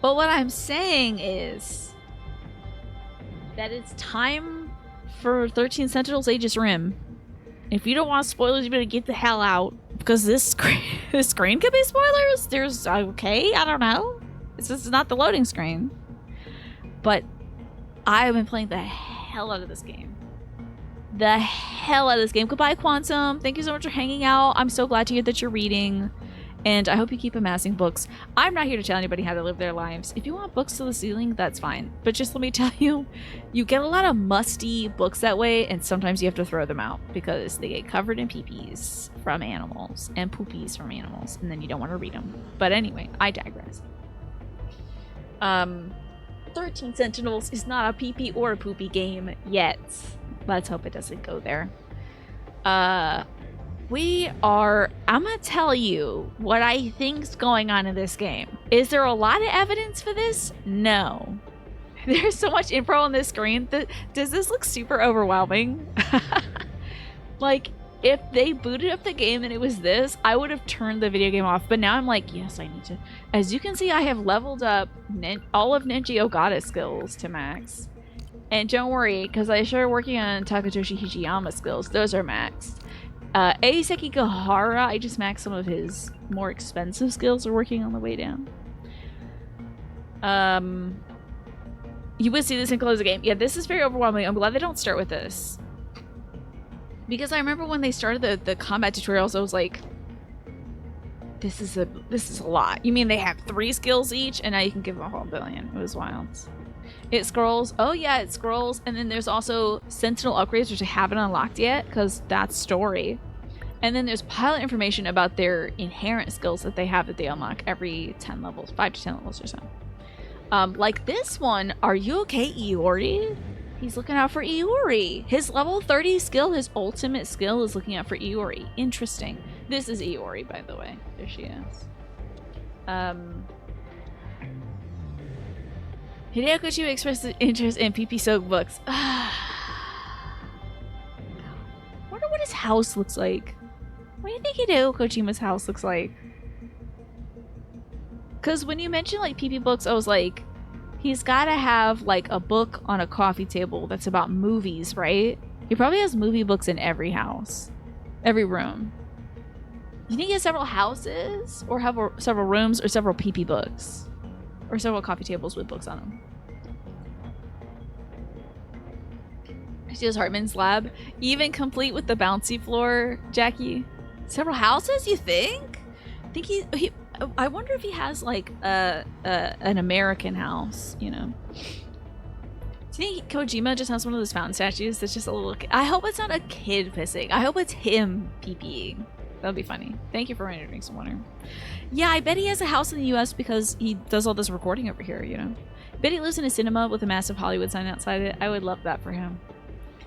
But what I'm saying is that it's time for 13 Sentinels Aegis Rim. If you don't want spoilers, you better get the hell out. Because this screen could be spoilers. There's, okay, I don't know. This is not the loading screen. But I've been playing the hell out of this game. The hell out of this game. Goodbye, Quantum. Thank you so much for hanging out. I'm so glad to hear that you're reading. And I hope you keep amassing books. I'm not here to tell anybody how to live their lives. If you want books to the ceiling, that's fine. But just let me tell you, you get a lot of musty books that way, and sometimes you have to throw them out because they get covered in pee-pees from animals and poopies from animals, and then you don't want to read them. But anyway, I digress. 13 Sentinels is not a pee-pee or a poopy game yet. Let's hope it doesn't go there. I'm gonna tell you what I think's going on in this game. Is there a lot of evidence for this? No. There's so much info on this screen. Does this look super overwhelming? Like, if they booted up the game and it was this, I would have turned the video game off. But now I'm like, yes, I need to. As you can see, I have leveled up all of Ninja Ogata's skills to max. And don't worry, because I started working on Takatoshi Hijiyama's skills. Those are maxed. Eiseki Gahara, I just maxed some of his more expensive skills. Are working on the way down. You would see this and close the game. Yeah, this is very overwhelming. I'm glad they don't start with this. Because I remember when they started the combat tutorials, I was like, this is a lot. You mean they have 3 skills each, and now you can give them a whole billion. It was wild. It scrolls. Oh yeah, it scrolls. And then there's also Sentinel upgrades, which I haven't unlocked yet, because that's story. And then there's pilot information about their inherent skills that they have that they unlock every 10 levels, 5 to 10 levels or so. Like this one, are you okay, Iori? He's looking out for Iori. His level 30 skill, his ultimate skill, is looking out for Iori. Interesting. This is Iori, by the way. There she is. Hideo Kojima expressed interest in PP Soak books. Wonder what his house looks like. What do you think Hideo Kojima's house looks like? Because when you mentioned like PP books, I was like, he's got to have like a book on a coffee table that's about movies, right? He probably has movie books in every house, every room. You think he has several houses, or have several rooms, or several PP books? Or several coffee tables with books on them. Steel's Hartman's lab. Even complete with the bouncy floor, Jackie. Several houses, you think? I think he I wonder if he has like an American house, you know. Do you think Kojima just has one of those fountain statues that's just a little... I hope it's not a kid pissing. I hope it's him pee-peeing. That'll be funny. Thank you for rendering some water. Yeah, I bet he has a house in the US because he does all this recording over here, you know. I bet he lives in a cinema with a massive Hollywood sign outside it. I would love that for him.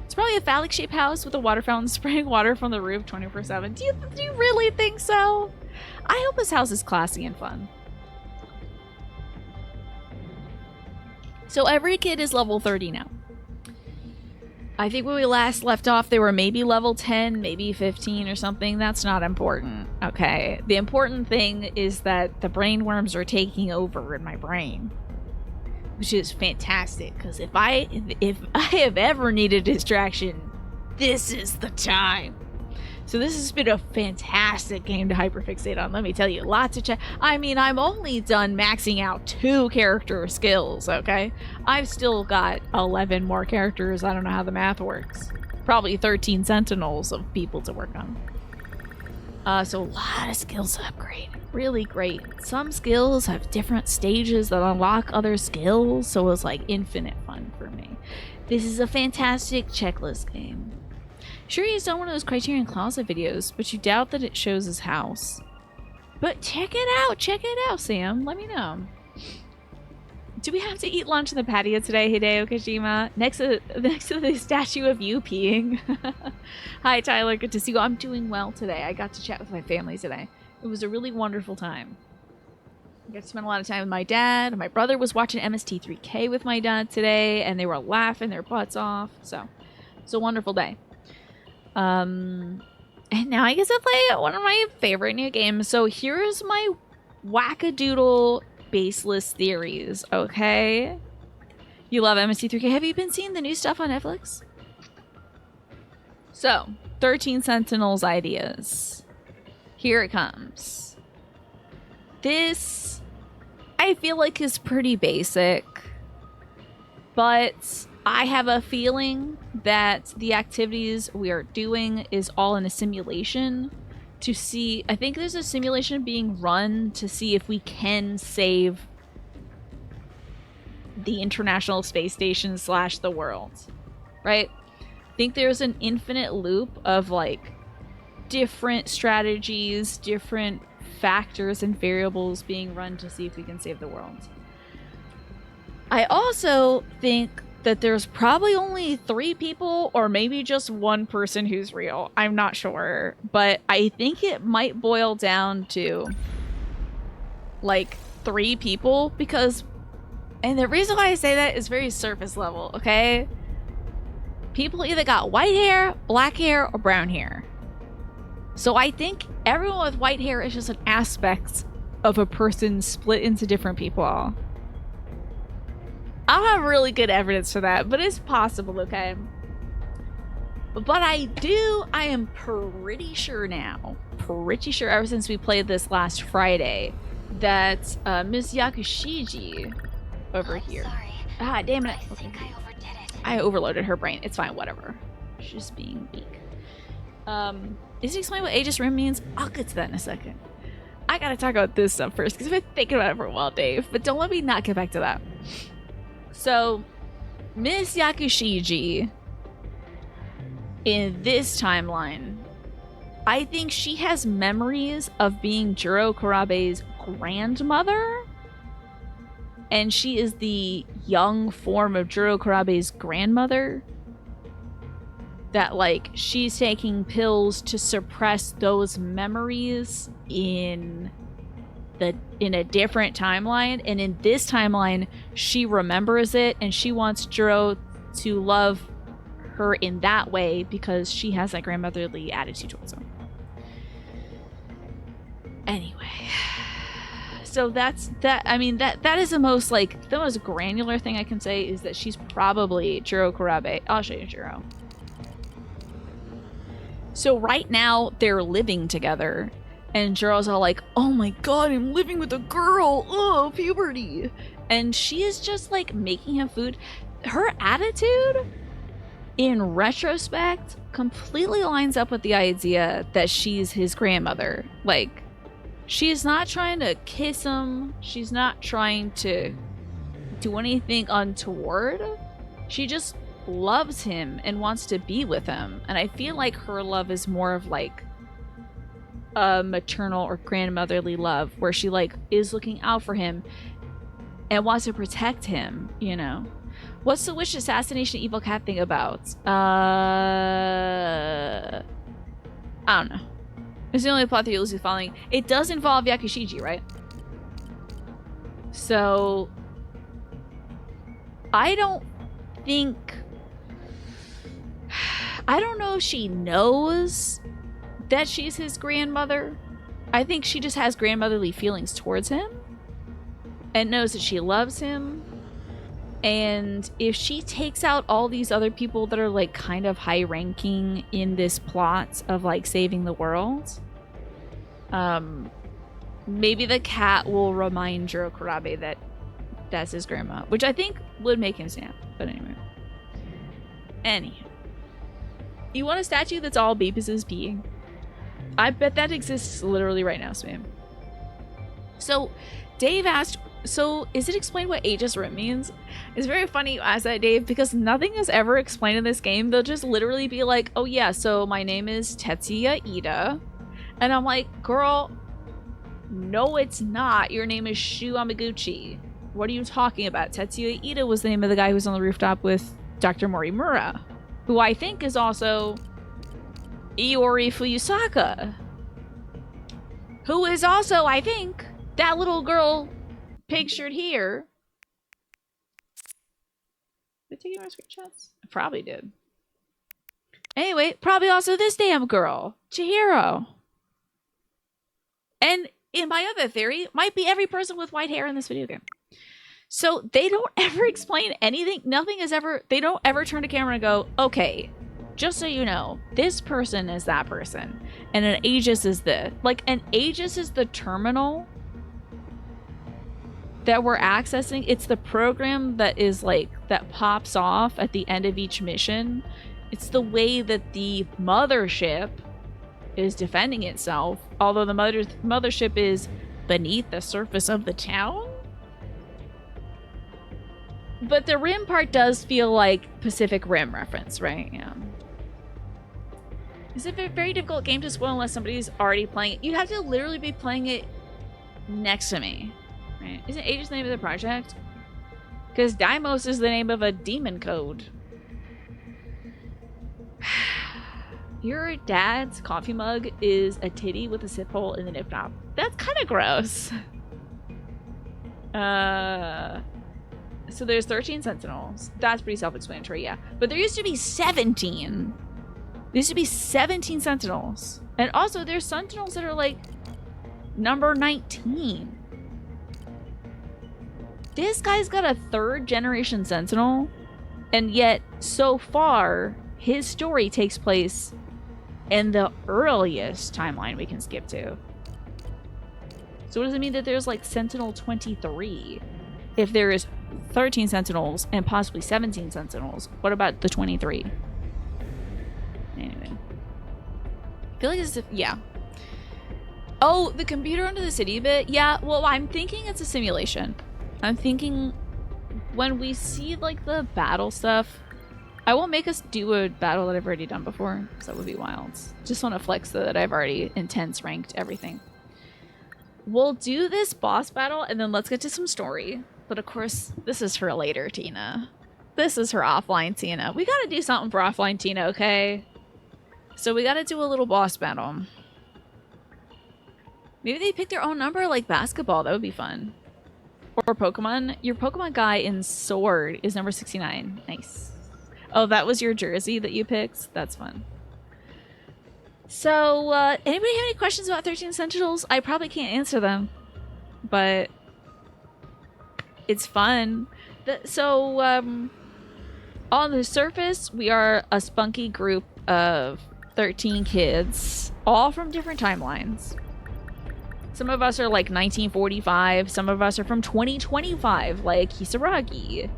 It's probably a phallic-shaped house with a water fountain spraying water from the roof 24/7. Do you really think so? I hope his house is classy and fun. So every kid is level 30 now. I think when we last left off, they were maybe level 10, maybe 15 or something. That's not important, okay? The important thing is that the brain worms are taking over in my brain, which is fantastic, because if I have ever needed distraction, this is the time. So this has been a fantastic game to hyperfixate on, let me tell you. Lots of I mean, I'm only done maxing out 2 character skills, okay? I've still got 11 more characters. I don't know how the math works. Probably 13 Sentinels of people to work on. So a lot of skills to upgrade. Really great. Some skills have different stages that unlock other skills, so it's like infinite fun for me. This is a fantastic checklist game. Sure, he's done one of those Criterion Closet videos, but you doubt that it shows his house. But check it out, Sam. Let me know. Do we have to eat lunch in the patio today, Hideo Kojima? Next to the statue of you peeing. Hi, Tyler. Good to see you. I'm doing well today. I got to chat with my family today. It was a really wonderful time. I got to spend a lot of time with my dad. My brother was watching MST3K with my dad today, and they were laughing their butts off. So, it's a wonderful day. And now I get to play one of my favorite new games. So here's my wackadoodle baseless theories, okay? You love MST3K. Have you been seeing the new stuff on Netflix? So, 13 Sentinels ideas. Here it comes. This, I feel like, is pretty basic. But I have a feeling that the activities we are doing is all in a simulation to see. I think there's a simulation being run to see if we can save the International Space Station / the world, right? I think there's an infinite loop of like different strategies, different factors and variables being run to see if we can save the world. I also think that there's probably only 3 people or maybe just 1 person who's real. I'm not sure, but I think it might boil down to like 3 people because, and the reason why I say that is very surface level, okay? People either got white hair, black hair, or brown hair. So I think everyone with white hair is just an aspect of a person split into different people. I don't have really good evidence for that, but it's possible, okay? But I am pretty sure now, ever since we played this last Friday, that Ms. Yakushiji over here. Sorry. Ah, damn it. I think I overdid it. I overloaded her brain. It's fine, whatever. She's just being weak. Is it explain what Aegis Rim means? I'll get to that in a second. I gotta talk about this stuff first, because I've been thinking about it for a while, Dave. But don't let me not get back to that. So, Miss Yakushiji, in this timeline, I think she has memories of being Juro Kurabe's grandmother. And she is the young form of Juro Kurabe's grandmother. That, like, she's taking pills to suppress those memories in a different timeline. And in this timeline, she remembers it and she wants Juro to love her in that way because she has that grandmotherly attitude towards him. Anyway. So that's that. I mean, that is the most granular thing I can say is that she's probably Juro Kurabe. I'll show you Juro. So right now they're living together, and Juro's all like, "Oh my god, I'm living with a girl. Oh, puberty," and she is just like making him food. Her attitude, in retrospect, completely lines up with the idea that she's his grandmother. Like, she's not trying to kiss him. She's not trying to do anything untoward. She just loves him and wants to be with him. And I feel like her love is more of like a maternal or grandmotherly love where she like is looking out for him and wants to protect him, you know. What's the Wish Assassination Evil Cat thing about? I don't know. It's the only plot that you're loosely following. It does involve Yakushiji, right? So I don't know if she knows that she's his grandmother. I think she just has grandmotherly feelings towards him and knows that she loves him. And if she takes out all these other people that are like kind of high ranking in this plot of like saving the world, maybe the cat will remind Juro Kurabe that that's his grandma, which I think would make him snap. But anyway. You want a statue that's all Beepus' peeing? I bet that exists literally right now, Spam. So, Dave asked, so is it explained what Aegis Rim means? It's very funny you ask that, Dave, because nothing is ever explained in this game. They'll just literally be like, oh yeah, so my name is Tetsuya Ida. And I'm like, girl, no it's not. Your name is Shu Amaguchi. What are you talking about? Tetsuya Ida was the name of the guy who was on the rooftop with Dr. Morimura, who I think is also Iori Fuyusaka, who is also, I think, that little girl pictured here. Did I take my screenshots? I probably did. Anyway, probably also this damn girl, Chihiro. And in my other theory, might be every person with white hair in this video game. So they don't ever explain anything. Nothing is ever, they don't ever turn to camera and go, okay, just so you know, this person is that person. And an Aegis is this. Like, an Aegis is the terminal that we're accessing. It's the program that is like, that pops off at the end of each mission. It's the way that the mothership is defending itself. Although the mothership is beneath the surface of the town. But the Rim part does feel like Pacific Rim reference, right? Yeah. It's a very difficult game to spoil unless somebody's already playing it. You have to literally be playing it next to me, right? Isn't Aegis the name of the project? Because Deimos is the name of a demon code. Your dad's coffee mug is a titty with a sip hole in the nip top. That's kind of gross. So there's 13 Sentinels. That's pretty self-explanatory, yeah. But there used to be 17. There used to be 17 Sentinels. And also, there's Sentinels that are like number 19. This guy's got a 3rd generation Sentinel. And yet, so far, his story takes place in the earliest timeline we can skip to. So what does it mean that there's like Sentinel 23? If there is 13 Sentinels and possibly 17 Sentinels, what about the 23? Anyway. I feel like it's... yeah. Oh, the computer under the city bit? Yeah, well, I'm thinking it's a simulation. I'm thinking when we see, like, the battle stuff, I won't make us do a battle that I've already done before, because that would be wild. Just want to flex that I've already intense ranked everything. We'll do this boss battle, and then let's get to some story. But of course, this is for later, Tina. This is her offline Tina. We gotta do something for offline Tina, okay? So we gotta do a little boss battle. Maybe they pick their own number like basketball. That would be fun. Or Pokemon. Your Pokemon guy in Sword is number 69. Nice. Oh, that was your jersey that you picked? That's fun. So, anybody have any questions about 13 Sentinels? I probably can't answer them. But... it's fun. So, on the surface, we are a spunky group of 13 kids, all from different timelines. Some of us are like 1945, some of us are from 2025, like Hisaragi.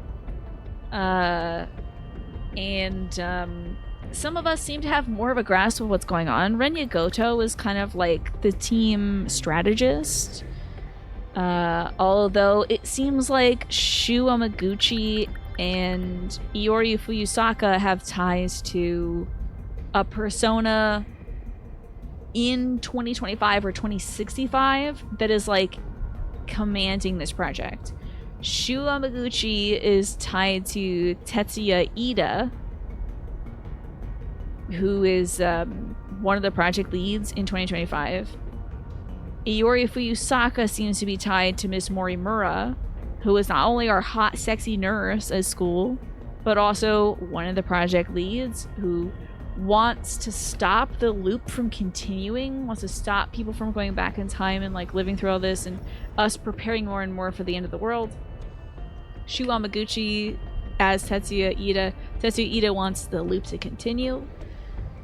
Some of us seem to have more of a grasp of what's going on. Renya Goto is kind of like the team strategist. Although it seems like Shu Amaguchi and Iori Fuyusaka have ties to a persona in 2025 or 2065 that is like commanding this project. Shu Amaguchi is tied to Tetsuya Ida, who is one of the project leads in 2025. Iori Fuyusaka seems to be tied to Miss Morimura, who is not only our hot, sexy nurse at school, but also one of the project leads who wants to stop the loop from continuing, wants to stop people from going back in time and like living through all this and us preparing more and more for the end of the world. Shu Amaguchi as Tetsuya Ida. Tetsuya Ida wants the loop to continue.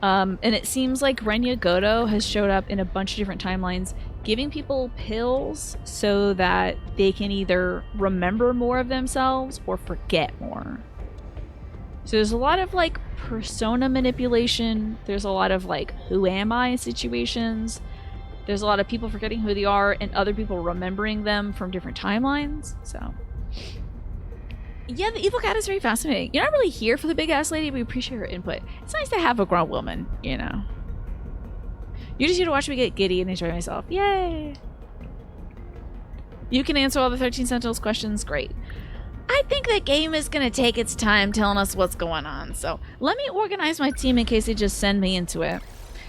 And it seems like Renya Goto has showed up in a bunch of different timelines, giving people pills so that they can either remember more of themselves or forget more. So there's a lot of like persona manipulation. There's a lot of like who am I situations. There's a lot of people forgetting who they are and other people remembering them from different timelines. So yeah, the evil cat is very fascinating. You're not really here for the big ass lady, but we appreciate her input. It's nice to have a grown woman, you know. You're just here to watch me get giddy and enjoy myself. Yay! You can answer all the 13 Sentinels questions. Great. I think the game is going to take its time telling us what's going on. So let me organize my team in case they just send me into it.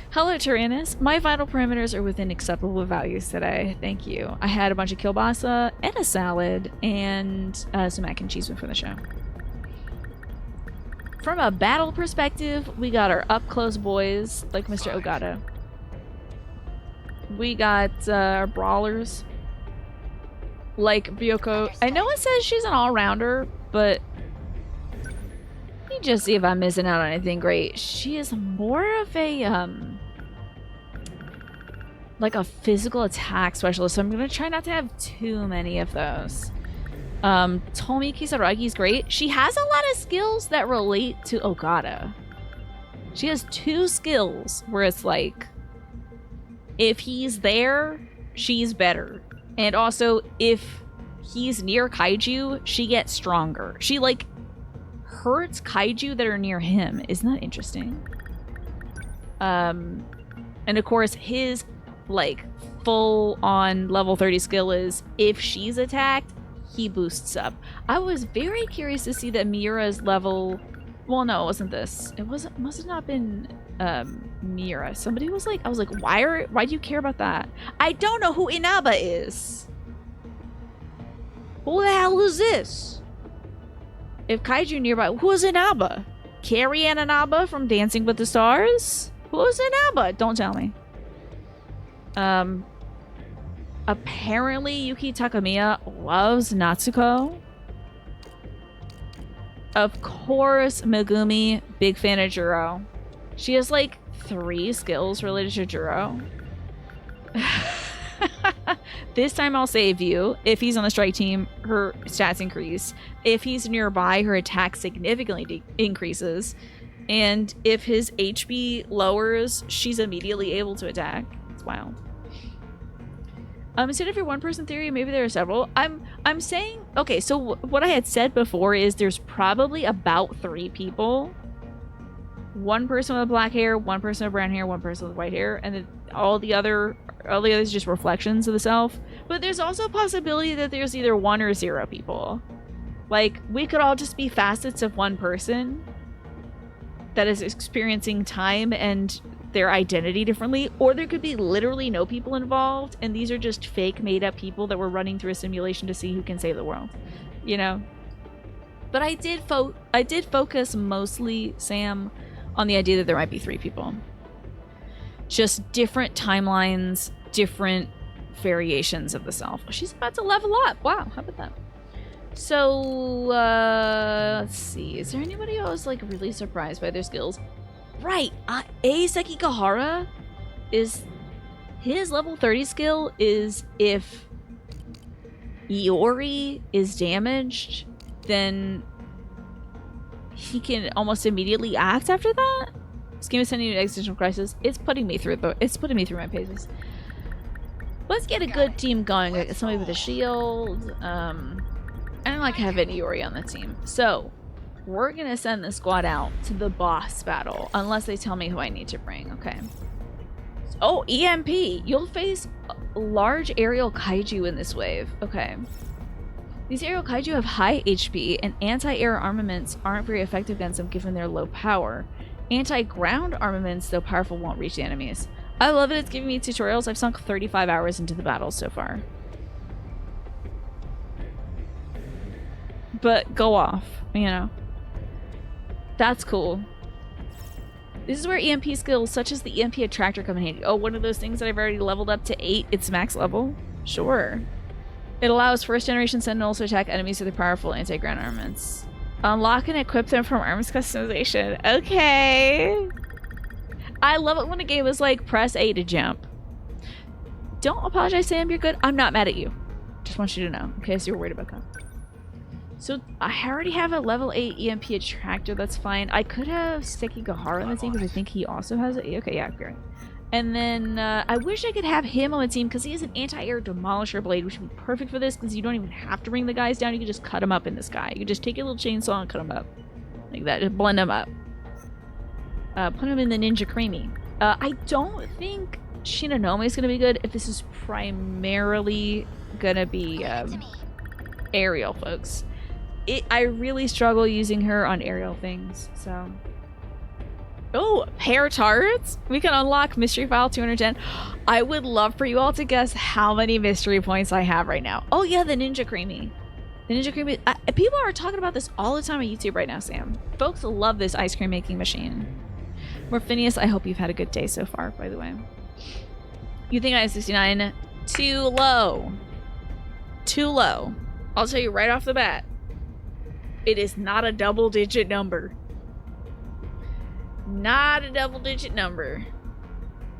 Hello, Tyrannus. My vital parameters are within acceptable values today. Thank you. I had a bunch of kielbasa and a salad and some mac and cheese before the show. From a battle perspective, we got our up-close boys like Mr. Ogata. We got our brawlers. Like Byoko. I know it says she's an all-rounder, but let me just see if I'm missing out on anything great. She is more of a like a physical attack specialist, so I'm gonna try not to have too many of those. Tomi Kisaragi is great. She has a lot of skills that relate to Okada. She has 2 skills where it's like, if he's there, she's better. And also, if he's near kaiju, she gets stronger. She, like, hurts kaiju that are near him. Isn't that interesting? And of course, his, like, full-on level 30 skill is, if she's attacked, he boosts up. I was very curious to see that Miura's level... Well, no, it wasn't this. It wasn't. Must have not been Miura. Somebody was like, I was like, why do you care about that? I don't know who Inaba is. Who the hell is this? If kaiju nearby, who's Inaba? Carrie and Inaba from Dancing with the Stars? Who's Inaba? Don't tell me. Apparently Yuki Takamiya loves Natsuko. Of course, Megumi, big fan of Juro. She has like 3 skills related to Juro. This time I'll save you. If he's on the strike team, her stats increase. If he's nearby, her attack significantly increases. And if his HP lowers, she's immediately able to attack. It's wild. Instead of your one-person theory, maybe there are several. I'm saying, okay, so what I had said before is there's probably about 3 people. 1 person with black hair, 1 person with brown hair, 1 person with white hair, and then all the others just reflections of the self. But there's also a possibility that there's either 1 or 0 people. Like, we could all just be facets of 1 person that is experiencing time and their identity differently, or there could be literally no people involved, and these are just fake made-up people that we're running through a simulation to see who can save the world, you know. But I did focus mostly, Sam, on the idea that there might be 3 people, just different timelines, different variations of the self. She's about to level up. Wow, how about that? So let's see, is there anybody who I was like really surprised by their skills? Right, Sekigahara is... His level 30 skill is if Iori is damaged, then he can almost immediately act after that. This game is sending you an existential crisis. It's putting me through my paces. Let's get a good team going. Like somebody with a shield. I don't like having Iori on the team. So we're gonna send the squad out to the boss battle, unless they tell me who I need to bring. Okay. Oh, EMP! You'll face large aerial kaiju in this wave. Okay. These aerial kaiju have high HP, and anti-air armaments aren't very effective against them given their low power. Anti-ground armaments, though powerful, won't reach the enemies. I love it. It's giving me tutorials. I've sunk 35 hours into the battle so far. But go off, you know. That's cool. This is where EMP skills such as the EMP attractor come in handy. Oh, one of those things that I've already leveled up to 8. It's max level. Sure. It allows first generation Sentinels to attack enemies with their powerful anti-ground armaments. Unlock and equip them from arms customization. Okay. I love it when a game is like, press A to jump. Don't apologize, Sam. You're good. I'm not mad at you. Just want you to know, in case you were worried about that. So I already have a level 8 EMP attractor. That's fine. I could have Sekigahara on the team because I think he also has it. Okay, yeah, great. And then I wish I could have him on the team because he has an anti-air demolisher blade, which would be perfect for this because you don't even have to bring the guys down. You can just cut them up in the sky. You can just take a little chainsaw and cut them up. Like that. Just blend them up. Put them in the Ninja Creamy. I don't think Shinonome is going to be good if this is primarily going to be aerial, folks. I really struggle using her on aerial things, so... Oh, pear tarts? We can unlock Mystery File 210. I would love for you all to guess how many mystery points I have right now. Oh yeah, the Ninja Creamy. The Ninja Creamy... people are talking about this all the time on YouTube right now, Sam. Folks love this ice cream making machine. Morphinius, I hope you've had a good day so far, by the way. You think I have 69? Too low. Too low. I'll tell you right off the bat. It is not a double-digit number. Not a double-digit number.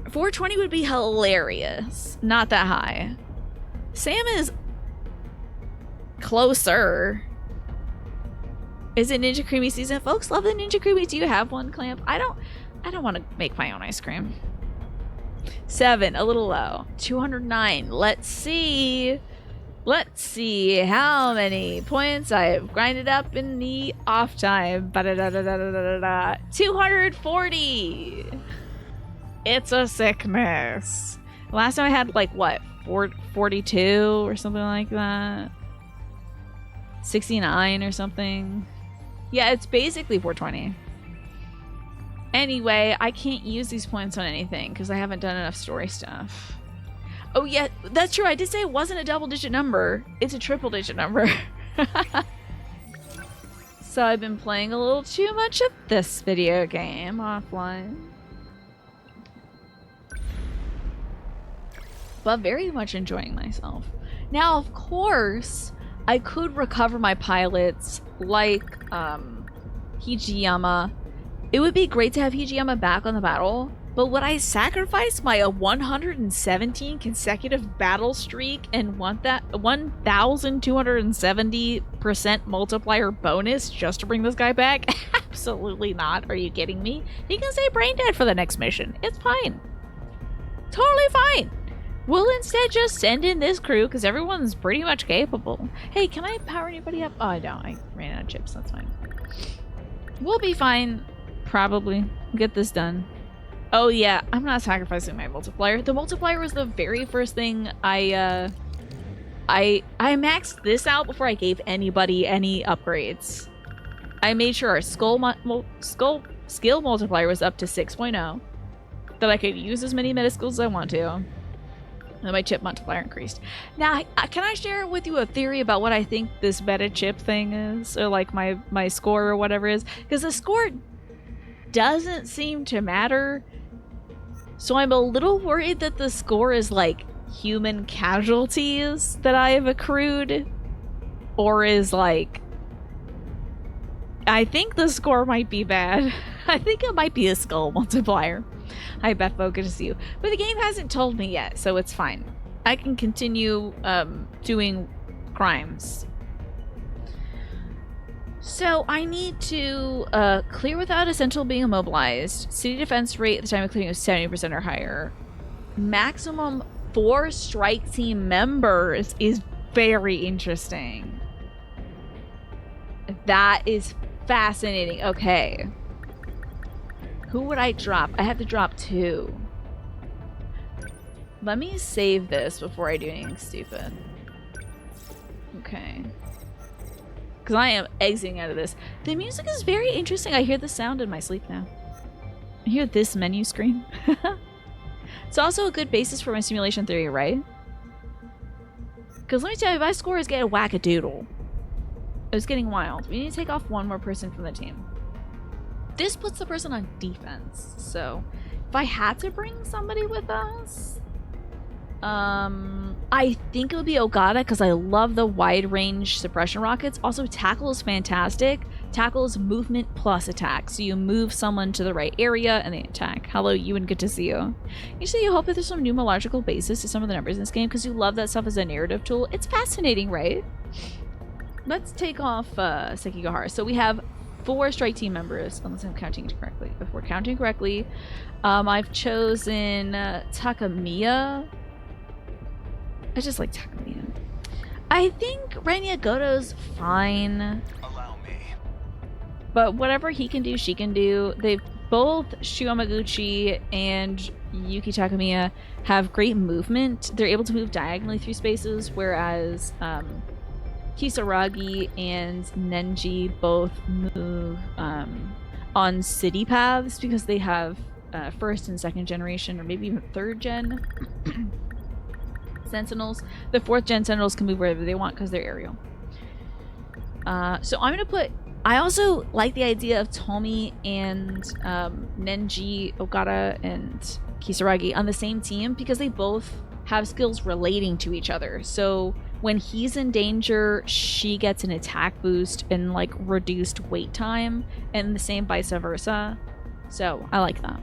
420 would be hilarious. Not that high. Sam is closer. Is it Ninja Creamy season? Folks love the Ninja Creamy. Do you have one, Clamp? I don't want to make my own ice cream. 7, a little low. 209. Let's see. Let's see how many points I've grinded up in the off time. 240. It's a sickness. Last time I had like what? 42 or something like that. 69 or something. Yeah, it's basically 420. Anyway, I can't use these points on anything because I haven't done enough story stuff. Oh yeah, that's true. I did say it wasn't a double-digit number. It's a triple-digit number. So I've been playing a little too much of this video game offline. But very much enjoying myself. Now, of course, I could recover my pilots like Hijiyama. It would be great to have Hijiyama back on the battle, but would I sacrifice my 117 consecutive battle streak and want that 1,270% multiplier bonus just to bring this guy back? Absolutely not. Are you kidding me? He can stay brain dead for the next mission. It's fine. Totally fine. We'll instead just send in this crew because everyone's pretty much capable. Hey, can I power anybody up? Oh, I don't. I ran out of chips. That's fine. We'll be fine. Probably. Get this done. Oh yeah, I'm not sacrificing my multiplier. The multiplier was the very first thing I maxed this out before I gave anybody any upgrades. I made sure our skill multiplier was up to 6.0, that I could use as many meta skills as I want to, and my chip multiplier increased. Now, can I share with you a theory about what I think this meta chip thing is, or like my score or whatever is? Because the score doesn't seem to matter. So I'm a little worried that the score is like human casualties that I have accrued, or is like, I think the score might be bad. I think it might be a skull multiplier. Hi Beth, good to see you. But the game hasn't told me yet, so it's fine. I can continue doing crimes. So I need to clear without a sentinel being immobilized. City defense rate at the time of clearing is 70% or higher. Maximum 4 strike team members is very interesting. That is fascinating. Okay. Who would I drop? I have to drop 2. Let me save this before I do anything stupid. Okay. Because I am exiting out of this. The music is very interesting. I hear the sound in my sleep now. I hear this menu screen. It's also a good basis for my simulation theory, right? Because let me tell you, my score is getting whack-a-doodle. It's getting wild. We need to take off one more person from the team. This puts the person on defense. So if I had to bring somebody with us, I think it would be Ogata because I love the wide range suppression rockets. Also, tackle is fantastic. Tackle is movement plus attack. So you move someone to the right area and they attack. Hello, Ewan, good to see you. Usually you hope that there's some numerological basis to some of the numbers in this game because you love that stuff as a narrative tool. It's fascinating, right? Let's take off Sekigahara. So we have 4 strike team members, unless I'm counting correctly. If we're counting correctly, I've chosen Takamiya. I just like Takamiya. I think Renya Goto's fine. Allow me. But whatever he can do, she can do. They both, Shiomaguchi and Yuki Takamiya, have great movement. They're able to move diagonally through spaces, whereas Kisaragi and Nenji both move on city paths because they have first and second generation, or maybe even third gen Sentinels. The 4th gen Sentinels can move wherever they want because they're aerial. So I'm gonna put. I also like the idea of Tomi and Nenji, Ogata, and Kisaragi on the same team because they both have skills relating to each other. So when he's in danger, she gets an attack boost and like reduced wait time, and the same vice versa. So I like that.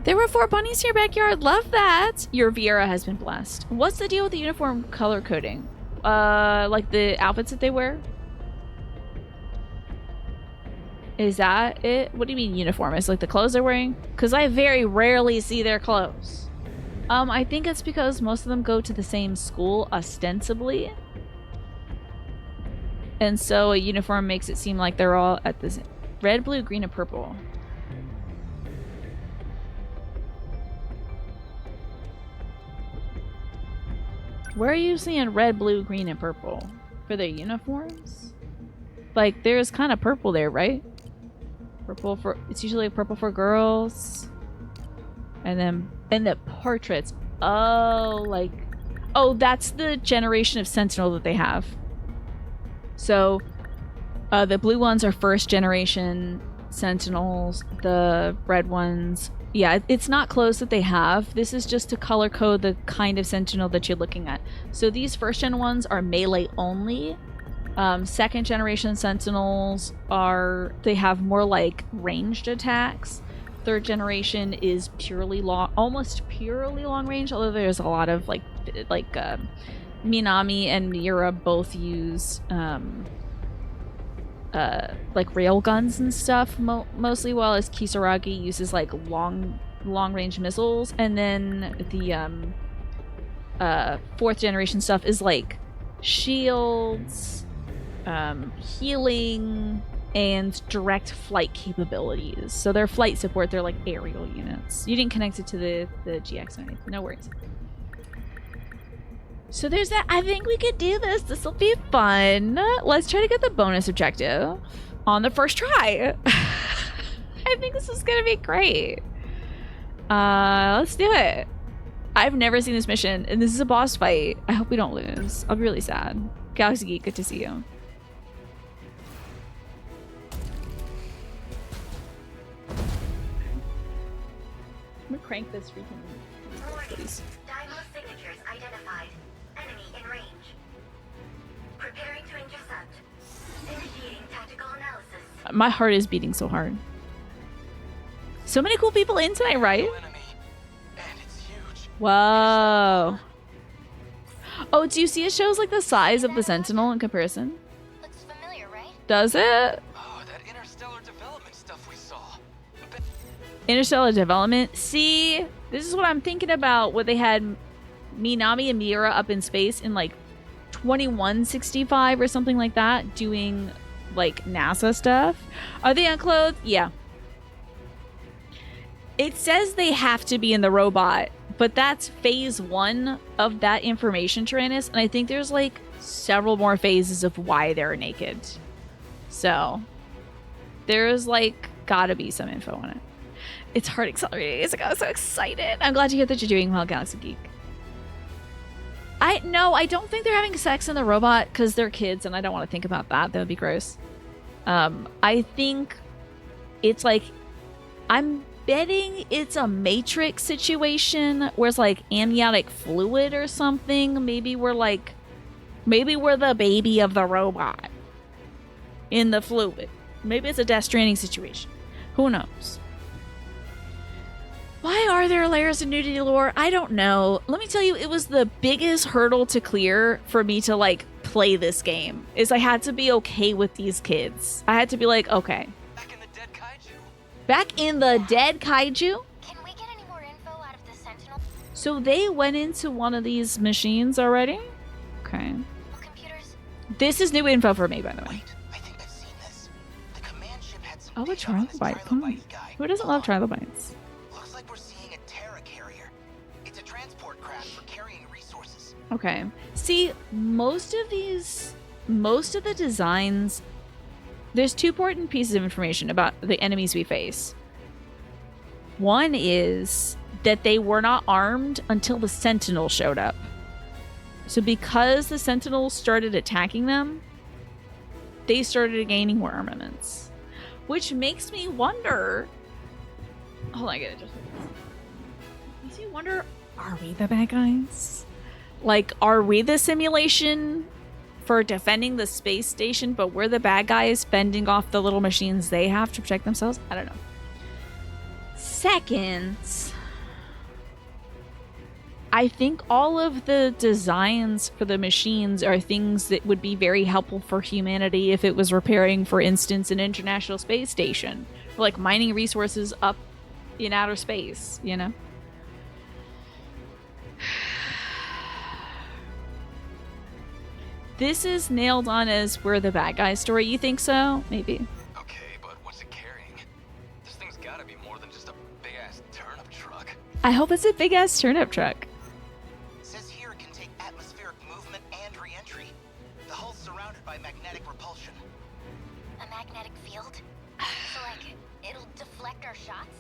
There were 4 bunnies in your backyard. Love that. Your Viera has been blessed. What's the deal with the uniform color coding? Like the outfits that they wear? Is that it? What do you mean uniform? Is like the clothes they're wearing? Because I very rarely see their clothes. I think it's because most of them go to the same school, ostensibly. And so a uniform makes it seem like they're all at the red, blue, green, and purple. Where are you seeing red, blue, green, and purple? For their uniforms? Like, there's kind of purple there, right? Purple for... It's usually purple for girls. And then... And the portraits. Oh, like... Oh, that's the generation of Sentinel that they have. So, the blue ones are first generation Sentinels. The red ones... Yeah, it's not clothes that they have. This is just to color code the kind of Sentinel that you're looking at. So these first gen ones are melee only. Second generation Sentinels are... They have more like ranged attacks. Third generation is purely long... Almost purely long range, although there's a lot of like Minami and Miura both use like rail guns and stuff mostly, while as Kisaragi uses like long range missiles. And then the fourth generation stuff is like shields, healing, and direct flight capabilities. So their flight support, they're like aerial units. You didn't connect it to the GX or anything. No worries. So there's that. I think we could do this. This will be fun. Let's try to get the bonus objective on the first try. I think this is going to be great. Let's do it. I've never seen this mission, and this is a boss fight. I hope we don't lose. I'll be really sad. Galaxy Geek, good to see you. I'm going to crank this freaking... Please. Identified. Enemy in range. Preparing to intercept. Initiating tactical analysis. My heart is beating so hard. So many cool people in tonight, right? And it's huge. Whoa. Oh, do you see it shows like the size of the Sentinel in comparison? Looks familiar, right? Does it? Oh, that interstellar development stuff we saw. Interstellar development? See? This is what I'm thinking about, what they had Minami and Miura up in space in like 2165 or something like that, doing like NASA stuff. Are they unclothed? Yeah. It says they have to be in the robot, but that's phase 1 of that information, Tyrannus, and I think there's like several more phases of why they're naked. So there's like gotta be some info on it. It's hard accelerating. It's like, I'm so excited. I'm glad to hear that you're doing well, Galaxy Geek. I don't think they're having sex in the robot because they're kids, and I don't want to think about that. That would be gross. I think it's like, I'm betting it's a Matrix situation where it's like amniotic fluid or something. Maybe we're the baby of the robot in the fluid. Maybe it's a Death Stranding situation. Who knows? Why are there layers of nudity lore? I don't know. Let me tell you, it was the biggest hurdle to clear for me to like play this game. Is I had to be okay with these kids. I had to be like, okay. Back in the dead kaiju. Back in the dead kaiju? Can we get any more info out of the Sentinel? So they went into one of these machines already? Okay. Well, computers. This is new info for me, by the way. Wait, I think I've seen this. The command ship had some Oh, a data on this trilobite. trilobite guy. Who doesn't love trilobites? Looks like we're seeing a Terra carrier. It's a transport craft for carrying resources. Okay. See, most of the designs, there's two important pieces of information about the enemies we face. One is that they were not armed until the Sentinel showed up. So because the Sentinels started attacking them, they started gaining more armaments. Which makes me wonder... Hold on, I get it. Makes me wonder, are we the bad guys? Like, are we the simulation for defending the space station, but we're the bad guys fending off the little machines they have to protect themselves? I don't know. Second, I think all of the designs for the machines are things that would be very helpful for humanity if it was repairing, for instance, an international space station. Or like mining resources up in outer space, you know? This is nailed on as we're the bad guy story. You think so? Maybe. Okay, but what's it carrying? This thing's gotta be more than just a big-ass turnip truck. I hope it's a big-ass turnip truck. Says here it can take atmospheric movement and re-entry. The hull's surrounded by magnetic repulsion. A magnetic field? So, like, it'll deflect our shots?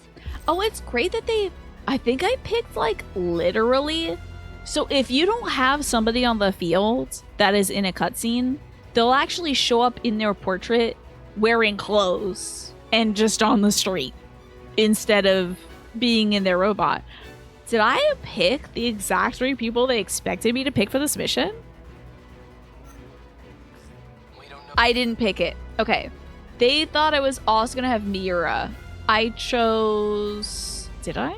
Oh, it's great that they... I think I picked, like, literally... So if you don't have somebody on the field that is in a cutscene, they'll actually show up in their portrait wearing clothes and just on the street instead of being in their robot. Did I pick the exact 3 people they expected me to pick for this mission? We don't know. I didn't pick it. Okay. They thought I was also going to have Mira. I chose... Did I?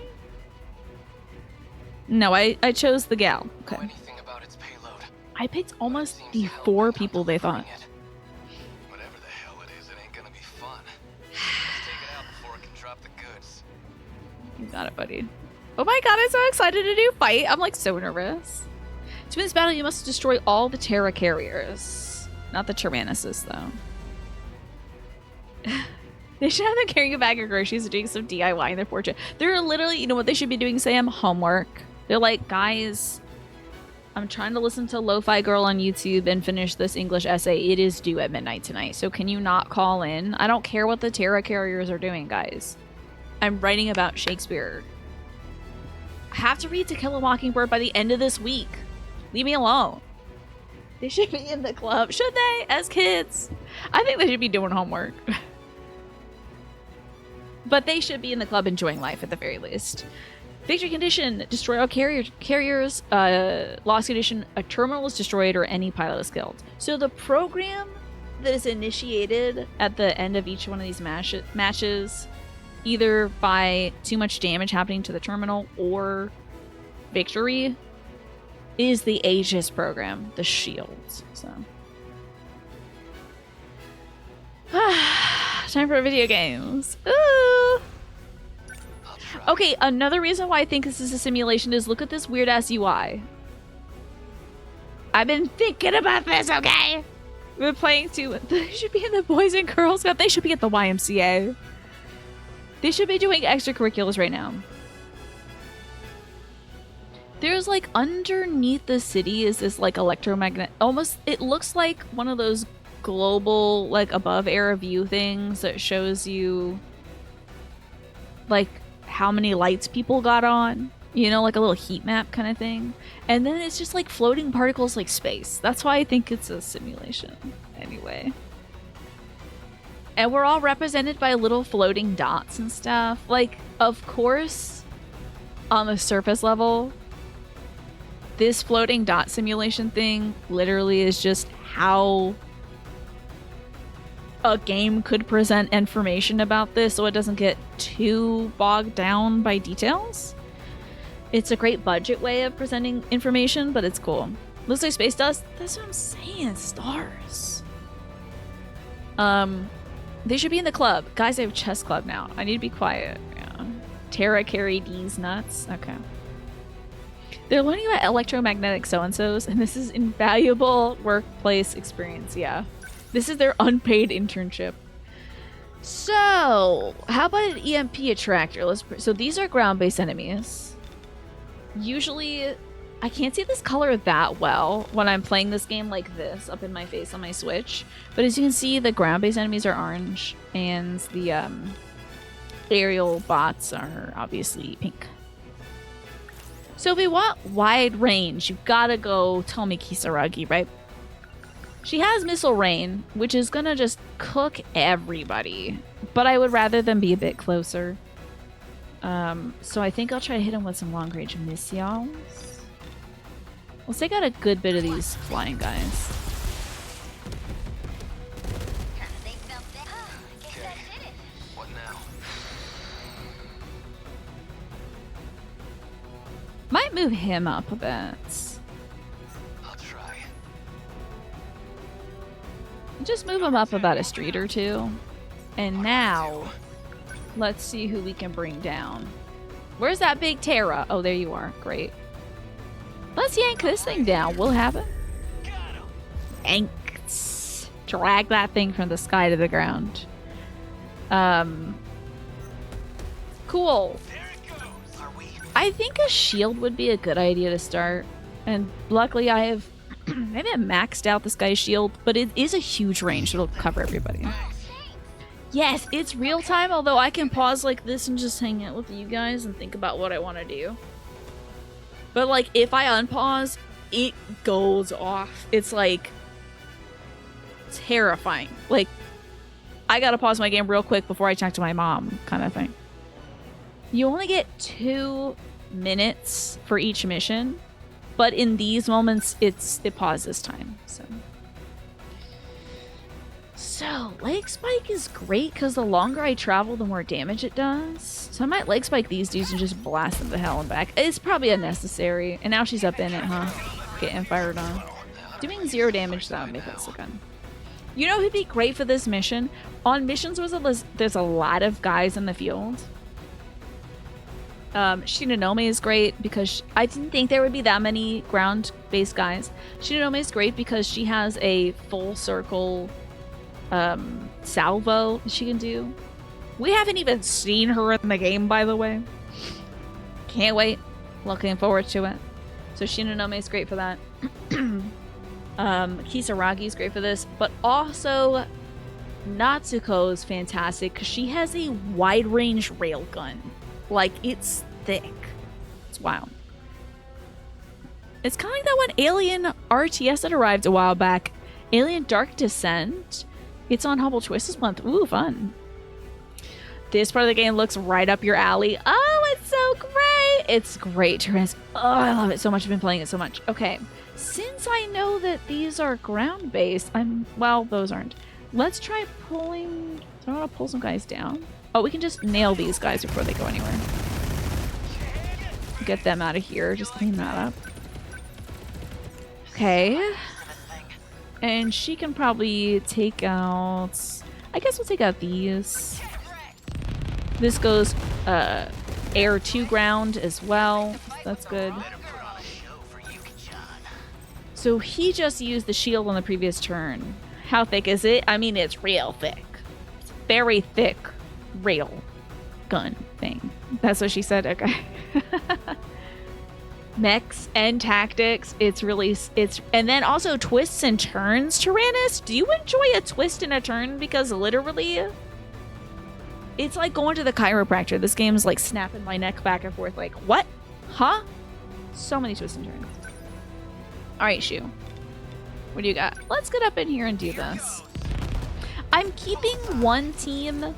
No, I chose the gal. Okay. Know anything about its payload. I picked almost Seems the hell 4 bent on people they thought. delivering it. Whatever the hell it is, it ain't gonna be fun. Let's take it out before it can drop the goods. You got it, buddy. Oh my god, I'm so excited to do fight. I'm like so nervous. To win this battle, you must destroy all the Terra carriers. Not the Tyrannosus, though. They should have them carrying a bag of groceries and doing some DIY in their portrait. They're literally, you know what they should be doing, Sam? Homework. They're like, guys, I'm trying to listen to Lo-Fi Girl on YouTube and finish this English essay. It is due at midnight tonight, so can you not call in? I don't care what the Terra carriers are doing, guys. I'm writing about Shakespeare. I have to read To Kill a Mockingbird by the end of this week. Leave me alone. They should be in the club. Should they? As kids? I think they should be doing homework. But they should be in the club enjoying life at the very least. Victory condition. Destroy all carriers. Loss condition. A terminal is destroyed or any pilot is killed. So the program that is initiated at the end of each one of these matches, either by too much damage happening to the terminal or victory, is the Aegis program. The shields. So... time for video games. Ooh. Okay, another reason why I think this is a simulation is look at this weird ass UI. I've been thinking about this, okay? We've been playing too. They should be in the Boys and Girls Club. They should be at the YMCA. They should be doing extracurriculars right now. There's like underneath the city is this like electromagnet. Almost, it looks like one of those global like above air view things that shows you like how many lights people got on, you know, like a little heat map kind of thing. And then it's just like floating particles like space. That's why I think it's a simulation anyway. And we're all represented by little floating dots and stuff. Like, of course, on the surface level, this floating dot simulation thing literally is just how a game could present information about this so it doesn't get too bogged down by details. It's a great budget way of presenting information, but it's cool. Looks like space dust. That's what I'm saying. Stars. They should be in the club. Guys, I have chess club now. I need to be quiet. Yeah. Terra carry D's nuts. Okay. They're learning about electromagnetic so-and-sos, and this is invaluable workplace experience. Yeah. This is their unpaid internship. So, how about an EMP attractor? So these are ground-based enemies. Usually, I can't see this color that well when I'm playing this game like this up in my face on my Switch. But as you can see, the ground-based enemies are orange, and the aerial bots are obviously pink. So if we want wide range, you've got to go Tomi Kisaragi, right? She has Missile Rain, which is gonna just cook everybody. But I would rather them be a bit closer. So I think I'll try to hit him with some long-range missiles. Let's take out a good bit of these flying guys. They felt that. Guess that did it. What now? Might move him up a bit. I'll try. Just move him up about a street or two. And now, let's see who we can bring down. Where's that big Terra? Oh, there you are. Great. Let's yank this thing down. We'll have it. Yanks. Drag that thing from the sky to the ground. Cool. I think a shield would be a good idea to start. And luckily I have maybe I maxed out this guy's shield, but it is a huge range. It'll cover everybody. Yes, it's real time, although I can pause like this and just hang out with you guys and think about what I want to do. But like if I unpause, it goes off. It's like terrifying. Like I gotta pause my game real quick before I talk to my mom kind of thing. You only get 2 minutes for each mission, but in these moments it pauses time. So leg spike is great because the longer I travel, the more damage it does. So I might leg spike these dudes and just blast them to hell and back. It's probably unnecessary. And now she's up in it, huh? Getting fired on. Doing 0 damage though because of gun. You know who'd be great for this mission? On missions there's a lot of guys in the field. Shinonome is great because I didn't think there would be that many ground-based guys. Shinonome is great because she has a full circle salvo that she can do. We haven't even seen her in the game, by the way. Can't wait. Looking forward to it. So Shinonome is great for that. Kisaragi is great for this, but also Natsuko is fantastic because she has a wide range railgun. Like, it's thick. It's wild. It's kind of like that one Alien RTS that arrived a while back. Alien Dark Descent. It's on Hubble Twist this month. Ooh, fun. This part of the game looks right up your alley. Oh, it's so great. It's great. Oh, I love it so much. I've been playing it so much. Okay. Since I know that these are ground-based, well, those aren't. Let's try pulling... Do I want to pull some guys down? Oh, we can just nail these guys before they go anywhere. Get them out of here. Just clean that up. Okay. And she can probably take out... I guess we'll take out these. This goes air to ground as well. That's good. So he just used the shield on the previous turn. How thick is it? I mean, it's real thick. It's very thick rail gun thing. That's what she said? Okay. Mechs and tactics. It's and then also twists and turns. Tyrannus, do you enjoy a twist and a turn? Because literally it's like going to the chiropractor. This game is like snapping my neck back and forth like, what? Huh? So many twists and turns. Alright, Shu. What do you got? Let's get up in here and do this. I'm keeping one team.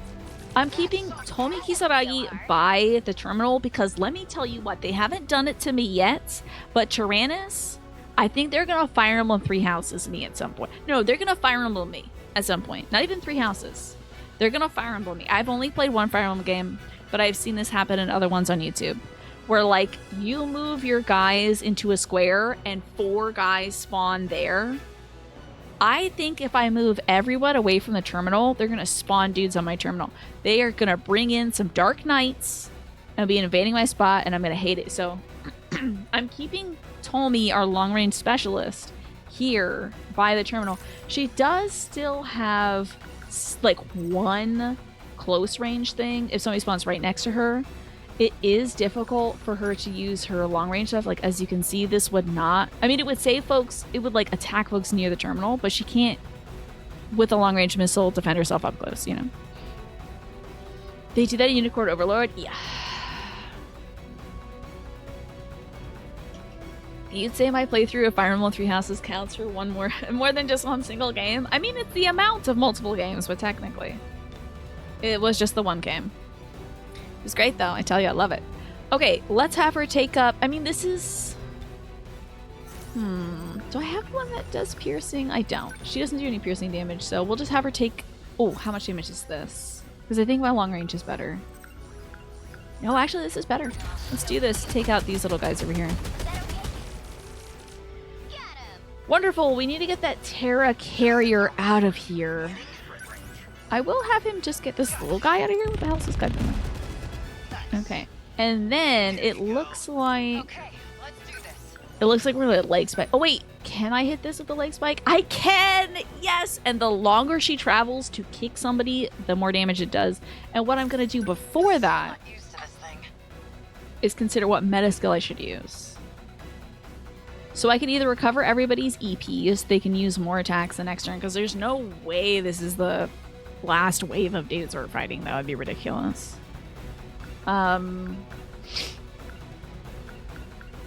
I'm keeping Tomi Kisaragi by the terminal because let me tell you what, they haven't done it to me yet, but Tyrannus, I think they're going to Fire Emblem 3 Houses me at some point. No, they're going to Fire Emblem me at some point. Not even 3 Houses. They're going to Fire Emblem me. I've only played one Fire Emblem game, but I've seen this happen in other ones on YouTube. Where, like, you move your guys into a square and 4 guys spawn there. I think if I move everyone away from the terminal, they're going to spawn dudes on my terminal. They are going to bring in some Dark Knights and be invading my spot, and I'm going to hate it. So I'm keeping Tomi, our long-range specialist, here by the terminal. She does still have, like, one close-range thing if somebody spawns right next to her. It is difficult for her to use her long-range stuff. Like, as you can see, this would not... I mean, it would save folks... It would, like, attack folks near the terminal, but she can't, with a long-range missile, defend herself up close, you know? They do that in Unicorn Overlord? Yeah. You'd say my playthrough of Fire Emblem 3 Houses counts for one more than just one single game? I mean, it's the amount of multiple games, but technically. It was just the one game. It's great though, I tell you, I love it. Okay, let's have her take up, I mean, this is... do I have one that does piercing? I don't. She doesn't do any piercing damage, so we'll just have her take... Oh, how much damage is this? Because I think my long range is better. No, actually, this is better. Let's do this. Take out these little guys over here. Wonderful. We need to get that Terra carrier out of here. I will have him just get this little guy out of here. What the hell is this guy doing? Okay. And then it looks like... It looks like we're at leg spike. Oh, wait. Can I hit this with the leg spike? I can! Yes! And the longer she travels to kick somebody, the more damage it does. And what I'm going to do before that is consider what meta skill I should use. So I can either recover everybody's EPs, they can use more attacks the next turn, because there's no way this is the last wave of Data Sword fighting. That would be ridiculous.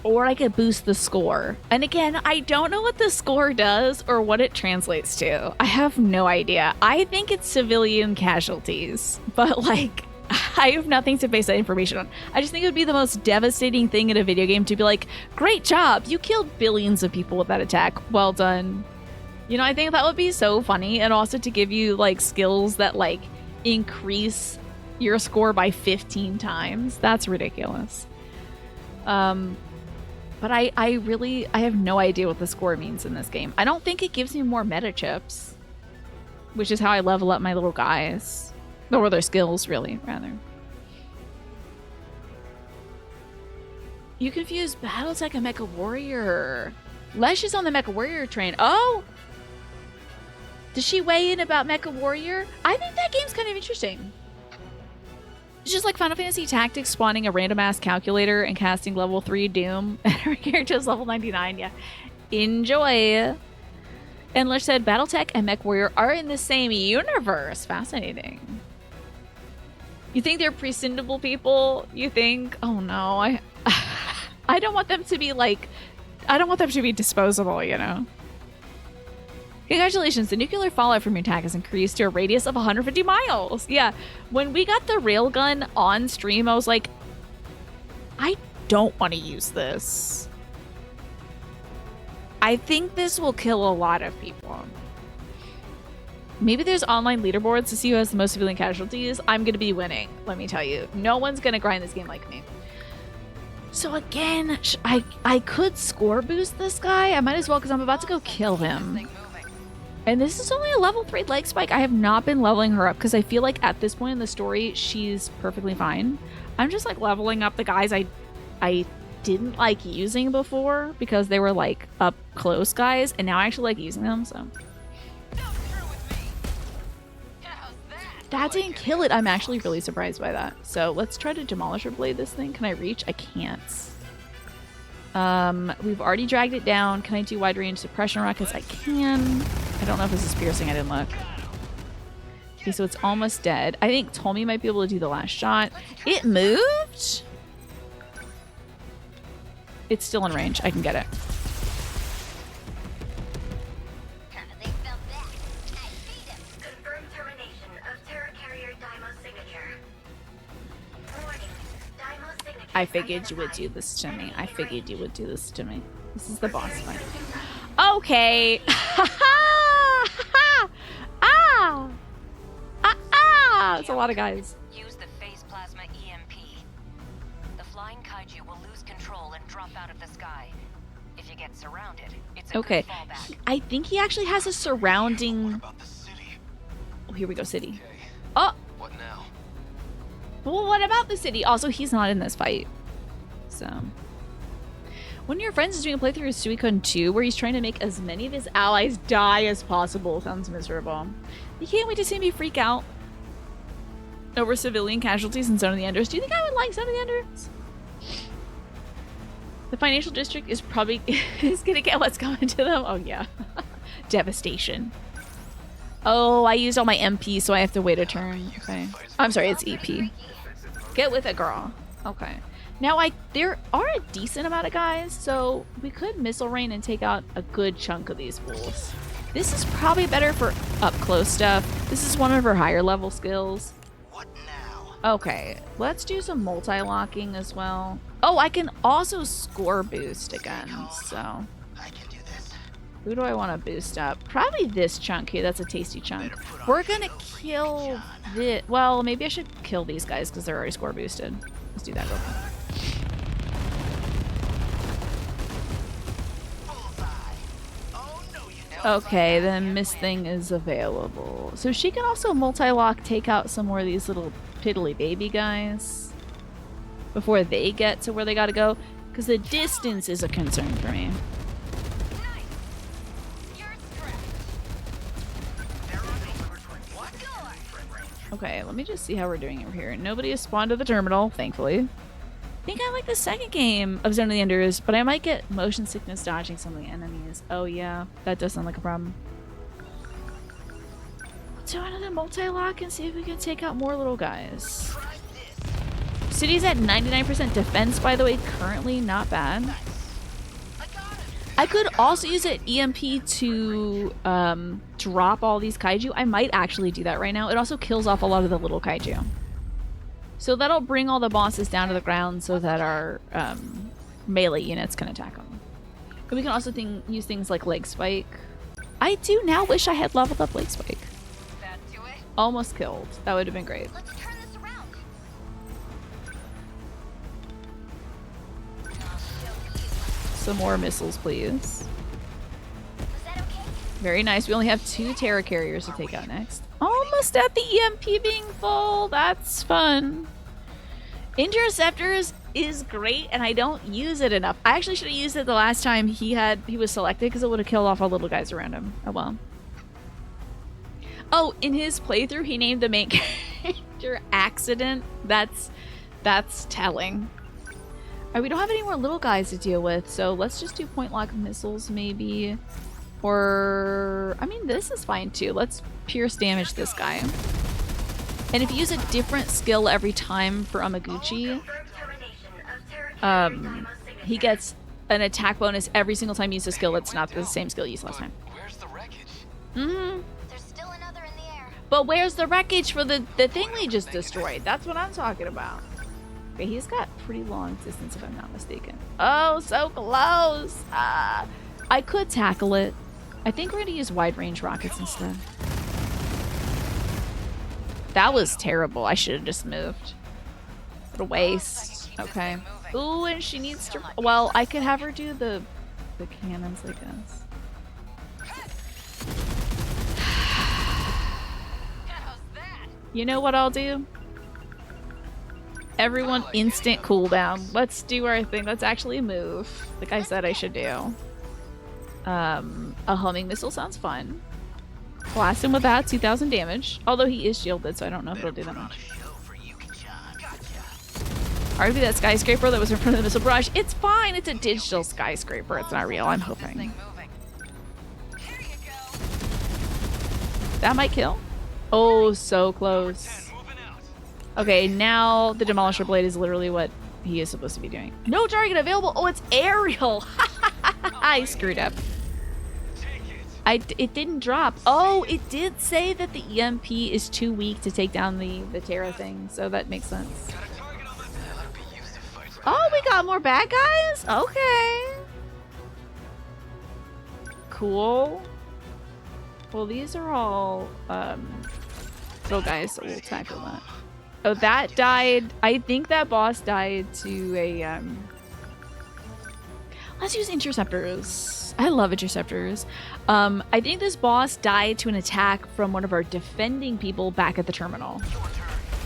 Or I could boost the score. And again, I don't know what the score does or what it translates to. I have no idea. I think it's civilian casualties, but like, I have nothing to base that information on. I just think it would be the most devastating thing in a video game to be like, great job, you killed billions of people with that attack. Well done. You know, I think that would be so funny. And also to give you like skills that like increase your score by 15 times. That's ridiculous. But I have no idea what the score means in this game. I don't think it gives me more meta chips, which is how I level up my little guys. Or their skills, really, rather. You confuse Battletech and Mecha Warrior. Lesh is on the Mecha Warrior train. Oh! Does she weigh in about Mecha Warrior? I think that game's kind of interesting. It's just like Final Fantasy Tactics spawning a random ass calculator and casting level 3 Doom. And her character is level 99, yeah. Enjoy! And Lesh said Battletech and Mech Warrior are in the same universe. Fascinating. You think they're prescindable people? You think? Oh no, I don't want them to be like, I don't want them to be disposable, you know? Congratulations, the nuclear fallout from your attack has increased to a radius of 150 miles. Yeah, when we got the railgun on stream, I was like, I don't want to use this. I think this will kill a lot of people. Maybe there's online leaderboards to see who has the most civilian casualties. I'm going to be winning, let me tell you. No one's going to grind this game like me. So again, I could score boost this guy. I might as well because I'm about to go kill him. And this is only a level 3 leg spike. I have not been leveling her up because I feel like at this point in the story, she's perfectly fine. I'm just like leveling up the guys I didn't like using before because they were like up close guys. And now I actually like using them, so... That didn't kill it. I'm actually really surprised by that. So let's try to Demolisher Blade this thing. Can I reach? I can't. We've already dragged it down. Can I do wide range suppression rockets? I can. I don't know if this is piercing. I didn't look. Okay, so it's almost dead. I think Tommy might be able to do the last shot. It moved? It's still in range. I can get it. I figured you would do this to me. I figured you would do this to me. This is the boss fight. Okay. It's a lot of guys. Use the phase plasma EMP. The flying kaiju will lose control and drop out of the sky. If you get surrounded, it's a okay. good fallback. I think he actually has a surrounding. Oh, here we go, city. Oh. What now? Well, what about the city? Also, he's not in this fight. So. One of your friends is doing a playthrough of Suicune 2 where he's trying to make as many of his allies die as possible. Sounds miserable. You can't wait to see me freak out over civilian casualties in Zone of the Enders. Do you think I would like Zone of the Enders? The financial district is probably is gonna get what's coming to them. Oh yeah. Devastation. Oh, I used all my MP, so I have to wait a turn. Okay. I'm sorry, it's EP. Get with it, girl. Okay. Now, there are a decent amount of guys, so we could missile rain and take out a good chunk of these fools. This is probably better for up-close stuff. This is one of her higher level skills. What now? Okay, let's do some multi-locking as well. Oh, I can also score boost again, so... I can do this. Who do I want to boost up? Probably this chunk here. That's a tasty chunk. We're gonna kill the... Well, maybe I should kill these guys because they're already score boosted. Let's do that real quick. Okay, then Miss Thing is available. So she can also multi-lock, take out some more of these little piddly baby guys before they get to where they gotta go, because the distance is a concern for me. Okay, let me just see how we're doing over here. Nobody has spawned to the terminal, thankfully. I think I like the second game of Zone of the Enders, but I might get motion sickness dodging some of the enemies. Oh yeah, that does sound like a problem. Let's do another multi-lock and see if we can take out more little guys. City's at 99% defense, by the way, currently not bad. I could also use an EMP to drop all these kaiju. I might actually do that right now. It also kills off a lot of the little kaiju. So that'll bring all the bosses down to the ground so that our melee units can attack them. But we can also use things like Leg Spike. I do now wish I had leveled up Leg Spike. That do it? Almost killed. That would have been great. Let's turn this around. Some more missiles, please. Was that okay? Very nice. We only have 2 Terra carriers to take out next. Almost at the EMP being full. That's fun. Interceptors is great, and I don't use it enough. I actually should have used it the last time he was selected, because it would have killed off all little guys around him. Oh well. Oh, in his playthrough, he named the main character Accident. That's telling. Alright, we don't have any more little guys to deal with, so let's just do point lock missiles, maybe. Or, I mean, this is fine too. Let's pierce damage this guy. And if you use a different skill every time for Amaguchi, he gets an attack bonus every single time you use a skill that's not the same skill you used last time. Where's the wreckage? Mm-hmm. There's still another in the air. But where's the wreckage for the thing we just destroyed? That's what I'm talking about. Okay, he's got pretty long distance if I'm not mistaken. Oh, so close! I could tackle it. I think we're gonna use wide range rockets instead. That was terrible. I should have just moved. What a waste. Okay. Ooh, and she needs to... Well, I could have her do the cannons like this. You know what I'll do? Everyone instant cooldown. Let's do our thing. Let's actually move. Like I said I should do. A homing missile sounds fun. Blast him with that, 2,000 damage. Although he is shielded, so I don't know if it'll do that much. RV that skyscraper that was in front of the missile barrage. It's fine. It's a digital skyscraper. It's not real. I'm hoping. That might kill. Oh, so close. Okay, now the Demolisher Blade is literally what he is supposed to be doing. No target available. Oh, it's aerial. I screwed up. It didn't drop. Oh, it did say that the EMP is too weak to take down the Terra thing, so that makes sense. Oh, we got more bad guys? Okay. Cool. Well, these are all little guys, so we'll tackle that. Oh, that died. I think that boss died to a let's use interceptors. I love interceptors. I think this boss died to an attack from one of our defending people back at the terminal.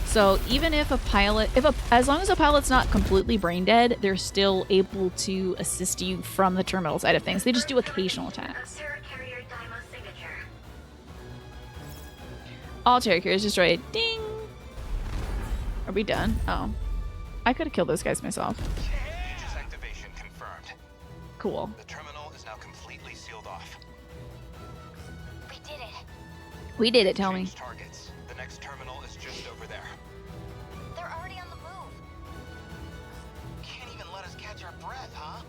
So even if a pilot, as long as a pilot's not completely brain dead, they're still able to assist you from the terminal side of things. They just do occasional attacks. All Terra carriers destroyed. Ding! Are we done? Oh. I could have killed those guys myself. Aegis activation confirmed. Cool. The terminal is now completely sealed off. We did it. We did it, tell me. Change targets. The next terminal is just over there. They're already on the move. Can't even let us catch our breath, huh?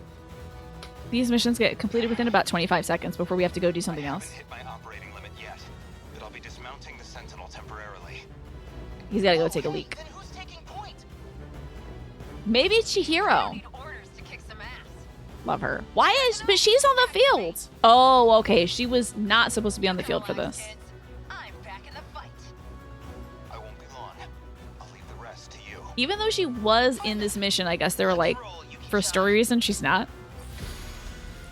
These missions get completed within about 25 seconds before we have to go do something I else. haven't hit my operating limit yet, but I'll be dismounting the Sentinel temporarily. He's gotta go take a leak. Then who's taking Maybe it's Chihiro. Need orders to kick some ass. Love her. Why is... But she's on the field. Oh, okay. She was not supposed to be on the field for this. Kids, I'm back in the fight. I won't be long. I'll leave the rest to you. Even though she was in this mission, I guess they were like, for story reasons, she's not.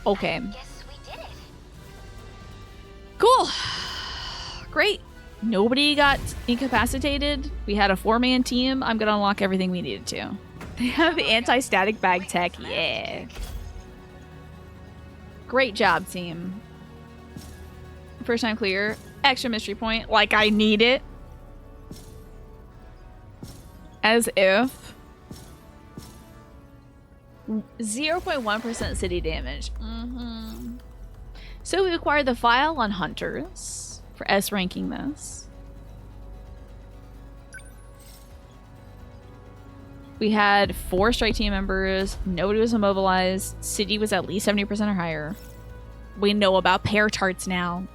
Okay. Guess we did it. Cool. Great. Nobody got incapacitated. We had a 4-man team. I'm gonna unlock everything we needed to. They have anti-static bag tech. Yeah. Great job, team. First time clear. Extra mystery point. Like I need it. As if. 0.1% city damage. So we acquired the file on hunters for S ranking this. We had 4 strike team members. Nobody was immobilized. City was at least 70% or higher. We know about pear tarts now.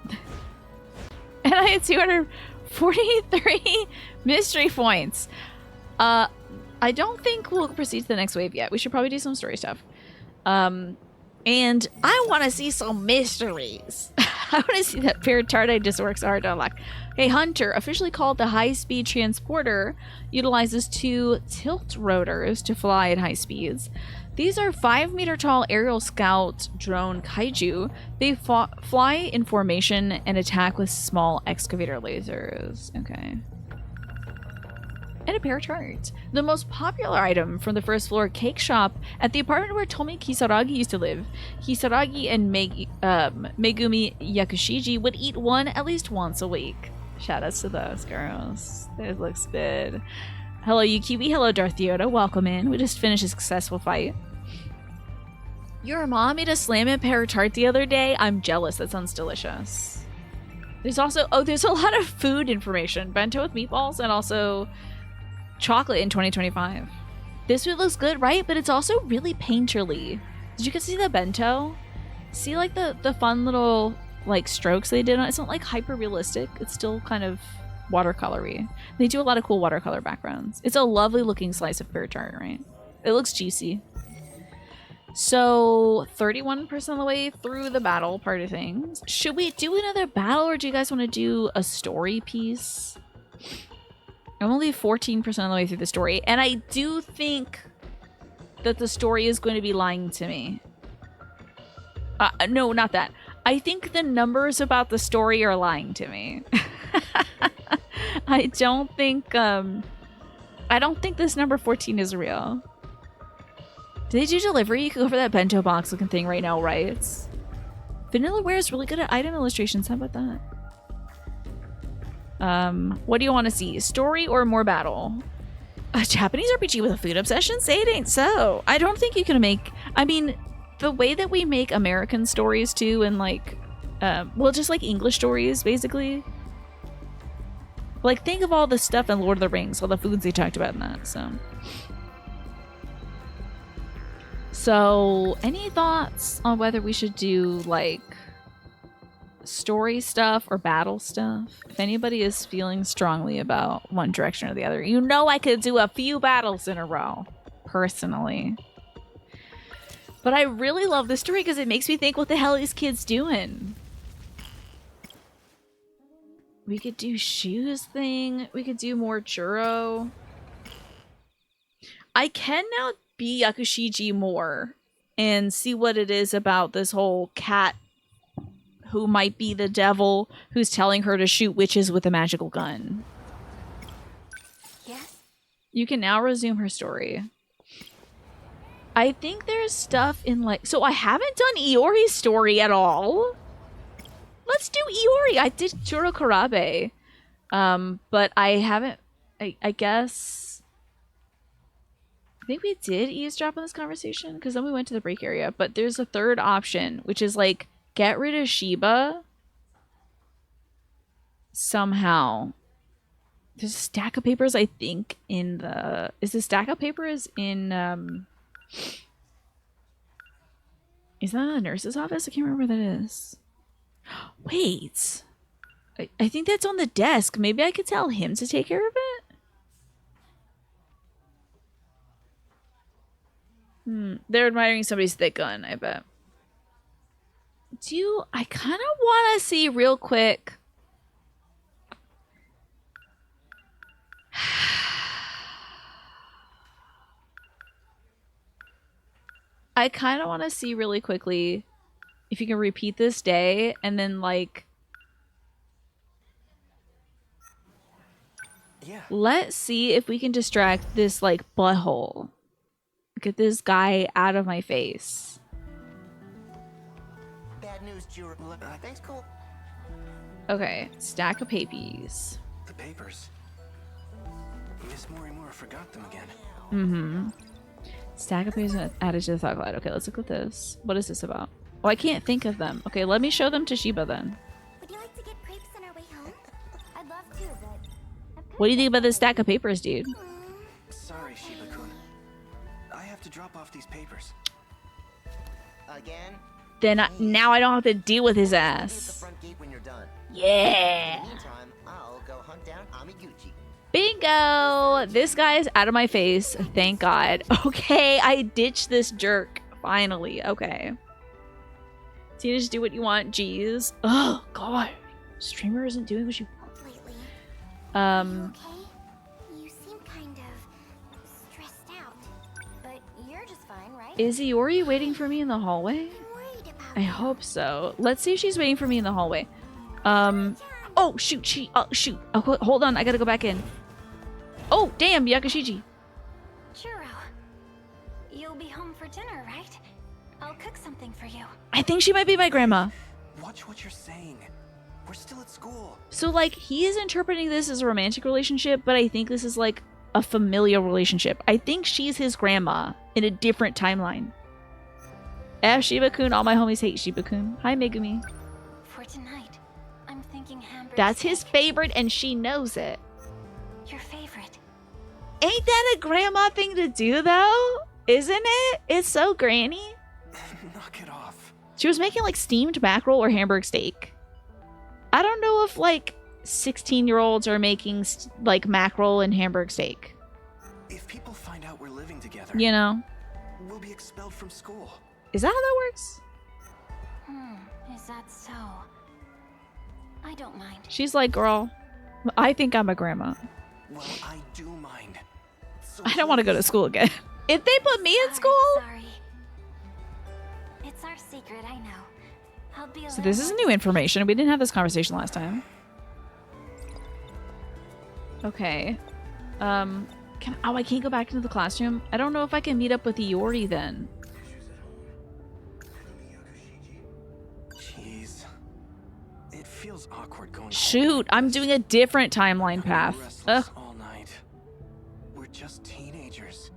And I had 243 mystery points. I don't think we'll proceed to the next wave yet. We should probably do some story stuff. And I want to see some mysteries. I want to see that pear tart I just works hard to unlock. A hunter, officially called the high-speed transporter, utilizes 2 tilt rotors to fly at high speeds. These are 5-meter-tall aerial scout drone kaiju. They fly in formation and attack with small excavator lasers. Okay. And a pear tart. The most popular item from the first floor cake shop at the apartment where Tomi Kisaragi used to live. Kisaragi and Megumi Yakushiji would eat one at least once a week. Shoutouts to those girls. This looks good. Hello, Yukiwi. Hello, Darth Yoda. Welcome in. We just finished a successful fight. Your mom made a slam pear tart the other day. I'm jealous. That sounds delicious. There's also... Oh, there's a lot of food information. Bento with meatballs and also... chocolate in 2025. This food looks good, right? But it's also really painterly. Did you guys see the bento? See like the fun little like strokes they did on it? It's not like hyper realistic. It's still kind of watercolory. They do a lot of cool watercolor backgrounds. It's a lovely looking slice of pear tart, right? It looks juicy. So 31% of the way through the battle part of things. Should we do another battle or do you guys want to do a story piece? I'm only 14% of the way through the story, and I do think that the story is going to be lying to me. No, not that. I think the numbers about the story are lying to me. I don't think this number 14 is real. Did they do delivery? You can go for that bento box looking thing right now, right? Vanillaware is really good at item illustrations. How about that? What do you want to see? Story or more battle? A Japanese RPG with a food obsession? Say it ain't so. I don't think you can make... I mean, the way that we make American stories too, and like... well, just like English stories, basically. Like, think of all the stuff in Lord of the Rings, all the foods they talked about in that, so... So, any thoughts on whether we should do, like... story stuff or battle stuff? If anybody is feeling strongly about one direction or the other, you know I could do a few battles in a row, personally. But I really love this story because it makes me think, what the hell are these kids doing? We could do shoes thing. We could do more churro. I can now be Yakushiji more and see what it is about this whole cat who might be the devil who's telling her to shoot witches with a magical gun. Yes? You can now resume her story. I think there's stuff in like... So I haven't done Iori's story at all. Let's do Iori. I did Churo Karabe. But I haven't... I guess... I think we did eavesdrop on this conversation because then we went to the break area. But there's a third option, which is like... Get rid of Shiba somehow. There's a stack of papers, I think, in the... Is the stack of papers in... Is that in the nurse's office? I can't remember where that is. Wait. I think that's on the desk. Maybe I could tell him to take care of it? They're admiring somebody's thick gun, I bet. I kind of want to see real quick. I kind of want to see really quickly if you can repeat this day and then, like... Yeah. Let's see if we can distract this, like, butthole. Get this guy out of my face. Bad news, Jura. Thanks, cool. Okay, stack of papies. The papers. Miss Morimura forgot them again. Mm-hmm. Stack of papies added to the thought cloud. Okay, let's look at this. What is this about? Oh, I can't think of them. Okay, let me show them to Shiba then. Would you like to get crepes on our way home? I'd love to, but... What do you think about this stack of papers, dude? Sorry, Shiba-kun. I have to drop off these papers. Again? Then now I don't have to deal with his Be at the ass. front gate when you're done. Yeah. In the meantime, I'll go hunt down Amiguchi. Bingo! This guy is out of my face. Thank God. Okay, I ditched this jerk. Finally. Okay. Teenage, do what you want. Jeez. Oh, God. Streamer isn't doing what you... Lately. Um... Okay? You seem kind of stressed out. But you're just fine, right? Is Iori waiting for me in the hallway? I'm worried about I hope so. Let's see if she's waiting for me in the hallway. Oh, shoot. Shoot. Oh, hold on. I gotta go back in. Oh, damn. Yakushiji. Churro. You'll be home for dinner, right? I'll cook something for you. I think she might be my grandma. Watch what you're saying. We're still at school. So, like, he is interpreting this as a romantic relationship, but I think this is, like, a familial relationship. I think she's his grandma in a different timeline. F Shiba-kun. All my homies hate Shiba-kun. Hi, Megumi. For tonight, I'm thinking hamburger. That's his steak. favorite, and she knows it. Your favorite. Ain't that a grandma thing to do, though? Isn't it? It's so granny. Knock it off. She was making, like, steamed mackerel or hamburg steak. I don't know if, like, 16-year-olds are making, like, mackerel and hamburg steak. If people find out we're living together, You know? we'll be expelled from school. Is that how that works? Is that so? I don't mind. She's like, girl, I think I'm a grandma. Well, I do mind. So I don't want to go to please- school again. If they put me in school... Sorry. It's our secret, I know. I'll be So this is new information. We didn't have this conversation last time. Okay. I can't go back into the classroom. I don't know if I can meet up with Iori then. Jeez. It feels awkward going Shoot, I'm doing a different timeline path. Ugh. all night. We're just teenagers.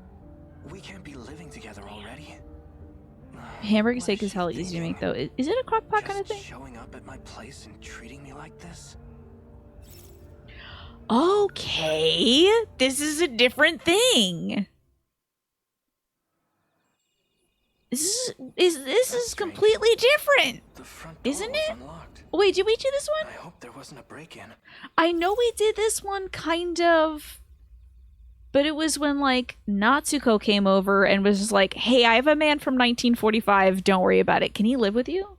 We can't be living together already. Hamburger What steak is she hella easy to thinking? make though. Is it a crock pot kind of Just thing? showing up at my place and treating me like this? Okay, this is a different thing. This is completely different. The front door Isn't was it? unlocked. Wait, did we do this one? I hope there wasn't a break-in. I know we did this one kind of, but it was when like Natsuko came over and was just like, "Hey, I have a man from 1945. Don't worry about it. Can he live with you?"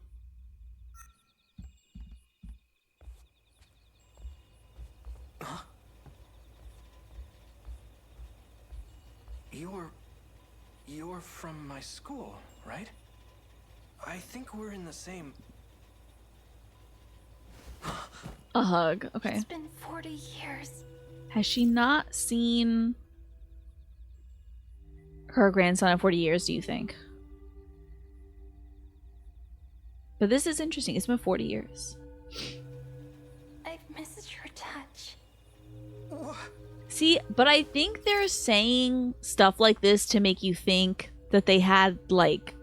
You're from my school, right? I think we're in the same... A hug. Okay. It's been 40 years. Has she not seen her grandson in 40 years, do you think? But this is interesting. It's been 40 years. I've missed your touch. See, but I think they're saying stuff like this to make you think that they had, like,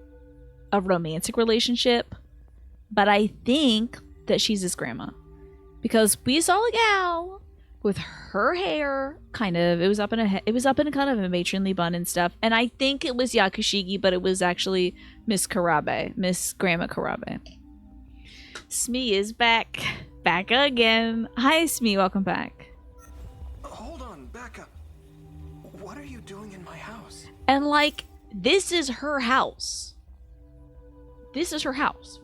a romantic relationship. But I think that she's his grandma. Because we saw a gal with her hair, kind of, it was up in a kind of a matronly bun and stuff. And I think it was Yakushigi, but it was actually Miss Karabe, Miss Grandma Karabe. Smee is back again. Hi, Smee, welcome back. Hold on, back up. What are you doing in my house? And like, this is her house. This is her house.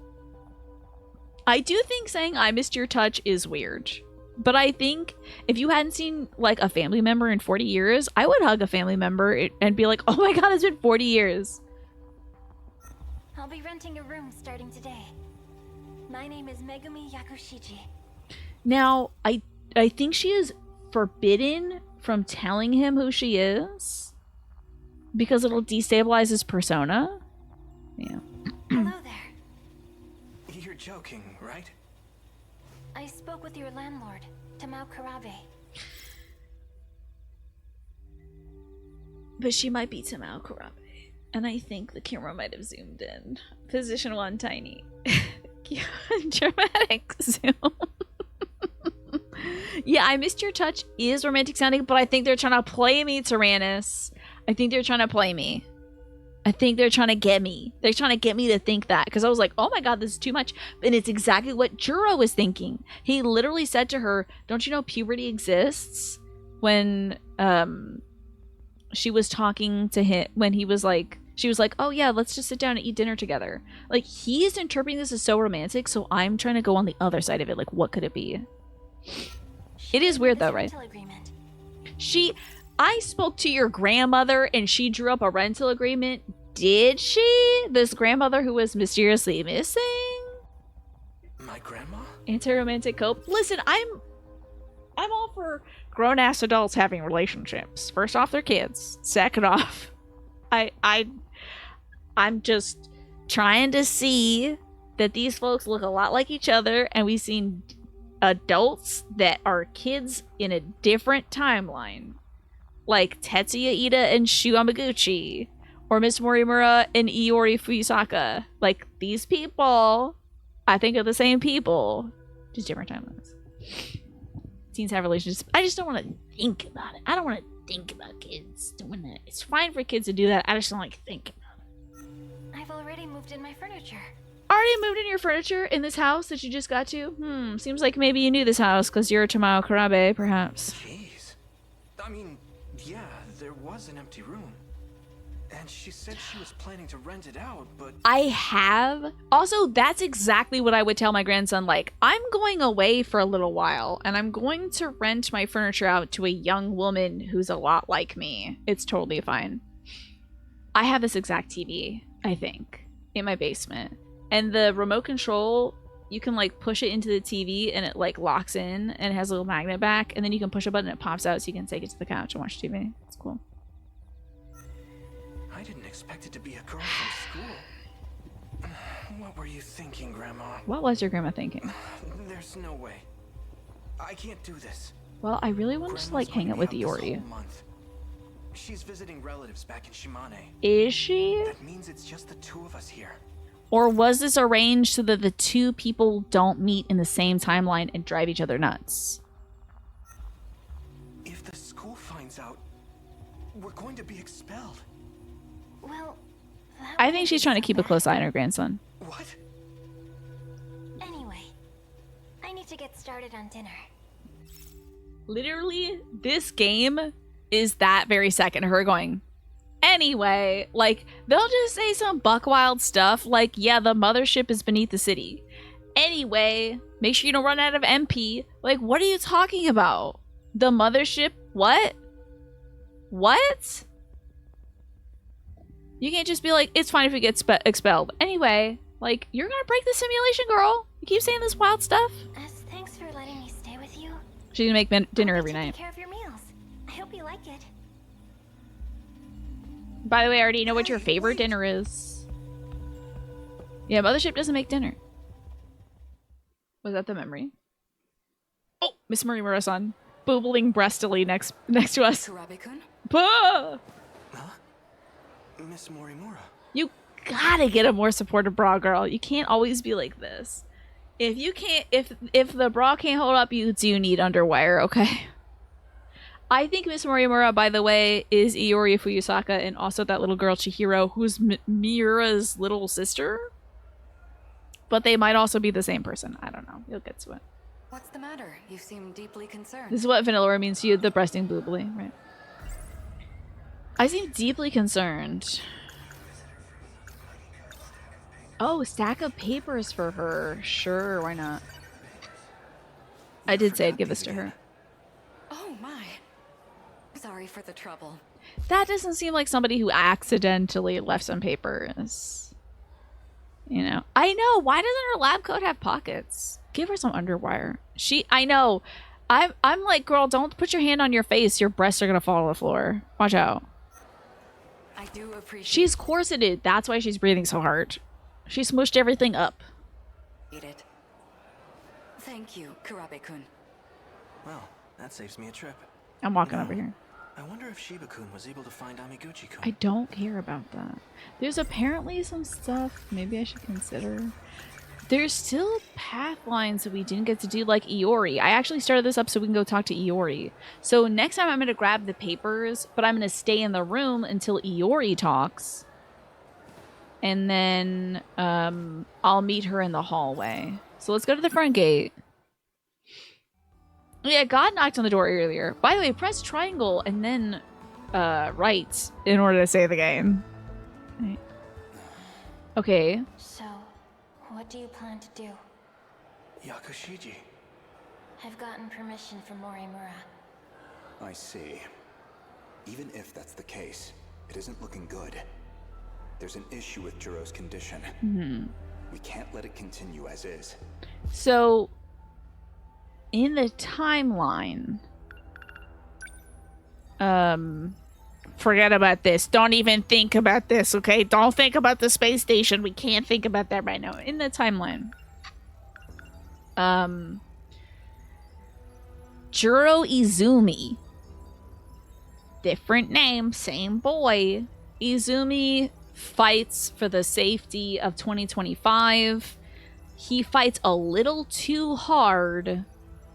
I do think saying I missed your touch is weird. But I think if you hadn't seen like a family member in 40 years, I would hug a family member and be like, oh my god, it's been 40 years. I'll be renting a room starting today. My name is Megumi Yakushiji. Now, I think she is forbidden from telling him who she is because it'll destabilize his persona. Yeah. Hello there. You're joking, right? I spoke with your landlord, Tamao Karabe. But she might be Tamao Karabe. And I think the camera might have zoomed in. Position 1, tiny. Dramatic zoom. Yeah, I missed your touch is romantic sounding, but I think they're trying to play me, Tyrannus. I think they're trying to play me. I think they're trying to get me. They're trying to get me to think that. Because I was like, oh my god, this is too much. And it's exactly what Juro was thinking. He literally said to her, don't you know puberty exists? When she was talking to him, when he was like, she was like, oh yeah, let's just sit down and eat dinner together. Like, he's interpreting this as so romantic, so I'm trying to go on the other side of it. Like, what could it be? It is weird though, right? I spoke to your grandmother and she drew up a rental agreement. Did she? This grandmother who was mysteriously missing? My grandma? Anti-romantic cope. Listen, I'm all for grown-ass adults having relationships. First off, they're kids. Second off, I'm just trying to see that these folks look a lot like each other, and we've seen adults that are kids in a different timeline. Like Tetsuya Ida and Shu Yamaguchi, or Miss Morimura and Iori Fuyusaka. Like, these people, I think, are the same people, just different timelines. Teens have relationships. I just don't want to think about it. I don't want to think about kids doing that. It's fine for kids to do that. I just don't like to think about it. I've already moved in my furniture. Already moved in your furniture in this house that you just got to? Seems like maybe you knew this house because you're Tamao Karabe, perhaps. Jeez. I mean, yeah, there was an empty room. And she said she was planning to rent it out, but... I have. Also, that's exactly what I would tell my grandson. Like, I'm going away for a little while, and I'm going to rent my furniture out to a young woman who's a lot like me. It's totally fine. I have this exact TV, I think, in my basement. And the remote control, you can, like, push it into the TV, and it, like, locks in, and it has a little magnet back, and then you can push a button, and it pops out, so you can take it to the couch and watch TV. It's cool. I didn't expect it to be a girl from school. What were you thinking, Grandma? What was your grandma thinking? There's no way. I can't do this. Well, I really want to, like, hang out with Iori. She's visiting relatives back in Shimane. Is she? That means it's just the two of us here. Or was this arranged so that the two people don't meet in the same timeline and drive each other nuts? If the school finds out, we're going to be expelled. Well, I think she's trying to keep a close eye on her grandson. What? Anyway, I need to get started on dinner. Literally, this game is that very second her going, anyway. Like, they'll just say some buck wild stuff like, yeah, the mothership is beneath the city. Anyway, make sure you don't run out of MP. Like, what are you talking about? The mothership? What? What? You can't just be like, it's fine if we get expelled. Anyway, like, you're gonna break the simulation, girl. You keep saying this wild stuff. As thanks for letting me stay with you. She's gonna make dinner every Take night. care of your meals. I hope you like it. By the way, I already know what your favorite dinner is. Yeah, Mothership doesn't make dinner. Was that the memory? Oh, Miss Morimura-san. Boobling breastily next to us. Karabe-kun? Bah! Huh? Miss Morimura. You gotta get a more supportive bra, girl. You can't always be like this. If you can't, if the bra can't hold up, you do need underwire, okay? I think Miss Morimura, by the way, is Iori Fuyusaka and also that little girl Chihiro, who's Miura's little sister. But they might also be the same person. I don't know. You'll get to it. What's the matter? You seem deeply concerned. This is what Vanilla means to you, the breasting boobly, right? I seem deeply concerned. Oh, stack of papers for her. Sure, why not? I did say I'd give this to her. Oh my. Sorry for the trouble. That doesn't seem like somebody who accidentally left some papers. You know, I know. Why doesn't her lab coat have pockets? Give her some underwire. I know. I'm like, girl, don't put your hand on your face. Your breasts are gonna fall to the floor. Watch out. I do appreciate She's corseted. That's why she's breathing so hard. She smushed everything up. it. Thank you, Kurabe-kun. Well, that saves me a trip. I'm walking No. over here. I wonder if Shiba-kun was able to find Amiguchi-kun. I don't care about that. There's apparently some stuff maybe I should consider. There's still path lines that we didn't get to do, like Iori. I actually started this up so we can go talk to Iori. So next time I'm going to grab the papers, but I'm going to stay in the room until Iori talks. And then I'll meet her in the hallway. So let's go to the front gate. Yeah, God knocked on the door earlier. By the way, press triangle and then right in order to save the game. Right. Okay. So, what do you plan to do? Yakushiji. I've gotten permission from Morimura. I see. Even if that's the case, it isn't looking good. There's an issue with Jiro's condition. We can't let it continue as is. So, in the timeline, forget about this. Don't even think about this, okay? Don't think about the space station. We can't think about that right now. In the timeline, Juro Izumi, different name, same boy. Izumi fights for the safety of 2025. He fights a little too hard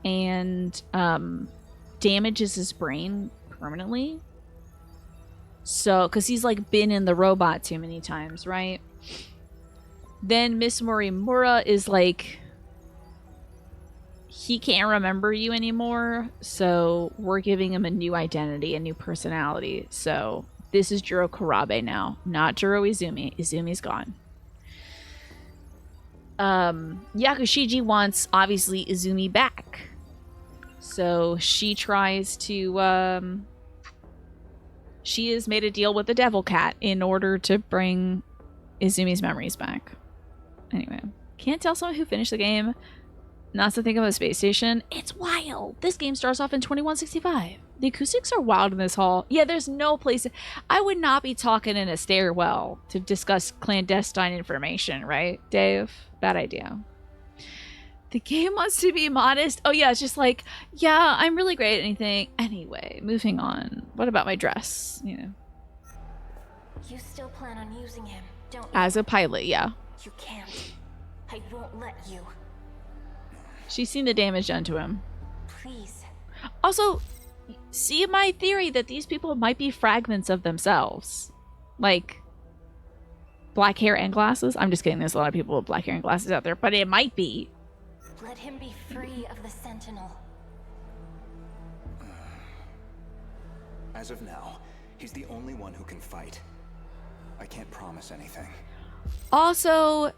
and damages his brain permanently. So, because he's like been in the robot too many times, right? Then Miss Morimura is like, he can't remember you anymore, so we're giving him a new identity, a new personality. So this is Juro Kurabe now, not Juro Izumi. Izumi's gone. Yakushiji wants, obviously, Izumi back. So she tries to, she has made a deal with the Devil Cat in order to bring Izumi's memories back. Anyway, can't tell someone who finished the game not to think of a space station. It's wild. This game starts off in 2165. The acoustics are wild in this hall. Yeah, there's no place. I would not be talking in a stairwell to discuss clandestine information, right, Dave? Bad idea. The game wants to be modest. Oh yeah, it's just like, yeah, I'm really great at anything. Anyway, moving on. What about my dress? You know, You still plan on using him, don't you? as a pilot, yeah. You can't. I won't let you. She's seen the damage done to him. Please. Also, see my theory that these people might be fragments of themselves. Like, black hair and glasses. I'm just kidding. There's a lot of people with black hair and glasses out there, but it might be. Let him be free of the Sentinel. As of now, he's the only one who can fight. I can't promise anything. Also,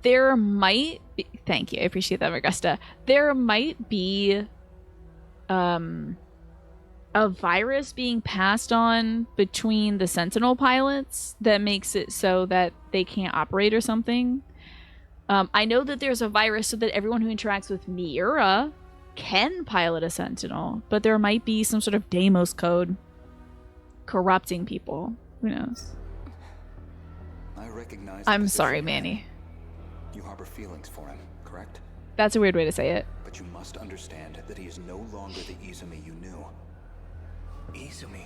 there might be... Thank you. I appreciate that, Augusta. There might be a virus being passed on between the Sentinel pilots that makes it so that they can't operate or something. I know that there's a virus so that everyone who interacts with Miura can pilot a Sentinel, but there might be some sort of Deimos code corrupting people. Who knows? I recognize. I'm sorry, Manny. You harbor feelings for him, correct? That's a weird way to say it. But you must understand that he is no longer the Izumi you knew. Izumi.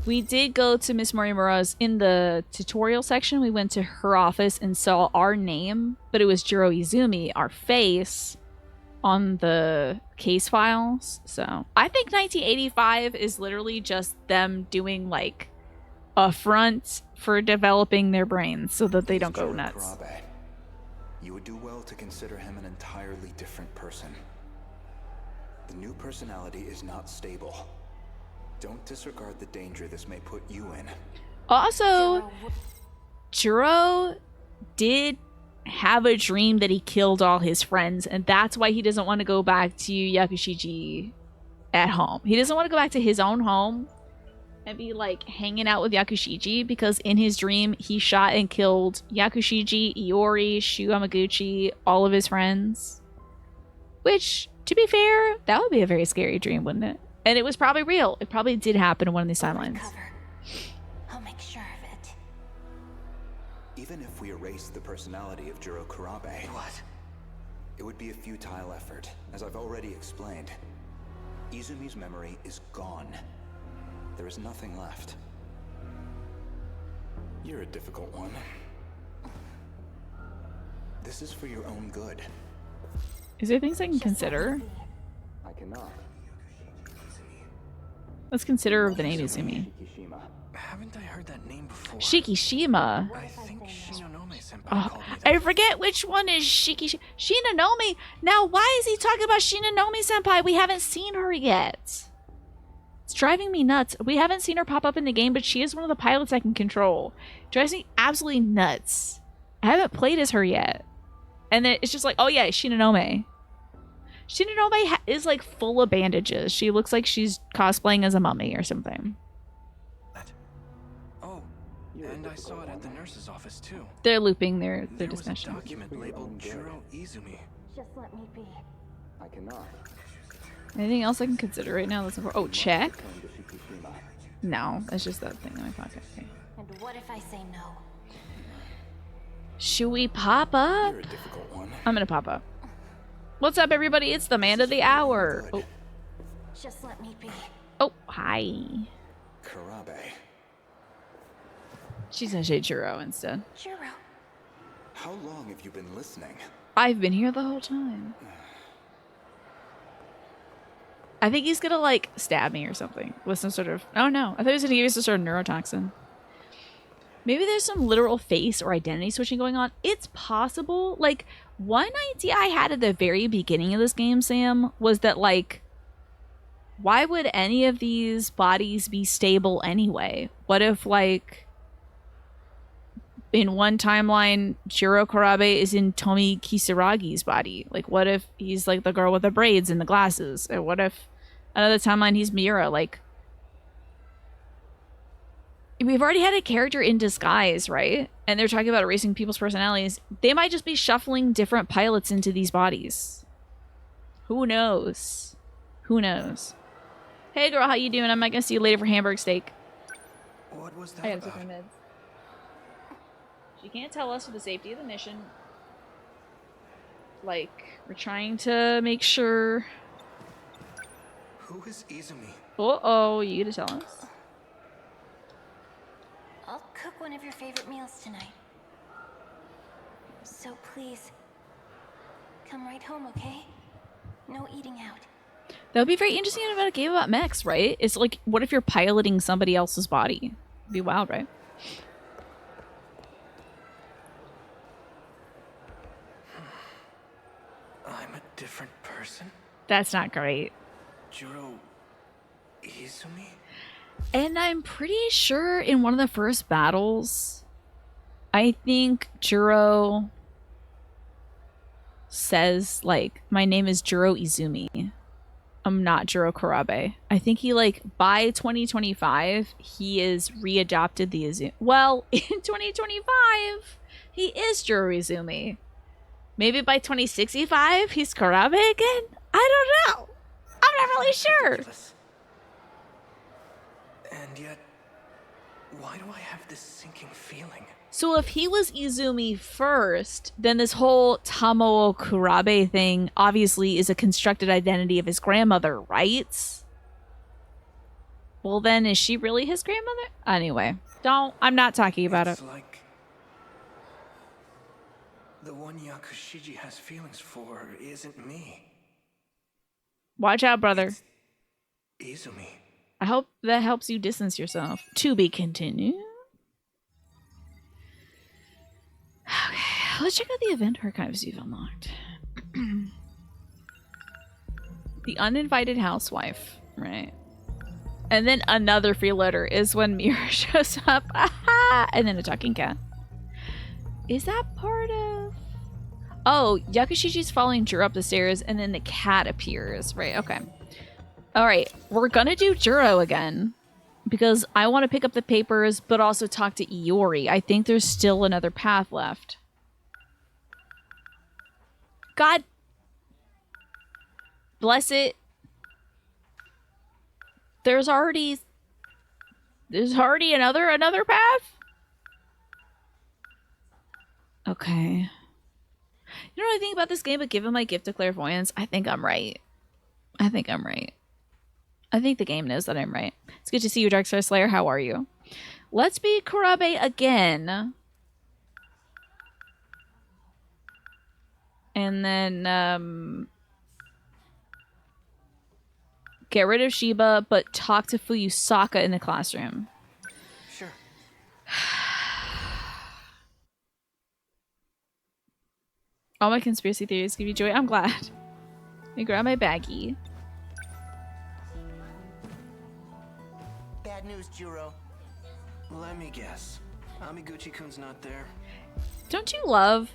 We did go to Miss Morimura's in the tutorial section. We went to her office and saw our name, but it was Juro Izumi, our face, on the case files. So I think 1985 is literally just them doing like a front for developing their brains so that they don't go Juro nuts. Kurabe. You would do well to consider him an entirely different person. The new personality is not stable. Don't disregard the danger this may put you in. Also, Juro did have a dream that he killed all his friends, and that's why he doesn't want to go back to Yakushiji at home. He doesn't want to go back to his own home and be like hanging out with Yakushiji, because in his dream he shot and killed Yakushiji, Iori, Shu Yamaguchi, all of his friends. Which, to be fair, that would be a very scary dream, wouldn't it? And it was probably real. It probably did happen in one of these timelines. I'll make sure of it. Even if we erase the personality of Jiro Kurabe, What? it would be a futile effort, as I've already explained. Izumi's memory is gone. There is nothing left. You're a difficult one. This is for your own good. Is there things I can consider? I cannot. Let's consider the name Izumi. Kishima. Haven't I heard that name before? Shikishima. I think Shinonome-senpai Oh, called me I that. forget which one is Shinonome. Now, why is he talking about Shinonome-senpai? We haven't seen her yet. It's driving me nuts. We haven't seen her pop up in the game, but she is one of the pilots I can control. Drives me absolutely nuts. I haven't played as her yet. And then it's just like, oh yeah, Shinonome. Shinonome is like full of bandages. She looks like she's cosplaying as a mummy or something. Oh, and I saw it at the nurse's office too. They're looping their There was a discussion. document labeled Jiro Izumi. Just let me be. I cannot. Anything else I can consider right now? That's important. Oh, check. Return to Shikishima. No, that's just that thing in my pocket. Okay. And what if I say no? Should we pop up? You're a difficult one. I'm gonna pop up. What's up, everybody? It's the man of the hour. Oh, Just let me be. oh, hi. Kurabe. She's gonna say Jiro instead. Jiro. How long have you been listening? I've been here the whole time. I think he's gonna like stab me or something with some sort of. Oh no! I thought he was gonna give me some sort of neurotoxin. Maybe there's some literal face or identity switching going on. It's possible. Like, one idea I had at the very beginning of this game, Sam, was that, like, why would any of these bodies be stable anyway? What if, like, in one timeline, Jiro Kurabe is in Tomi Kisaragi's body? Like, what if he's, like, the girl with the braids and the glasses? Or what if another timeline he's Miura? Like, we've already had a character in disguise, right? And they're talking about erasing people's personalities. They might just be shuffling different pilots into these bodies. Who knows? Who knows? Hey girl, how you doing? I might gonna see you later for hamburg steak. What was that I gotta take about? my meds. She can't tell us for the safety of the mission. Like, we're trying to make sure. Who is Izumi? Uh-oh, you gonna tell us? I'll cook one of your favorite meals tonight. So please, come right home, okay? No eating out. That would be very interesting about a game about mechs, right? It's like, what if you're piloting somebody else's body? It'd be wild, right? I'm a different person? That's not great. Jiro Izumi? And I'm pretty sure in one of the first battles, I think Jiro says, like, my name is Jiro Izumi. I'm not Jiro Kurabe. I think he, like, by 2025, he is readopted the Izumi. Well, in 2025, he is Jiro Izumi. Maybe by 2065, he's Kurabe again? I don't know. I'm not really sure. Ridiculous. And yet, why do I have this sinking feeling? So if he was Izumi first, then this whole Tamao Kurabe thing obviously is a constructed identity of his grandmother, right? Well then, is she really his grandmother? Anyway, I'm not talking about it. It's like the one Yakushiji has feelings for isn't me. Watch out, brother. Izumi. I hope that helps you distance yourself. To be continued. Okay, let's check out the event archives you've unlocked. The uninvited housewife, right? And then another free letter is when Mira shows up. Aha! And then a talking cat. Is that part of... Oh, Yakushiji's following Juro up the stairs, and then the cat appears. Right, okay. Alright, we're gonna do Juro again. Because I want to pick up the papers, but also talk to Iori. I think there's still another path left. God bless it. There's already another path? Okay. You know what I think about this game, but given my gift of clairvoyance, I think I'm right. I think the game knows that I'm right. It's good to see you, Darkstar Slayer. How are you? Let's be Kurabe again. And then, get rid of Shiba, but talk to Fuyusaka in the classroom. Sure. All my conspiracy theories give you joy. I'm glad. Let me grab my baggie. Bad news, Juro. Let me guess. Amiguchi-kun's not there. Don't you love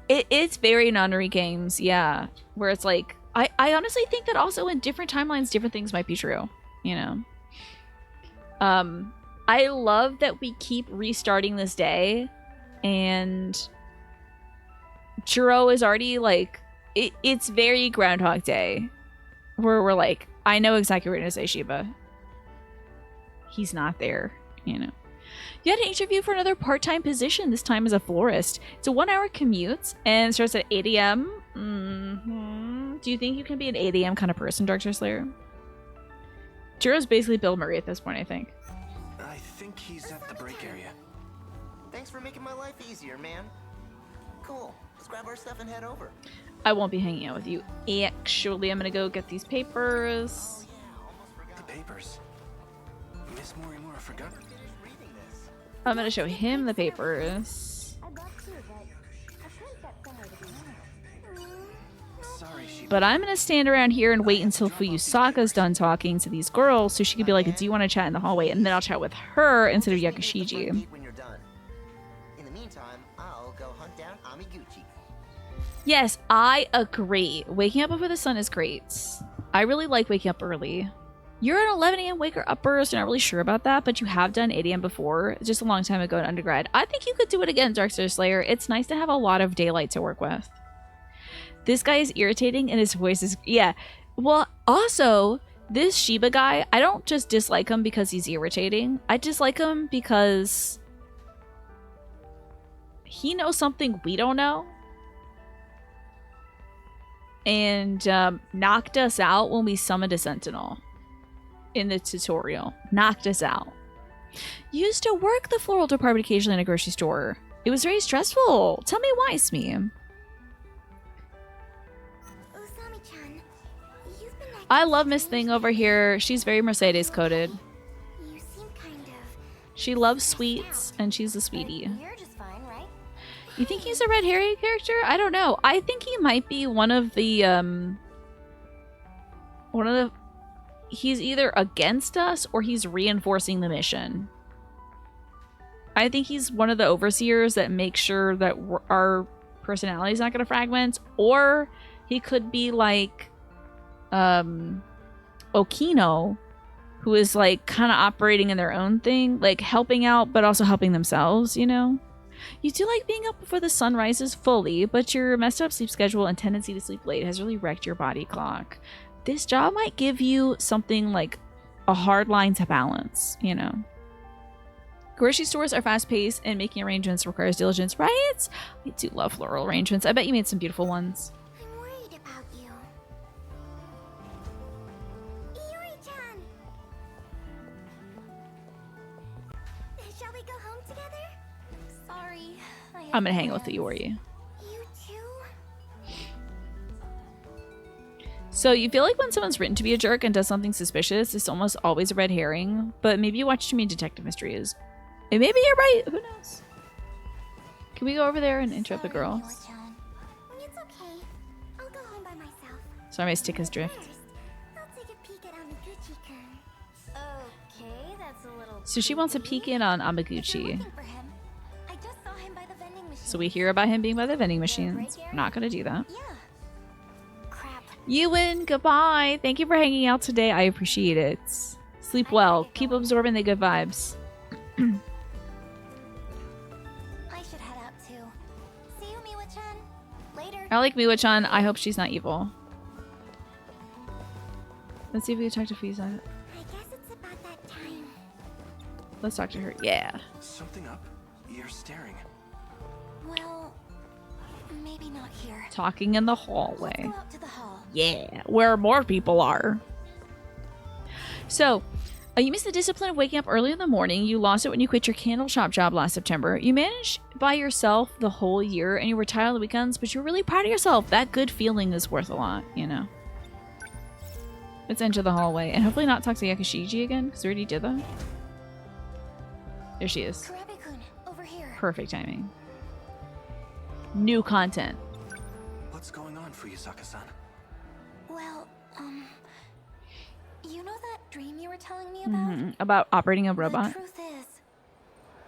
it? It's very nunnery games, yeah, where it's like I honestly think that also in different timelines different things might be true, you know. I love that we keep restarting this day, and Juro is already like it's very Groundhog Day, where we're like, I know exactly what you're gonna say, Shiba. He's not there, you know. You had an interview for another part-time position, this time as a florist. It's a 1-hour commute and starts at 8 a.m. Do you think you can be an 8 a.m. kind of person, Darkstar Slayer? Juro's basically Bill Murray at this point, I think. I think he's at the break area. Thanks for making my life easier, man. Cool. Let's grab our stuff and head over. I won't be hanging out with you. Actually, I'm gonna go get these papers. The papers. Miss Morimura forgot. I'm gonna show him the papers. Sorry, she. But I'm gonna stand around here and wait until Fuyusaka's done talking to these girls so she could be like, do you want to chat in the hallway? And then I'll chat with her instead of Yakushiji. When you're done. In the meantime, I'll go hunt down Amiguchi. Yes, I agree. Waking up before the sun is great. I really like waking up early. You're an 11 a.m. waker uppers. You're not really sure about that, but you have done 8 a.m. before, just a long time ago in undergrad. I think you could do it again, Darkstar Slayer. It's nice to have a lot of daylight to work with. This guy is irritating and his voice is... Yeah. Well, also, this Shiba guy, I don't just dislike him because he's irritating. I dislike him because he knows something we don't know. And knocked us out when we summoned a Sentinel. In the tutorial. Knocked us out. Used to work the floral department occasionally in a grocery store. It was very stressful. Tell me why, Smee. I love Miss Thing over here. She's very Mercedes coded. You seem kind of... She loves sweets and she's a sweetie. You're just fine, right? You think he's a red herring character? I don't know. I think he might be one of the he's either against us or he's reinforcing the mission. I think he's one of the overseers that make sure that our personality is not going to fragment, or he could be like Okino, who is like kind of operating in their own thing, like helping out but also helping themselves, you know? You do like being up before the sun rises fully, but your messed up sleep schedule and tendency to sleep late has really wrecked your body clock. This job might give you something like a hard line to balance, you know? Grocery stores are fast-paced and making arrangements requires diligence, right? I do love floral arrangements. I bet you made some beautiful ones. I'm worried about you. Iori-chan! Shall we go home together? Sorry. I'm gonna hang out with Iori. You too? So you feel like when someone's written to be a jerk and does something suspicious, it's almost always a red herring, but maybe you watch too many detective mysteries. And maybe you're right, who knows? Can we go over there and interrupt the girls? Iori-chan. It's okay. I'll go home by myself. Sorry, my stick has drift. First, I'll take a peek at Amiguchi-kun. Okay, that's a little... So she wants to peek in on Amaguchi. Looking for him. I just saw him by the vending machine. So we hear about him being by the vending Right, machines. Gary? We're not gonna do that. Yeah. Crap. You win. Goodbye. Thank you for hanging out today. I appreciate it. Sleep well. Keep absorbing the good vibes. I should head out too. See you, Miwa-chan. Later. I like Miwa-chan. I hope she's not evil. Let's see if we can talk to Fiza. I guess it's about that time. Let's talk to her. Yeah. Something up? You're staring. Well, maybe not here. Talking in the Let's hallway. go out to the hall. Yeah, where more people are. So, you missed the discipline of waking up early in the morning. You lost it when you quit your candle shop job last September. You managed by yourself the whole year, and you were tired on the weekends, but you're really proud of yourself. That good feeling is worth a lot, you know. Let's enter the hallway, and hopefully not talk to Yakushiji again, because we already did that. There she is. Kurabe-kun, over here. Perfect timing. New content. What's going on for you, Saka-san? Well, you know that dream you were telling me about? About operating a The robot. truth is,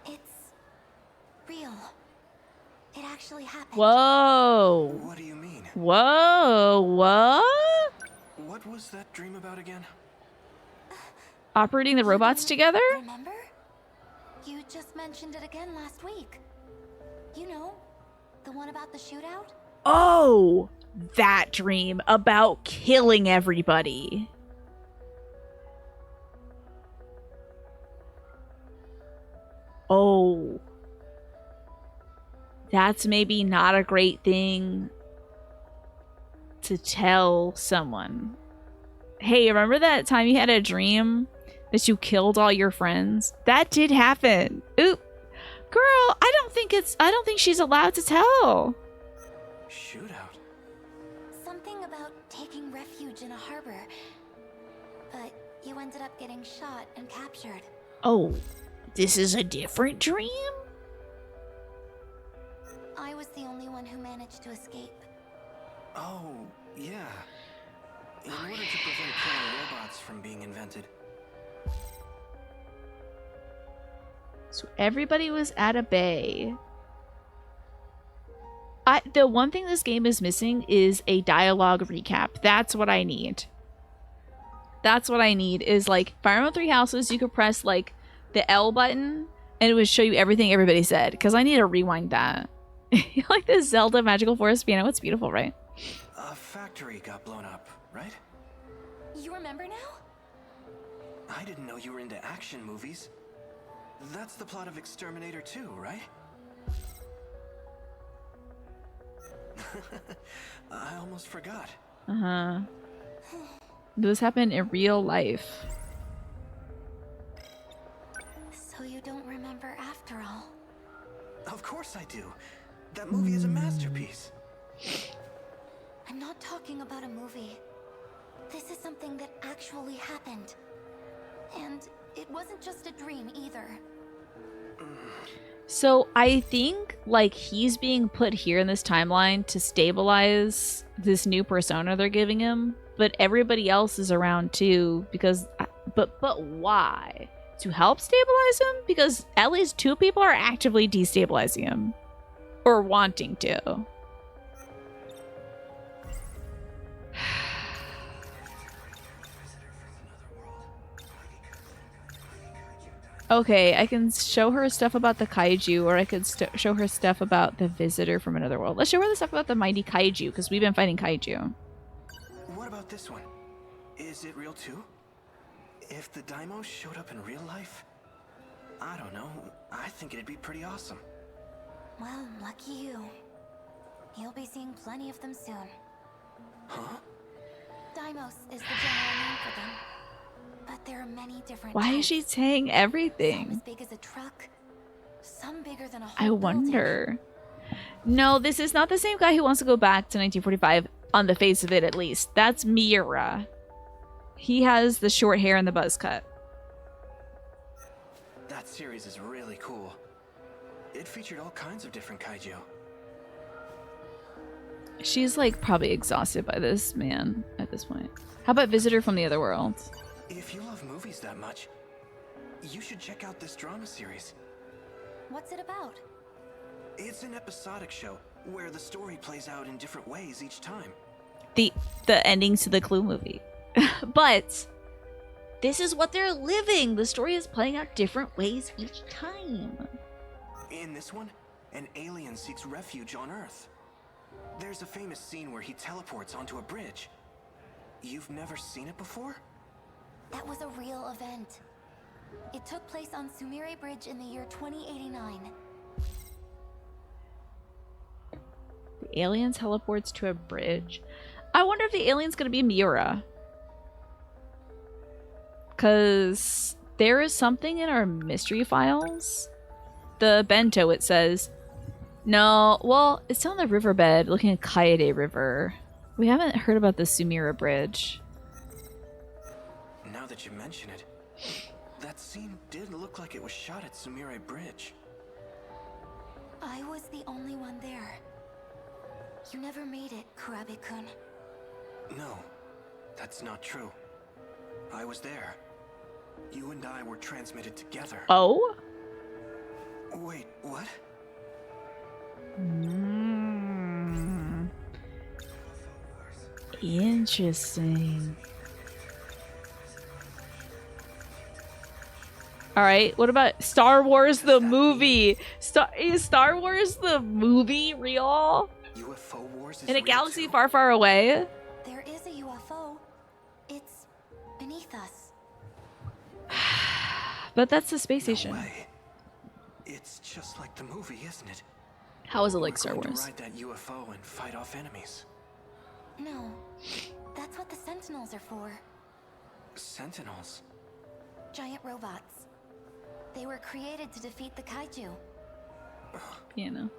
it's real. It actually happened. Whoa. What do you mean? Whoa. What? What was that dream about again? Operating the You robots don't together? Remember? You just mentioned it again last week. You know, the one about the shootout? Oh, that dream about killing everybody. Oh. That's maybe not a great thing to tell someone. Hey, remember that time you had a dream that you killed all your friends? That did happen. Oop. Girl, I don't think she's allowed to tell. Shootout? Something about taking refuge in a harbor. But you ended up getting shot and captured. Oh, this is a different dream? I was the only one who managed to escape. Oh, yeah. In order to prevent killer robots from being invented. So everybody was at a bay. The one thing this game is missing is a dialogue recap. That's what I need. That's what I need is like Fire Emblem 3 Houses, you could press like the L button and it would show you everything everybody said. Because I need to rewind that. Like this Zelda Magical Forest piano. It's beautiful, right? A factory got blown up, right? You remember now? I didn't know you were into action movies. That's the plot of Exterminator 2, right? I almost forgot. Uh-huh. This happened in real life. So you don't remember after all. Of course I do. That movie is a masterpiece. I'm not talking about a movie. This is something that actually happened. And it wasn't just a dream either. So I think like he's being put here in this timeline to stabilize this new persona they're giving him, but everybody else is around too because but why? To help stabilize him? Because at least 2 people are actively destabilizing him or wanting to. Okay, I can show her stuff about the kaiju, or I could show her stuff about the visitor from another world. Let's show her the stuff about the mighty kaiju, because we've been fighting kaiju. What about this one? Is it real too? If the Daimos showed up in real life? I don't know. I think it'd be pretty awesome. Well, lucky you. You'll be seeing plenty of them soon. Huh? Deimos is the general name for them. But there are many different Why is types. she saying Some everything? as big as a truck. Some bigger than a whole I building. wonder. No, this is not the same guy who wants to go back to 1945, on the face of it at least. That's Miura. He has the short hair and the buzz cut. That series is really cool. It featured all kinds of different kaiju. She's like probably exhausted by this man at this point. How about Visitor from the Other World? If you love movies that much, you should check out this drama series. What's it about? It's an episodic show where the story plays out in different ways each time. The endings to the Clue movie. But this is what they're living. The story is playing out different ways each time. In this one, an alien seeks refuge on Earth. There's a famous scene where he teleports onto a bridge. You've never seen it before? That was a real event. It took place on Sumire Bridge in the year 2089. The alien teleports to a bridge. I wonder if the alien's gonna be Miura. Because there is something in our mystery files. The bento, it says. No, well, it's on the riverbed looking at Kaede River. We haven't heard about the Sumira Bridge. Now that you mention it, that scene did look like it was shot at Sumire Bridge. I was the only one there. You never made it, Kurabe-kun. No, that's not true. I was there. You and I were transmitted together. Oh? Wait, what? Interesting. All right, what about Star Wars the movie? Is Star Wars the movie real? UFO Wars is In a real galaxy too? far, far away? There is a UFO. It's beneath us. But that's the space No station. way. It's just like the movie, isn't it? How is it We're like Star going to Wars? ride that UFO and fight off enemies. No, that's what the Sentinels are for. Sentinels? Giant robots. They were created to defeat the kaiju. Piano.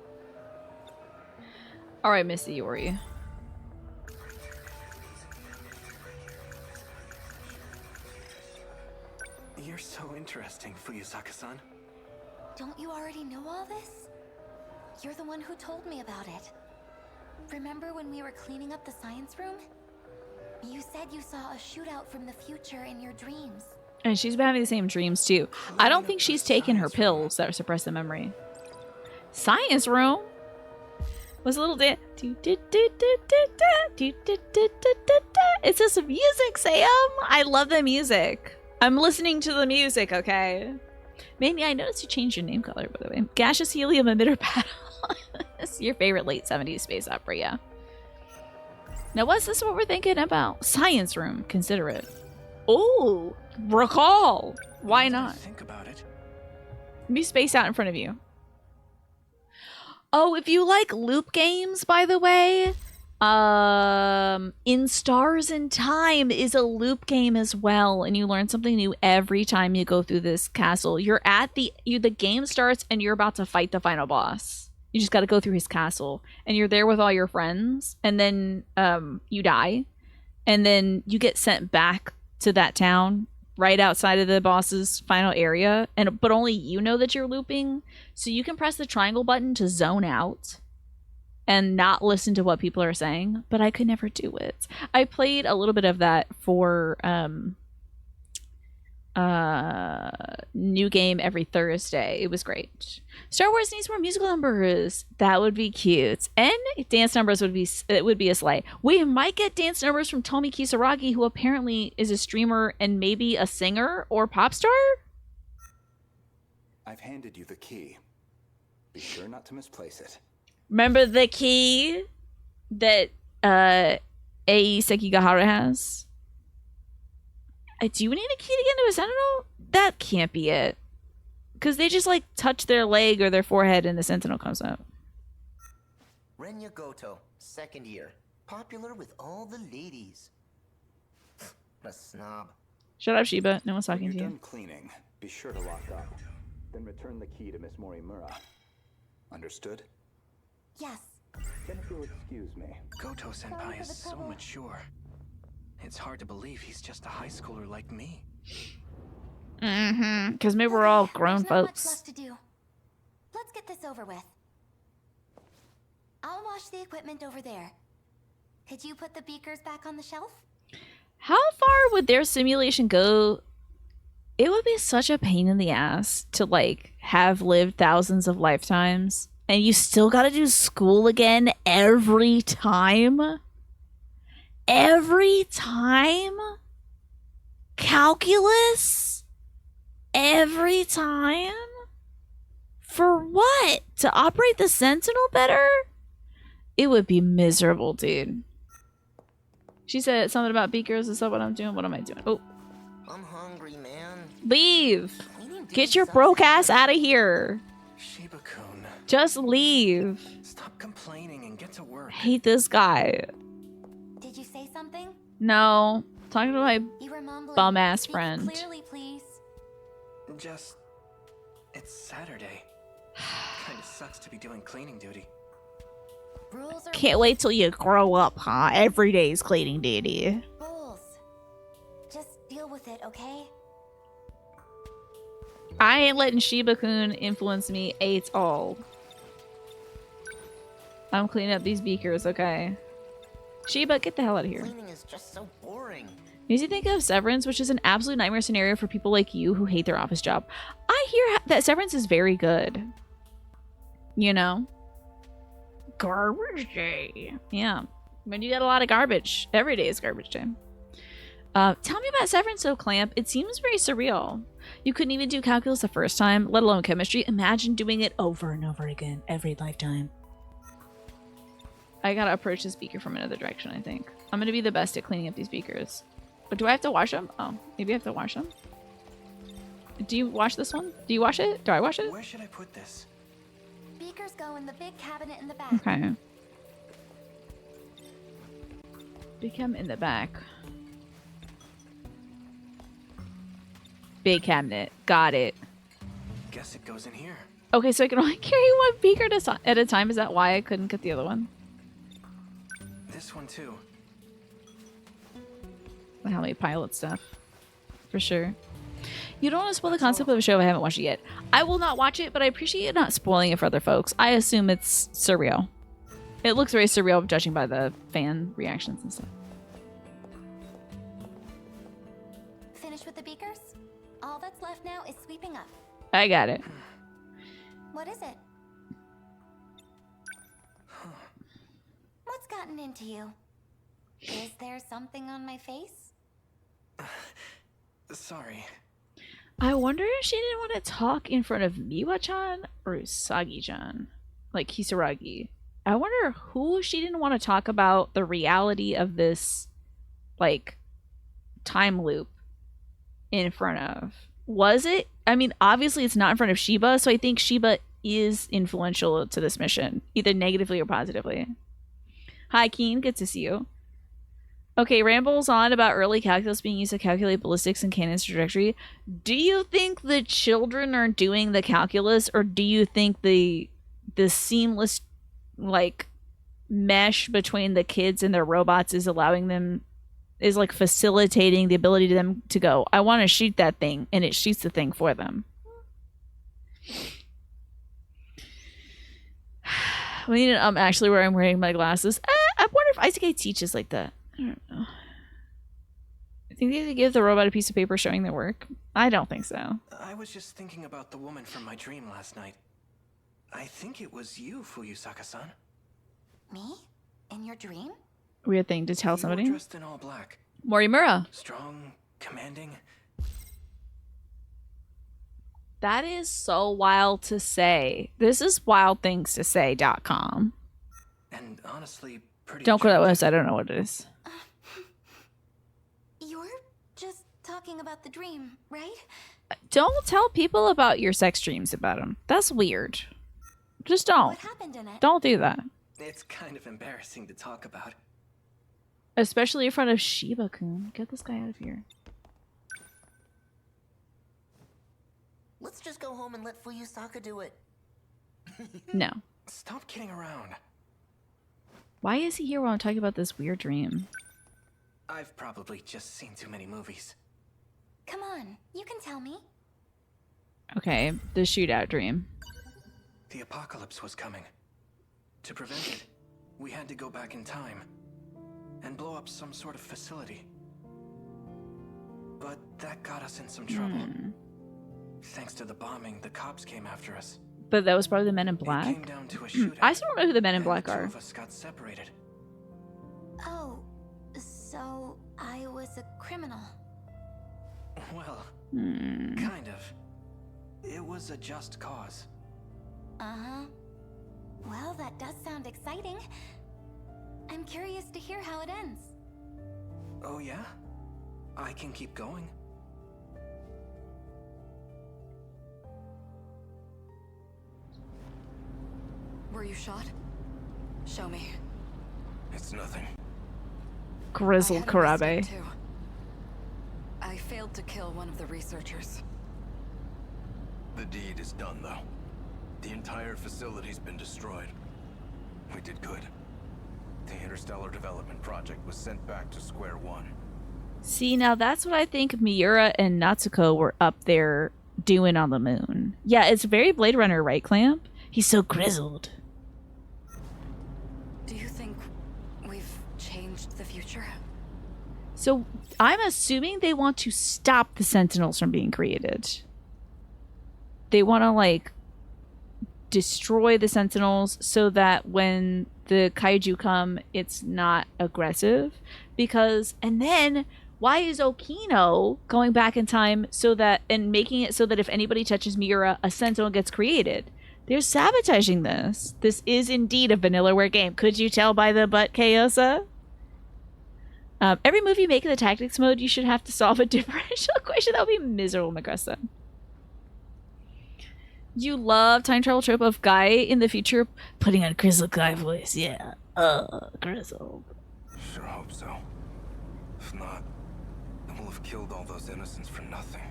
All right, Missy Yori. You're so interesting, Fuyusaka-san. Don't you already know all this? You're the one who told me about it. Remember when we were cleaning up the science room? You said you saw a shootout from the future in your dreams. And she's been having the same dreams too. I don't think she's taken her pills that suppress the memory. Science room? Was a little dance. It's just music, Sam. I love the music. I'm listening to the music, okay? Manny, I noticed you changed your name color, by the way. Gaseous helium emitter paddle. It's your favorite late 70s space opera, yeah. Now, what's this what we're thinking about? Science room. Consider it. Oh, recall. Why Now that I not? think about it. Be spaced out in front of you. Oh, if you like loop games, by the way, In Stars in Time is a loop game as well, and you learn something new every time you go through this castle. You're at the game starts and you're about to fight the final boss. You just got to go through his castle, and you're there with all your friends, and then you die, and then you get sent back to that town right outside of the boss's final area, but only you know that you're looping, so you can press the triangle button to zone out and not listen to what people are saying, but I could never do it. I played a little bit of that for new game every Thursday. It was great. Star Wars needs more musical numbers. That would be cute. And dance numbers would be a sleigh. We might get dance numbers from Tomi Kisaragi, who apparently is a streamer and maybe a singer or pop star. I've handed you the key. Be sure not to misplace it. Remember the key that Ei Sekigahara has? Do you need a key to get into a Sentinel? That can't be it. Because they just, like, touch their leg or their forehead and the Sentinel comes out. Renya Goto, second year. Popular with all the ladies. A snob. Shut up, Shiba. No one's When talking you're to you. done cleaning, be sure to lock up. Then return the key to Miss Morimura. Understood? Yes. Then if you'll excuse me. Goto-senpai is so mature. It's hard to believe he's just a high schooler like me. Mm-hmm. Because maybe we're all grown There's not much folks. left to do. Let's get this over with. I'll wash the equipment over there. Could you put the beakers back on the shelf? How far would their simulation go? It would be such a pain in the ass to, like, have lived thousands of lifetimes And you still gotta do school again every time? Every time? Calculus? Every time? For what? To operate the Sentinel better? It would be miserable, dude. She said something about beakers. Is that what I'm doing? What am I doing? Oh. I'm hungry, man. Leave. Cleaning duty Get your sucks broke ass anyway. out of here. Shiba-kun, Just leave. stop complaining and get to work. I hate this guy. Did you say something? No. Talking to my You were mumbling. bum ass Speak friend. Clearly, please. Just... it's Saturday. Kinda sucks to be doing cleaning duty. Rules are Can't wait till you grow up, huh? Every day's cleaning duty. rules. Just deal with it, okay? I ain't letting Shiba-kun influence me at all. I'm cleaning up these beakers, okay? Shiba, get the hell out of here. Cleaning is just so boring. Makes you think of Severance, which is an absolute nightmare scenario for people like you who hate their office job. I hear that Severance is very good. You know? Garbage day. Yeah. When you get a lot of garbage. Every day is garbage day. Tell me about Severance, though, Clamp. It seems very surreal. You couldn't even do calculus the first time, let alone chemistry. Imagine doing it over and over again every lifetime. I gotta approach this beaker from another direction, I think. I'm gonna be the best at cleaning up these beakers. But do I have to wash them? Oh, maybe I have to wash them. Do you wash this one? Do you wash it? Do I wash it? Where should I put this? Beakers go in the big cabinet in the back. Okay. Become in the back. Big cabinet. Got it. Guess it goes in here. Okay, so I can only carry one beaker at a time. Is that why I couldn't get the other one? This one too. Like how many pilot stuff. For sure. You don't want to spoil the concept of a show if I haven't watched it yet. I will not watch it, but I appreciate you not spoiling it for other folks. I assume it's surreal. It looks very surreal judging by the fan reactions and stuff. Finish with the beakers? All that's left now is sweeping up. I got it. What is it? What's gotten into you? Is there something on my face? Sorry. I wonder if she didn't want to talk in front of Miwa-chan or Usagi-chan. Like Kisaragi. I wonder who she didn't want to talk about the reality of this, like, time loop in front of. Was it? I mean, obviously it's not in front of Shiba, so I think Shiba is influential to this mission, either negatively or positively. Hi, Keen. Good to see you. Okay, rambles on about early calculus being used to calculate ballistics and cannon's trajectory. Do you think the children are doing the calculus, or do you think the seamless, like, mesh between the kids and their robots is allowing them, is like facilitating the ability to them to go, I want to shoot that thing, and it shoots the thing for them? We need an actually where I'm wearing my glasses. I wonder if Isaac teaches like that. I don't know. I think they have to give the robot a piece of paper showing their work. I don't think so. I was just thinking about the woman from my dream last night. I think it was you, Fuyusaka-san. Me? In your dream? Weird thing to tell You somebody. were dressed in all black. Morimura. Strong, commanding. That is so wild to say. This is wild things to say.com. And honestly, pretty Don't go to that attractive. website. I don't know what it is. You're just talking about the dream, right? Don't tell people about your sex dreams about them. That's weird. Just don't. What happened in it? Don't do that. It's kind of embarrassing to talk about. Especially in front of Shiba-kun. Get this guy out of here. Let's just go home and let Fuyusaka do it. No. Stop kidding around. Why is he here while I'm talking about this weird dream? I've probably just seen too many movies. Come on, you can tell me. Okay, the shootout dream. The apocalypse was coming. To prevent it, we had to go back in time and blow up some sort of facility. But that got us in some trouble. Thanks to the bombing, the cops came after us. But that was probably the Men in It Black. came down to a shootout. I still don't know who the Men in and Black the two are. of us got separated. Oh, so I was a criminal. Well, Hmm. kind of. It was a just cause. Uh-huh. Well, that does sound exciting. I'm curious to hear how it ends. Oh yeah? I can keep going. Were you shot? Show me. It's nothing. Grizzled I had a mistake, Karabe. too. I failed to kill one of the researchers. The deed is done, though. The entire facility's been destroyed. We did good. The Interstellar Development Project was sent back to square one. See, now that's what I think Miura and Natsuko were up there doing on the moon. Yeah, it's very Blade Runner, right, Clamp? He's so grizzled. Do you think we've changed the future? So I'm assuming they want to stop the Sentinels from being created. They want to, like, destroy the Sentinels so that when the kaiju come, it's not aggressive. Because, and then, why is Okino going back in time so that, and making it so that if anybody touches Miura, a Sentinel gets created? They're sabotaging this. This is indeed a Vanillaware game. Could you tell by the butt, Kayosa? Every move you make in the tactics mode, you should have to solve a differential equation. That would be miserable, Magressa. You love time travel trope of guy in the future putting on grizzled guy voice. Yeah. Grizzled. Sure hope so. If not, then we'll have killed all those innocents for nothing.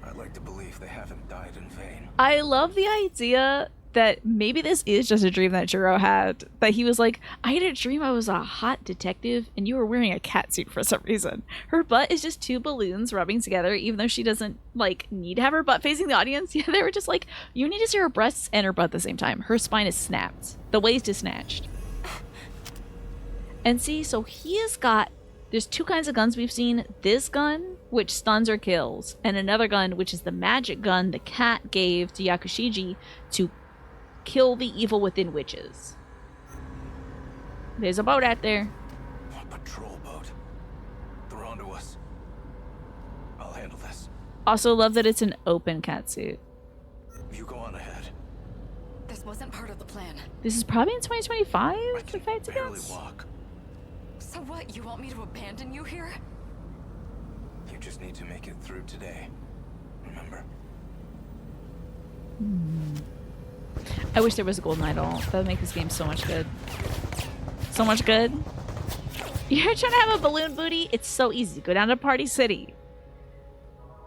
I'd like to believe they haven't died in vain. I love the idea that maybe this is just a dream that Juro had. That he was like, I had a dream I was a hot detective and you were wearing a cat suit for some reason. Her butt is just two balloons rubbing together, even though she doesn't, like, need to have her butt facing the audience. Yeah, they were just like, you need to see her breasts and her butt at the same time. Her spine is snapped. The waist is snatched. And see, so he has got, there's two kinds of guns we've seen. This gun, which stuns or kills, and another gun, which is the magic gun the cat gave to Yakushiji to kill the evil within witches. There's a boat out there. A patrol boat. They're onto us. I'll handle this. Also love that it's an open catsuit. You go on ahead. This wasn't part of the plan. This is probably in 2025 I to can fight barely against. walk. So what, you want me to abandon you here? You just need to make it through today. Remember? I wish there was a golden idol. That would make this game so much good. So much good. You're trying to have a balloon booty? It's so easy. Go down to Party City.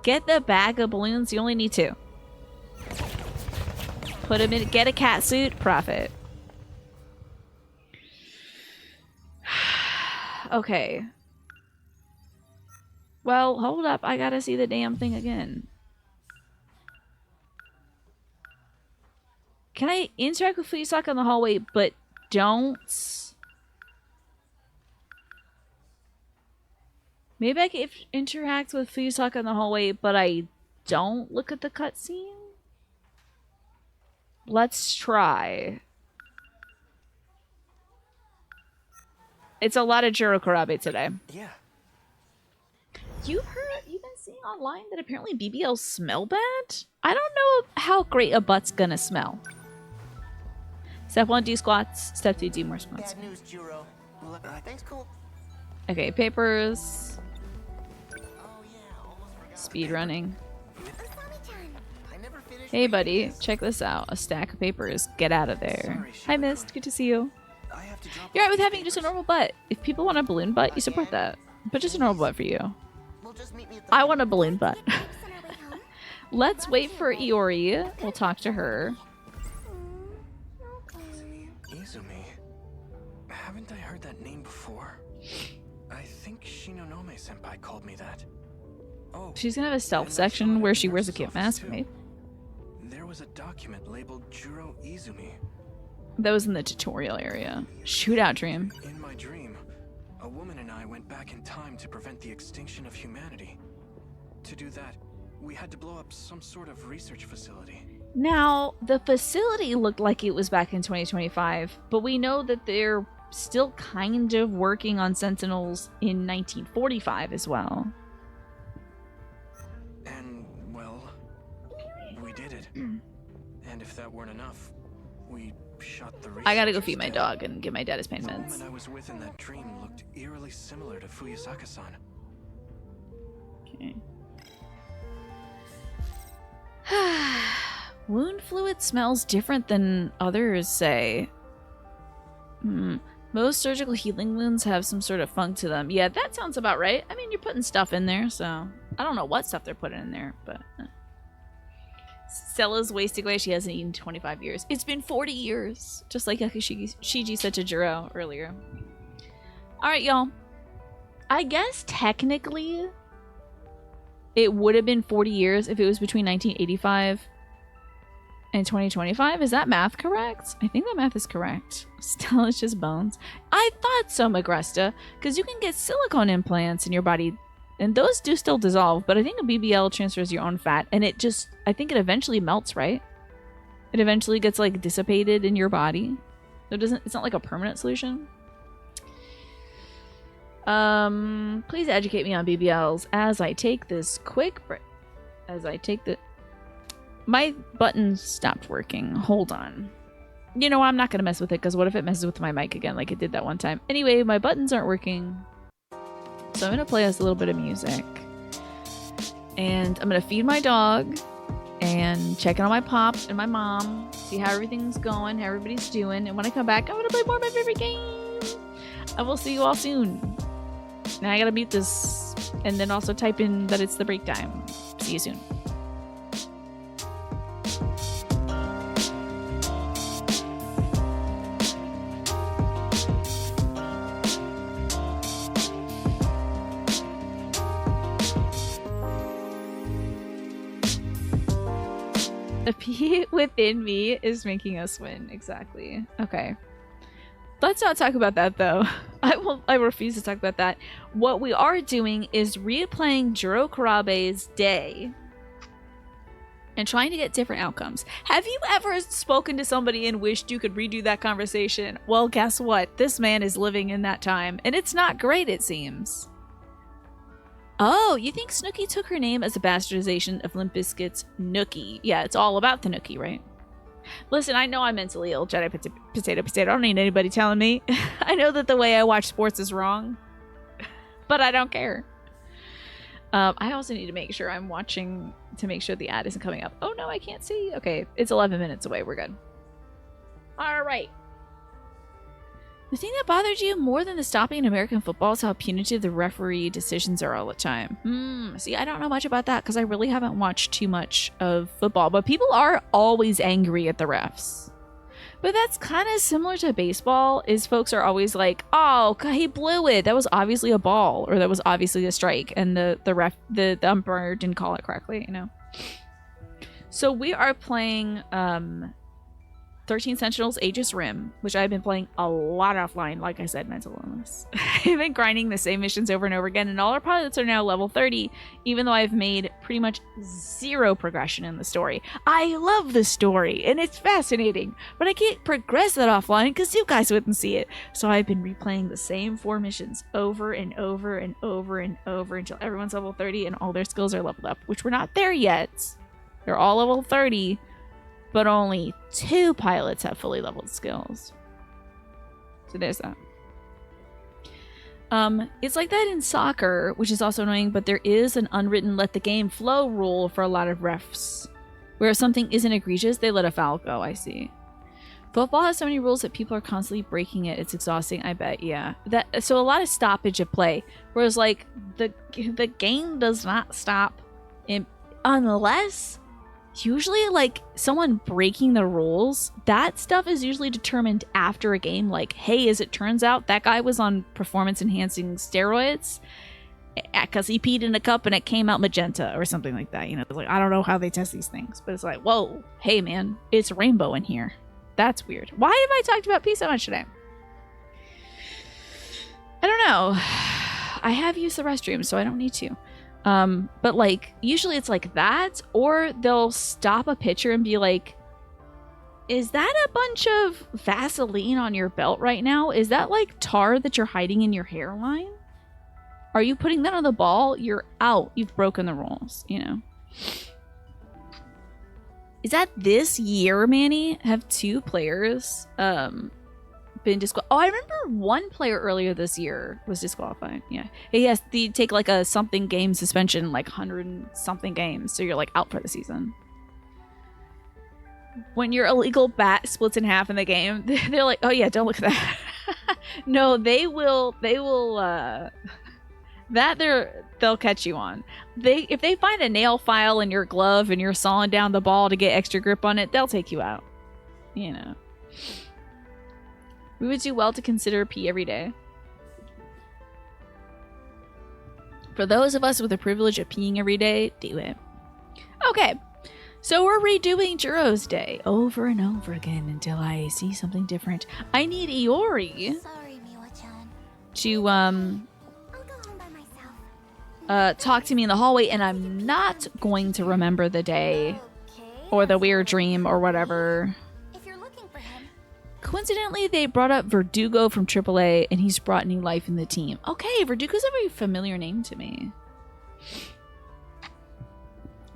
Get the bag of balloons. You only need two. Put them in. Get a cat suit. Profit. Okay. Well, hold up. I gotta see the damn thing again. Can I interact with Fuyusaka in the hallway, but don't? Maybe I can interact with Fuyusaka in the hallway, but I don't look at the cutscene? Let's try. It's a lot of Juro Karabe today. Yeah. You've been seeing online that apparently BBLs smell bad? I don't know how great a butt's gonna smell. Step 1, do squats. Step 2, do more squats. Bad news, Juro. Thanks, cool. Okay, papers. Oh yeah, almost forgot. Speed running. I never finished Hey reading buddy, this. check this out. A stack of papers. Get out of there. Sorry, Hi Shibako. Mist, good to see you. I have to drop You're off right with these having just a papers. normal butt. If people want a balloon butt, you support that. But just a normal butt for you. We'll just meet me at the I want a balloon butt. Let's wait for Iori. We'll talk to her. Izumi. Haven't I heard that name before? I think Shinonome-senpai called me that. Oh, She's gonna have a stealth and I saw it section at where the she wears a nurse's cute office, mask, too. maybe. There was a document labeled Juro Izumi. That was in the tutorial area. Shootout dream. In my dream, a woman and I went back in time to prevent the extinction of humanity. To do that, we had to blow up some sort of research facility. Now, the facility looked like it was back in 2025, but we know that they're still kind of working on Sentinels in 1945 as well. And, well, we did it. And if that weren't enough, we shot the I gotta go researchers feed my dead. dog and give my dad his pain The meds. woman I was with in that dream looked eerily similar to Fuyasaka-san. Okay. Wound fluid smells different than others say. Most surgical healing wounds have some sort of funk to them. Yeah, that sounds about right. I mean, you're putting stuff in there, so... I don't know what stuff they're putting in there, but... Stella's wasting away. She hasn't eaten in 25 years. It's been 40 years! Just like Shiji said to Jiro earlier. Alright, y'all. I guess technically... it would have been 40 years if it was between 1985 and 2025. Is that math correct? I think that math is correct. Still, it's just bones. I thought so, Magresta, because you can get silicone implants in your body, and those do still dissolve, but I think a BBL transfers your own fat, and it just, I think it eventually melts, right? It eventually gets, like, dissipated in your body. So it's not like a permanent solution. Please educate me on BBLs as I take this quick break. My button stopped working. Hold on. You know, I'm not gonna mess with it, because what if it messes with my mic again like it did that one time? Anyway, my buttons aren't working. So I'm gonna play us a little bit of music. And I'm gonna feed my dog and check in on my pop and my mom, see how everything's going, how everybody's doing. And when I come back, I'm gonna play more of my favorite game. I will see you all soon. Now I gotta mute this and then also type in that it's the break time. See you soon. The pee within me is making us win. Exactly. Okay. Let's not talk about that, though. I refuse to talk about that. What we are doing is replaying Jiro Kurabe's day and trying to get different outcomes. Have you ever spoken to somebody and wished you could redo that conversation? Well, guess what? This man is living in that time, and it's not great, it seems. Oh, you think Snooki took her name as a bastardization of Limp Bizkit's Nookie? Yeah, it's all about the Nookie, right? Listen, I know I'm mentally ill, Jedi Potato. I don't need anybody telling me. I know that the way I watch sports is wrong, but I don't care. I also need to make sure I'm watching to make sure the ad isn't coming up. Oh no, I can't see. Okay, it's 11 minutes away. We're good. All right. The thing that bothered you more than the stopping in American football is how punitive the referee decisions are all the time. See, I don't know much about that because I really haven't watched too much of football, but people are always angry at the refs. But that's kind of similar to baseball, is folks are always like, oh, he blew it. That was obviously a ball, or that was obviously a strike, and the umpire didn't call it correctly, you know? So we are playing 13 Sentinels Aegis Rim, which I've been playing a lot offline. Like I said, mental illness. I've been grinding the same missions over and over again, and all our pilots are now level 30, even though I've made pretty much zero progression in the story. I love the story, and it's fascinating, but I can't progress that offline because you guys wouldn't see it. So I've been replaying the same 4 missions over and over and over and over until everyone's level 30 and all their skills are leveled up, which we're not there yet. They're all level 30. But only 2 pilots have fully leveled skills. So there's that. It's like that in soccer, which is also annoying, but there is an unwritten let the game flow rule for a lot of refs. Where if something isn't egregious, they let a foul go, I see. Football has so many rules that people are constantly breaking it. It's exhausting, I bet, yeah. So a lot of stoppage of play. Whereas, like, the game does not stop unless... Usually, like, someone breaking the rules, that stuff is usually determined after a game. Like, hey, as it turns out, that guy was on performance-enhancing steroids because he peed in a cup and it came out magenta or something like that. You know, like, I don't know how they test these things, but it's like, whoa, hey, man, it's rainbow in here. That's weird. Why have I talked about pee so much today? I don't know. I have used the restroom, so I don't need to. But like usually it's like that, or they'll stop a picture and be like, is that a bunch of Vaseline on your belt right now? Is that like tar that you're hiding in your hairline? Are you putting that on the ball? You're out. You've broken the rules, you know. Is that this year, Manny? Have 2 players been disqualified? Oh, I remember one player earlier this year was disqualified. Yeah. He has to take like a something game suspension, like 100 and something games. So you're like out for the season. When your illegal bat splits in half in the game, they're like, oh yeah, don't look at that. No, they'll catch you on. If they find a nail file in your glove and you're sawing down the ball to get extra grip on it, they'll take you out. You know. We would do well to consider pee every day. For those of us with the privilege of peeing every day, do it. Okay. So we're redoing Juro's Day over and over again until I see something different. I need Iori Sorry, Miwa-chan. to I'll go home by myself. talk to me in the hallway, and I'm not going to remember the day Okay. or the weird dream or whatever. If you're looking for him, Coincidentally, they brought up Verdugo from AAA, and he's brought new life in the team. Okay, Verdugo's a very familiar name to me.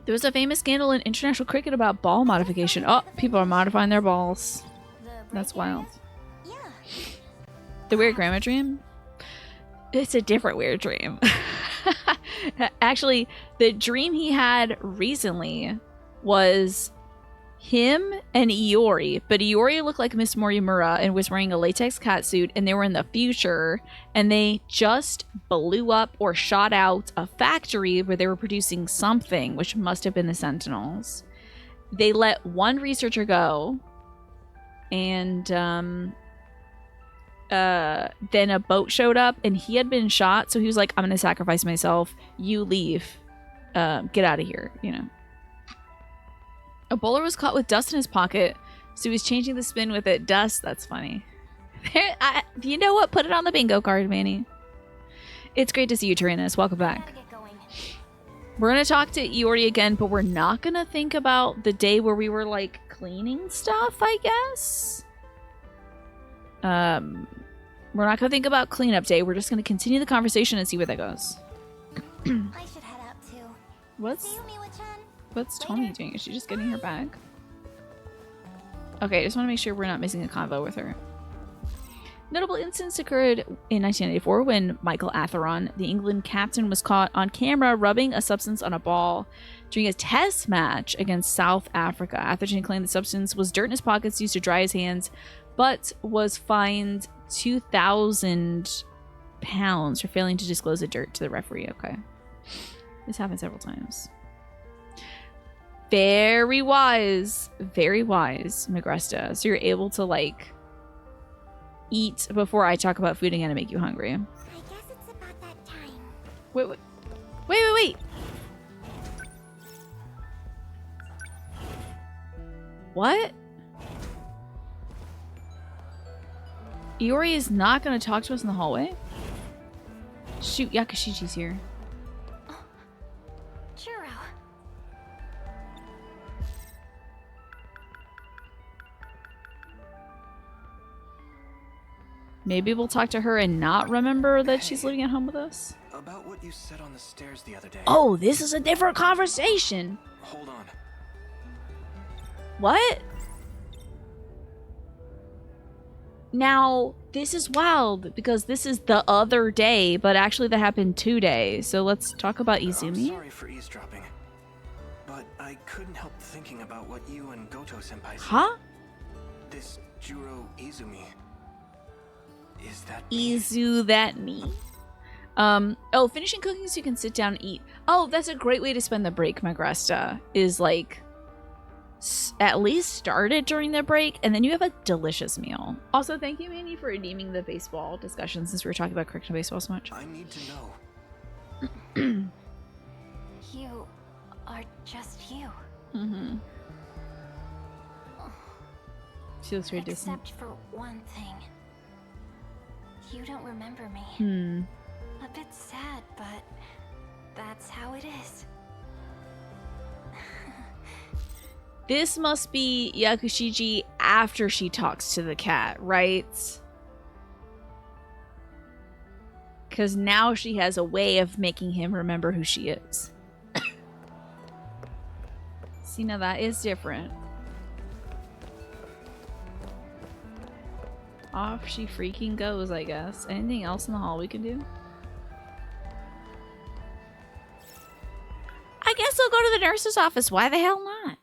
There was a famous scandal in international cricket about ball modification. Oh, people are modifying their balls. the That's break area? wild. Yeah. The weird grandma dream? It's a different weird dream. Actually, the dream he had recently was him and Iori, but Iori looked like Miss Morimura and was wearing a latex catsuit, and they were in the future, and they just blew up or shot out a factory where they were producing something, which must have been the Sentinels. They let one researcher go, and then a boat showed up, and he had been shot, so he was like, I'm gonna sacrifice myself, you leave, get out of here, you know. A bowler was caught with dust in his pocket, so he was changing the spin with it. Dust, that's funny. You know what? Put it on the bingo card, Manny. It's great to see you, Tyrannus. Welcome back. Gotta get going. We're going to talk to Iori again, but we're not going to think about the day where we were, like, cleaning stuff, I guess. We're not going to think about cleanup day. We're just going to continue the conversation and see where that goes. I should head out too. What's See you, Miwa-chan. Tommy doing? Is she just getting her bag? Okay, I just want to make sure we're not missing a convo with her. Notable incidents occurred in 1994 when Michael Atheron, the England captain, was caught on camera rubbing a substance on a ball during a test match against South Africa. Atherton claimed the substance was dirt in his pockets used to dry his hands, but was fined £2,000 for failing to disclose the dirt to the referee. Okay. This happened several times. Very wise, Magresta. So you're able to, like, eat before I talk about food again and make you hungry. I guess it's about that time. Wait. What? Iori is not going to talk to us in the hallway? Shoot, Yakushichi's here. Juro. Maybe we'll talk to her and not remember that she's living at home with us? About what you said on the stairs the other day. Oh, this is a different conversation. Hold on. What? Now, this is wild because this is the other day, but actually that happened 2 days. So let's talk about I'm Izumi. sorry for eavesdropping, but I couldn't help thinking about what you and Goto-senpai said. Huh? This Juro Izumi. Is that me? Izu that me? Finishing cooking so you can sit down and eat. Oh, that's a great way to spend the break, Magresta. Is like at least start it during the break, and then you have a delicious meal. Also, thank you, Mandy, for redeeming the baseball discussion since we were talking about cricket and baseball so much. I need to know. You are just you. Mm-hmm. She looks very distant. Except for one thing. You don't remember me. Hmm. A bit sad, but That's how it is. This must be Yakushiji after she talks to the cat, right? Because now she has a way of making him remember who she is. See, now that is different. Off she freaking goes, I guess. Anything else in the hall we can do? I guess I'll go to the nurse's office. Why the hell not?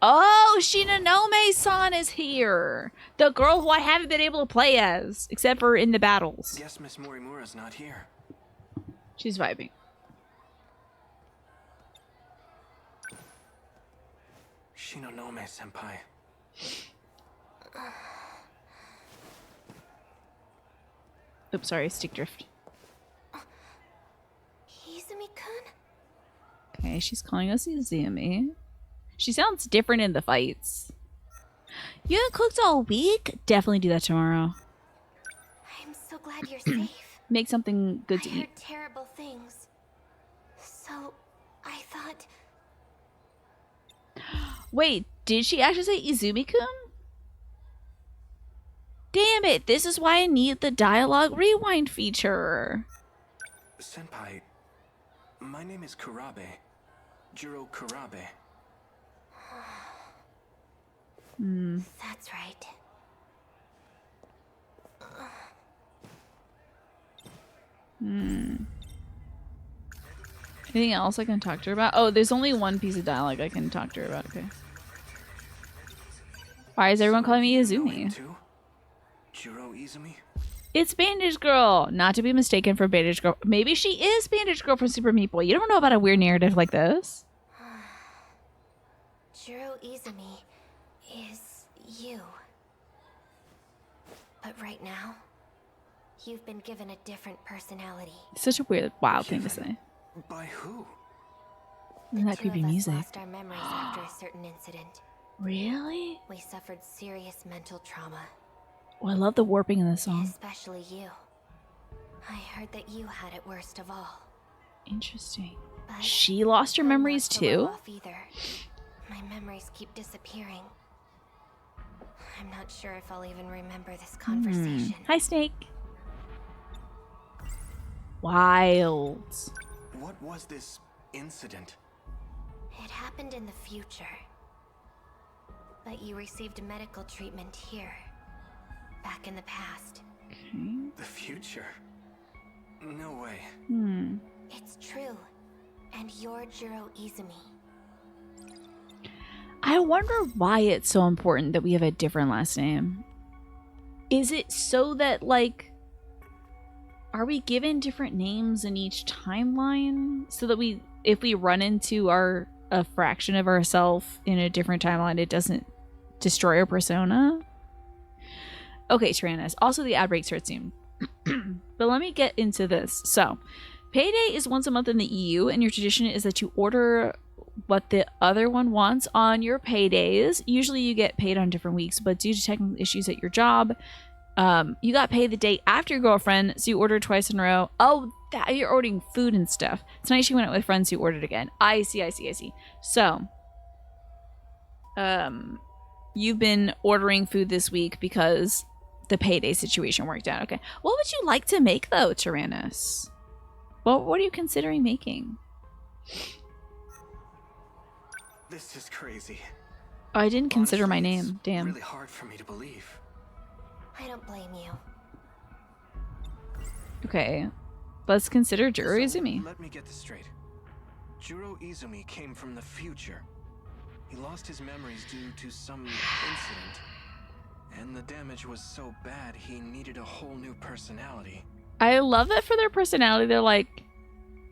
Oh, Shinonome-san is here. The girl who I haven't been able to play as, except for in the battles. Guess Miss Morimura's not here. She's vibing. Shinonome-senpai. Oops, sorry, stick drift. Izumi-kun? Okay, she's calling us Izumi. She sounds different in the fights. You haven't cooked all week? Definitely do that tomorrow. I'm so glad you're safe. Make something good to I eat. heard terrible things. So, I thought... Wait, did she actually say Izumi-kun? Damn it, this is why I need the dialogue rewind feature. Senpai, my name is Kurabe. Jiro Kurabe. That's right. Anything else I can talk to her about? Oh, there's only one piece of dialogue I can talk to her about. Okay. Why is everyone calling me Izumi? Too? Jiro Izumi? It's Bandage Girl! Not to be mistaken for Bandage Girl. Maybe she is Bandage Girl from Super Meat Boy. You don't know about a weird narrative like this? Jiro Izumi is you. But right now, you've been given a different personality. Such a weird, wild thing to say. By who? Isn't that The two creepy of us music? lost our memories after a certain incident. Really? We suffered serious mental trauma, Oh, I love the warping in the song. especially you. I heard that you had it worst of all. Interesting. But She lost her I'm not memories so too? well off either. My memories keep disappearing. I'm not sure if I'll even remember this conversation. Hi, Snake. Wild. What was this incident? It happened in the future. But you received medical treatment here. Back in the past. The future? No way. It's true. And you're Jiro Izumi. I wonder why it's so important that we have a different last name. Is it so that, like, are we given different names in each timeline? So that we, if we run into a fraction of ourselves in a different timeline, it doesn't destroy our persona? Okay, Tyrannis. Also, the ad break starts soon. But let me get into this. So, payday is once a month in the EU, and your tradition is that you order what the other one wants on your paydays. Usually you get paid on different weeks, but due to technical issues at your job, you got paid the day after your girlfriend, so you ordered twice in a row. Oh, you're ordering food and stuff. Tonight she went out with friends who ordered again. I see. So, you've been ordering food this week because the payday situation worked out. Okay. What would you like to make, though, Tyrannis? What are you considering making? This is crazy. Oh, I didn't consider my Honestly, name. it's Damn. really hard for me to believe. I don't blame you. Okay. Let's consider Jiro So, Izumi. let me get this straight. Jiro Izumi came from the future. He lost his memories due to some incident. And the damage was so bad, he needed a whole new personality. I love that for their personality. They're like,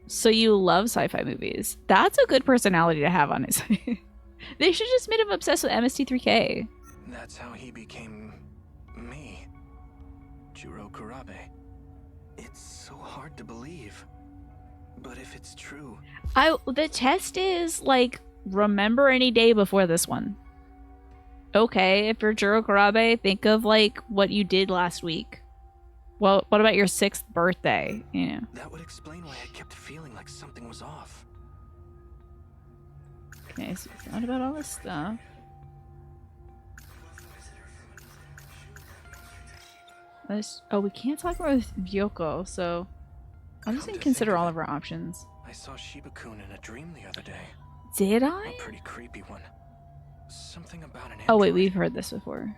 so you love sci-fi movies. That's a good personality to have, honestly. They should just made him obsessed with MST3K. That's how he became me. Jiro Kurabe. It's so hard to believe. But if it's true, The test is, like, remember any day before this one. Okay, if you're Jiro Kurabe, think of, like, what you did last week. Well, what about your 6th birthday? You know. That would explain why I kept feeling like something was off. Okay, so we thought about all this stuff. Oh, we can't talk about with Vyoko, so I'm just gonna consider all of our options. I saw Shiba-kun in a dream the other day. Did A I? pretty creepy one. Something about an android. Oh wait, we've heard this before.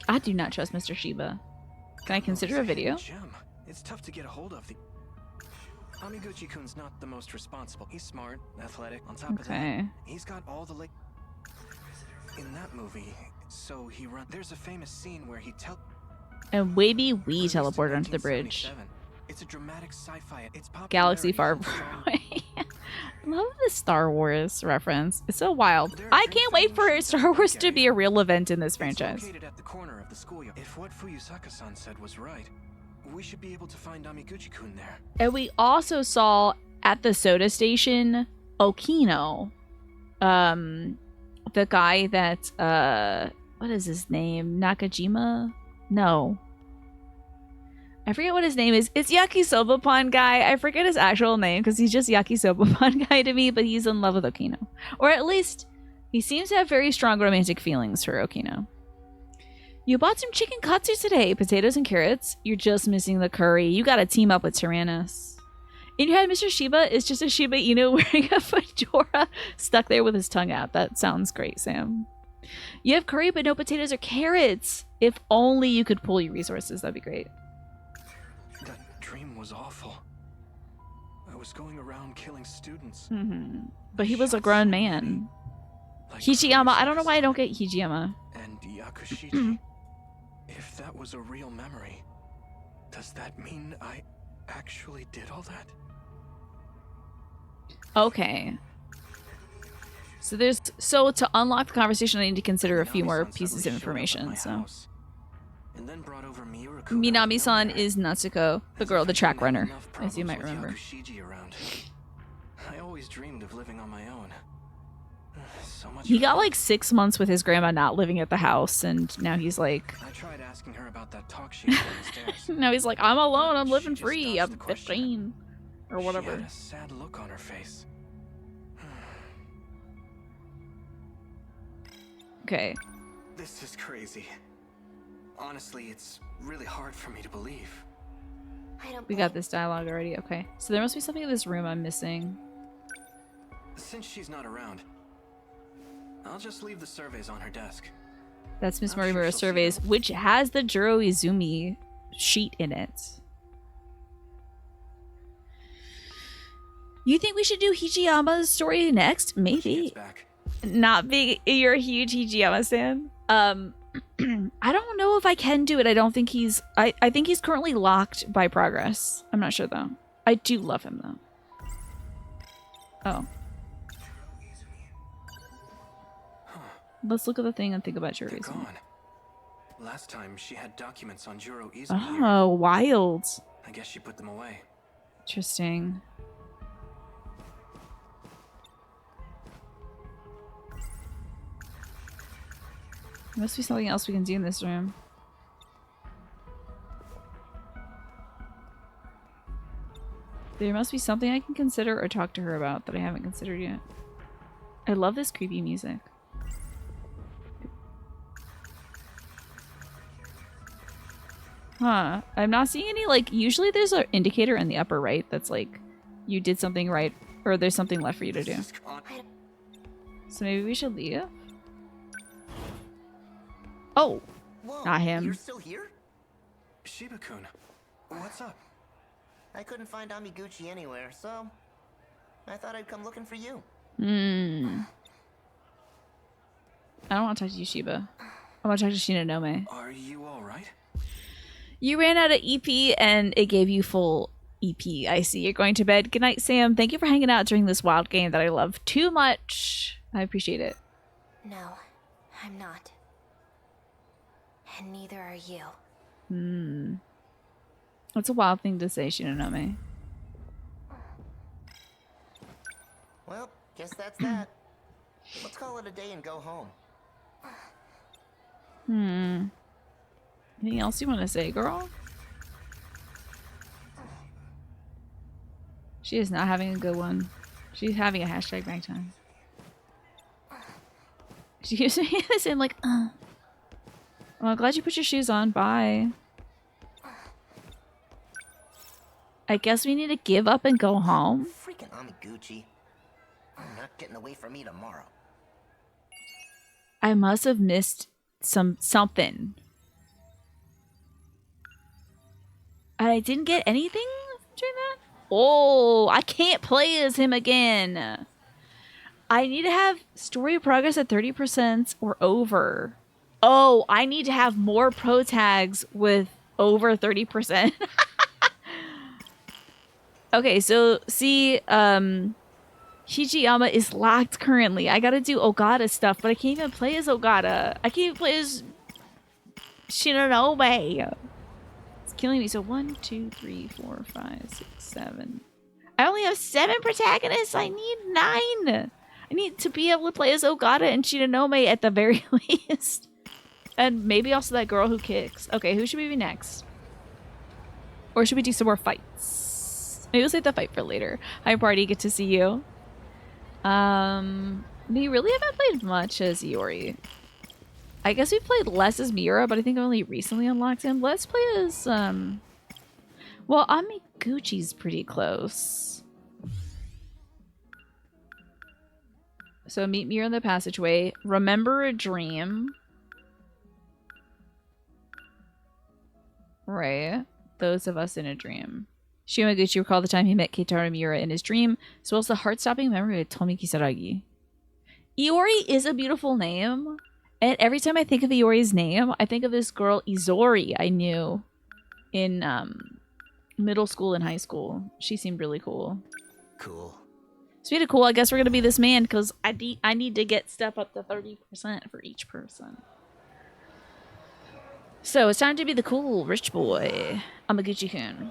I do not trust Mr. Shiba. Can I consider a video? Gem. It's tough to get a hold of. The Amiguchi-kun's not the most responsible. He's smart, athletic. On top of that, he's got all the in that movie. So he runs. There's a famous scene where he and maybe we teleported onto the bridge. It's a dramatic sci-fi. It's Galaxy far away. Love the Star Wars reference. It's so wild. I can't wait for Star Wars to be a real event in this franchise. Located at the corner of the schoolyard. If what Fuyusaka-san said was right, we should be able to find Amiguchi-kun there. And we also saw at the soda station Okino. The guy that what is his name? Nakajima? No. I forget what his name is. It's Yakisoba Pon guy. I forget his actual name because he's just Yakisoba Pon guy to me, but he's in love with Okino. Or at least he seems to have very strong romantic feelings for Okino. You bought some chicken katsu today. Potatoes and carrots. You're just missing the curry. You gotta team up with Tyrannus. In your head, Mr. Shiba is just a Shiba Inu wearing a fedora stuck there with his tongue out. That sounds great, Sam. You have curry but no potatoes or carrots. If only you could pool your resources. That'd be great. That dream was awful. I was going around killing students. But he was a grown man. Like Hijiyama. I don't know why I don't get Hijiyama. And Yakushiji. If that was a real memory, does that mean I actually did all that? Okay. So to unlock the conversation, I need to consider a few more pieces of information. So Minami-san is Natsuko, the girl, the track runner, as you might remember. I always dreamed of living on my own. He got like 6 months with his grandma not living at the house, and now he's like... I tried asking her about that talk she had downstairs. Now he's like, I'm alone, I'm living free, I'm 15. Or whatever. She had a sad look on her face. Okay. This is crazy. Honestly, it's really hard for me to believe. We got this dialogue already, okay. So there must be something in this room I'm missing. Since she's not around, I'll just leave the surveys on her desk. That's Miss Morimura's surveys, which has the Juro Izumi sheet in it. You think we should do Hijiyama's story next? Maybe. Not being you're a huge Hijiyama stan. I don't know if I can do it. I don't think he's I think he's currently locked by progress. I'm not sure though. I do love him though. Oh. Let's look at the thing and think about Juro Izumi. Last time she had documents on Juro Izumi. Oh, wild. I guess she put them away. Interesting. There must be something else we can do in this room. There must be something I can consider or talk to her about that I haven't considered yet. I love this creepy music. Huh. I'm not seeing any, like, usually there's an indicator in the upper right that's like, you did something right, or there's something left for you to do. So maybe we should leave? Oh! Whoa, not him. You're still here? Shiba-kun, what's up? I couldn't find Amiguchi anywhere, so I thought I'd come looking for you. I don't want to talk to you, Shiba. I want to talk to Shinonome. Are you alright? You ran out of EP and it gave you full EP. I see. You're going to bed. Good night, Sam. Thank you for hanging out during this wild game that I love too much. I appreciate it. No, I'm not. And neither are you. That's a wild thing to say, Shinonome. Well, guess that's that. Let's call it a day and go home. Anything else you want to say, girl? She is not having a good one. She's having a hashtag bang time. She keeps saying this and like, Well, I'm glad you put your shoes on. Bye. I guess we need to give up and go home. Freaking Amiguchi. I'm not getting away from me tomorrow. I must have missed something. I didn't get anything during that? Oh, I can't play as him again. I need to have story progress at 30% or over. Oh, I need to have more pro tags with over 30%. Okay, so see, Hijiyama is locked currently. I gotta do Ogata stuff, but I can't even play as Ogata. I can't even play as Shinonome. It's killing me. So 1, 2, 3, 4, 5, 6, 7. I only have 7 protagonists. I need 9. I need to be able to play as Ogata and Shinonome at the very least. And maybe also that girl who kicks. Okay, who should we be next? Or should we do some more fights? Maybe we'll save the fight for later. Hi, party. Good to see you. We really haven't played much as Iori. I guess we played less as Miura, but I think I only recently unlocked him. Let's play as, well, Amiguchi's pretty close. So meet Miura in the passageway. Remember a dream. Right. Those of us in a dream. Shimaguchi recalled the time he met Keitaro Miura in his dream, as well as the heart-stopping memory of Tomi Kisaragi. Iori is a beautiful name, and every time I think of Iori's name, I think of this girl Izori I knew in middle school and high school. She seemed really cool. Cool. Speaking of cool, I guess we're gonna be this man because I need to get step up to 30% for each person. So it's time to be the cool rich boy, Amaguchi-kun.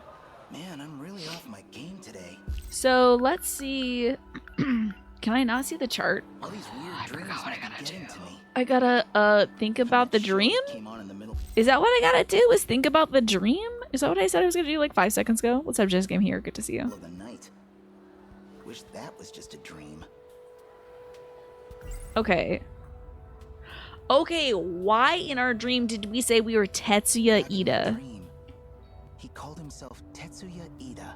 Man, I'm really off my game today. So let's see. Can I not see the chart? All these weird dreams might be getting to me. I gotta think about the dream? Is that what I gotta do? Is think about the dream? Is that what I said I was gonna do like 5 seconds ago? What's up, Jess Game here? Good to see you. The night. Wish that was just a dream. Okay. Okay, why in our dream did we say we were Tetsuya Ida? He called himself Tetsuya Ida.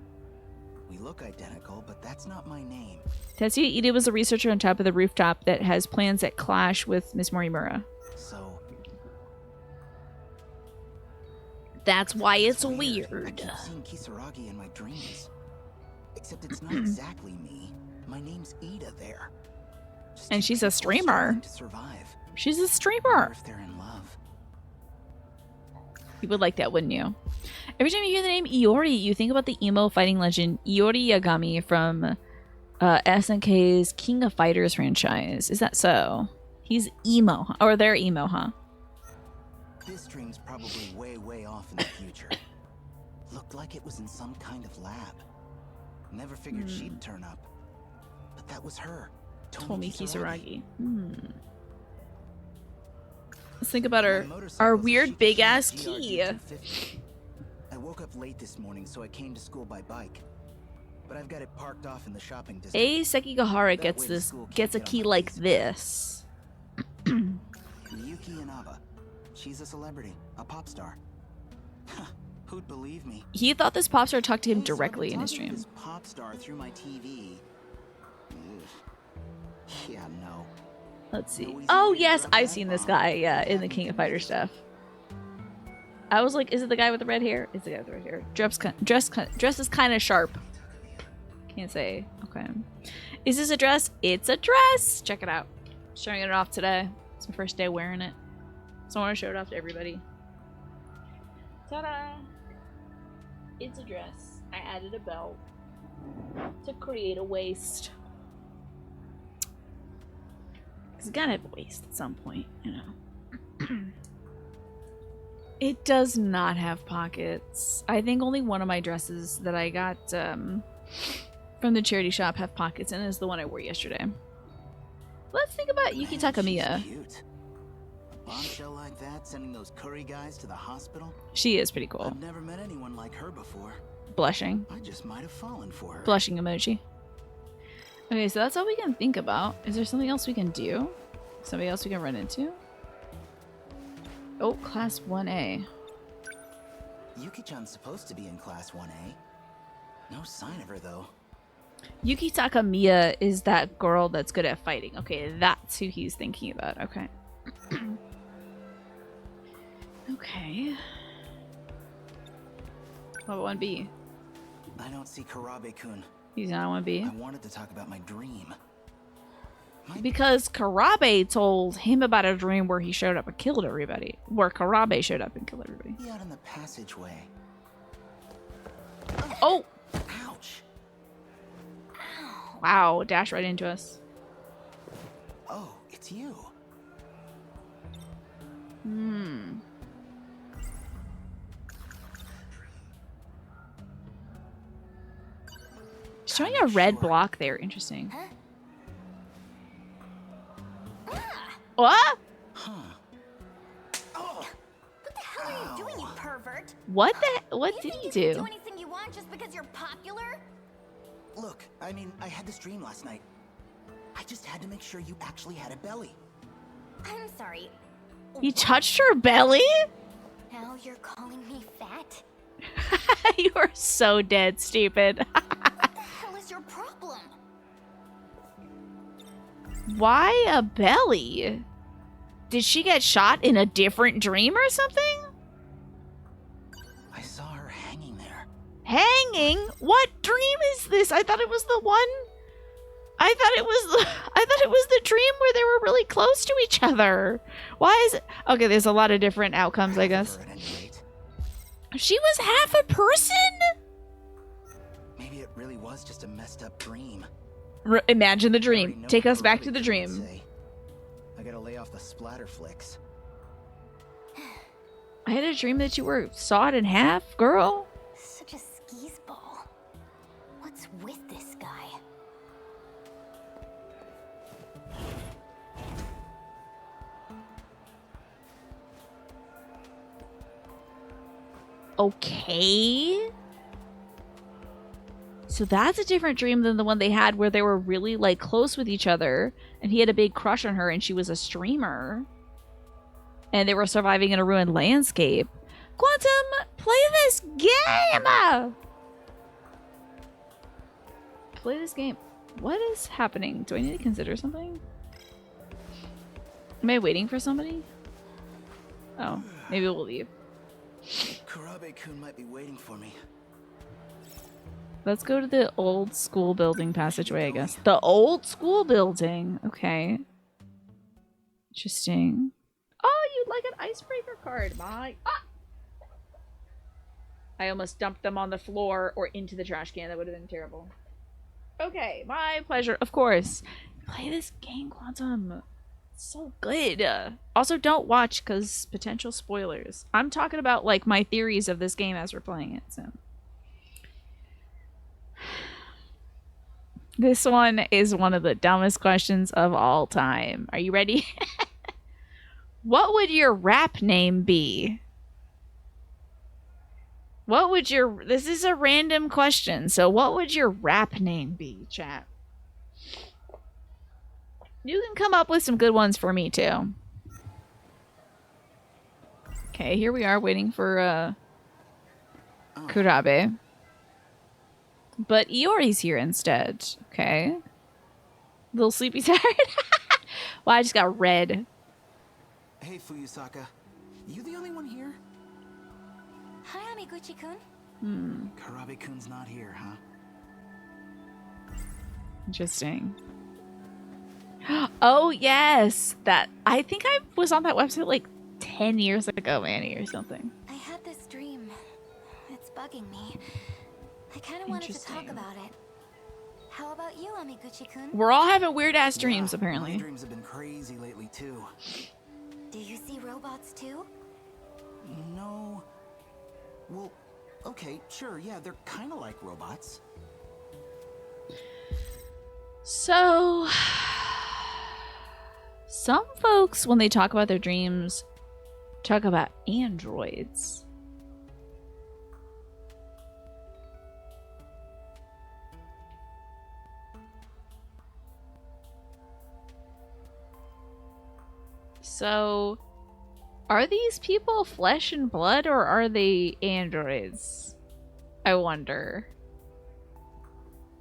We look identical, but that's not my name. Tetsuya Ida was a researcher on top of the rooftop that has plans that clash with Miss Morimura. So that's why it's I weird. keep seeing Kisaragi in my dreams. Except it's not exactly me. My name's Ida there. And she's a streamer. To survive. She's a streamer. If they're in love. You would like that, wouldn't you? Every time you hear the name Iori, you think about the emo fighting legend Iori Yagami from SNK's King of Fighters franchise. Is that so? He's emo, or they're emo, huh? This dream's probably way off in the future. Looked like it was in some kind of lab. Never figured she'd turn up. But that was her. Tomi Kisaragi. Let's think about our weird big ass key. I woke up late this morning, so I came to school by bike. But I've got it parked off in the shopping district. A Sekigahara gets a key like this. Miyuki Inaba. She's a celebrity, a pop star. Who'd believe me? He thought this pop star talked to him directly in his dream. This pop star through my TV. Yeah, no. Let's see. Oh yes, I've seen this guy. Yeah, in the King of Fighters stuff. I was like, is it the guy with the red hair? It's the guy with the red hair. Dress is kind of sharp. Can't say. Okay. Is this a dress? It's a dress. Check it out. Showing it off today. It's my first day wearing it, so I want to show it off to everybody. Ta-da! It's a dress. I added a belt to create a waist. Because you gotta have a waist at some point, you know. It does not have pockets. I think only one of my dresses that I got from the charity shop have pockets, and is the one I wore yesterday. Let's think about Yuki Takamiya. bombshell like that, sending those curry guys to the hospital? She is pretty cool. I've never met anyone like her before. Blushing. I just might have fallen for her. Blushing emoji. Okay, so that's all we can think about. Is there something else we can do? Somebody else we can run into? Oh, class 1A. Yuki-chan's supposed to be in class 1A. No sign of her, though. Yuki Takamiya is that girl that's good at fighting. Okay, that's who he's thinking about. Okay. Okay. What about 1B? I don't see Karabe-kun. He's not 1B. I wanted to talk about my dream. Because Karabe told him about a dream where he showed up and killed everybody. Where Karabe showed up and killed everybody. Be out in the passageway. Oh! Ouch! Wow, dash right into us. Oh, it's you. Showing a red block there. Interesting. What? Huh. What the hell are you doing, you pervert? What did he You do? can do anything you want just because you're popular? Look, I mean, I had this dream last night. I just had to make sure you actually had a belly. I'm sorry. You touched her belly? Now you're calling me fat? You are so dead stupid. What the hell is your problem? Why a belly? Did she get shot in a different dream or something? I saw her hanging there. Hanging? What dream is this? I thought it was the one. I thought it was the dream where they were really close to each other. Why is it? Okay, there's a lot of different outcomes, I guess. Her at any rate. She was half a person? Maybe it really was just a messed up dream. Imagine the I already dream. know Take what us back to Karabe the would dream. say. I gotta lay off the splatter flicks. I had a dream that you were sawed in half, girl. Such a skis ball. What's with this guy? Okay. So that's a different dream than the one they had where they were really like close with each other and he had a big crush on her and she was a streamer. And they were surviving in a ruined landscape. Quantum, play this game! Play this game. What is happening? Do I need to consider something? Am I waiting for somebody? Oh, maybe we'll leave. Karabe-kun might be waiting for me. Let's go to the old school building passageway, I guess. The old school building. Okay. Interesting. Oh, you'd like an icebreaker card. My. Ah! I almost dumped them on the floor or into the trash can. That would have been terrible. Okay, my pleasure. Of course. Play this game, Quantum. It's so good. Also, don't watch because potential spoilers. I'm talking about like my theories of this game as we're playing it. So. This one is one of the dumbest questions of all time. Are you ready? What would your rap name be? What would your... This is a random question. So what would your rap name be, chat? You can come up with some good ones for me, too. Okay, here we are waiting for Kurabe. But Iori's here instead. Okay. Little sleepy tired. Well, I just got red. Hey, Fuyusaka. You the only one here? Hi, Amiguchi-kun. Karabe-kun's not here, huh? Interesting. Oh, yes. That. I think I was on that website like 10 years ago, Manny, or something. I had this dream. It's bugging me. I kind of wanted to talk Interesting. about it. How about you, Amiguchi-kun? We're all having weird ass dreams, Yeah, apparently. My dreams have been crazy lately, too. Do you see robots too? No. Well, okay, sure, yeah, they're kind of like robots. Some folks, when they talk about their dreams, talk about androids. So, are these people flesh and blood, or are they androids? I wonder.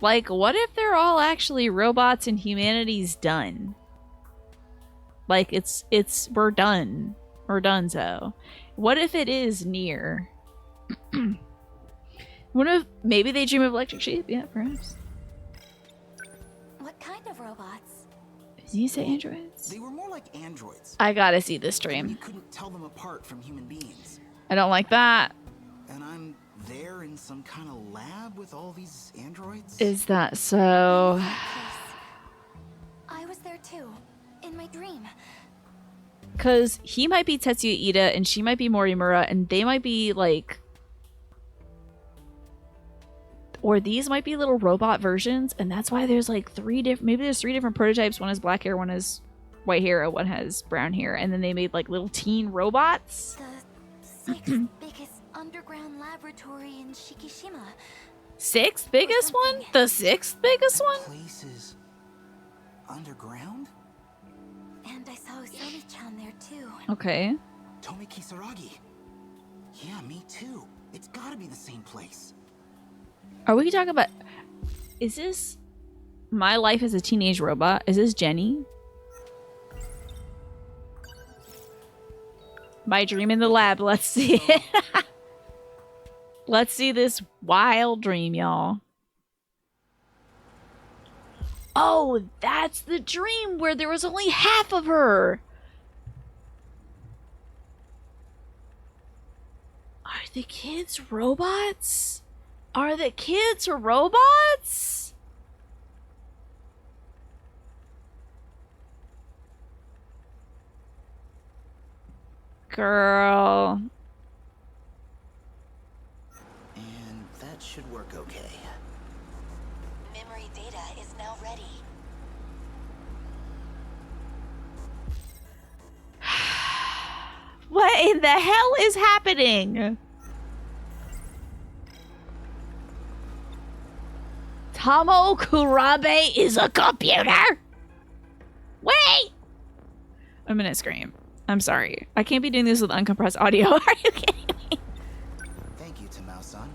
Like, what if they're all actually robots and humanity's done? Like, we're done. We're donezo. What if it is near? What if maybe they dream of electric sheep? Yeah, perhaps. What kind of robots? Did you say androids? They were more like androids. I gotta see this You dream. couldn't tell them apart from human beings. I don't like that. And I'm there in some kind of lab with all these androids. Is that so? I was there too, in my dream. Because he might be Tetsuya Ida and she might be Morimura, and they might be like, or these might be little robot versions, and that's why there's like maybe there's three different prototypes. One has black hair, one has white hair, one has brown hair, and then they made like little teen robots. The sixth biggest underground laboratory in Shikishima. Sixth biggest one? The sixth biggest one? Places underground? And I saw Usami-chan there too. Okay. Tomi Kisaragi. Yeah, me too. It's gotta be the same place. Are we talking about... Is this my life as a teenage robot? Is this Jenny? My dream in the lab. Let's see it. Let's see this wild dream, y'all. Oh, that's the dream where there was only half of her. Are the kids robots? Are the kids robots? Girl. And that should work okay. Memory data is now ready. What in the hell is happening? Tomo Kurabe is a computer? Wait! I'm gonna scream. I'm sorry. I can't be doing this with uncompressed audio. Are you kidding me? Thank you, Tamao-san.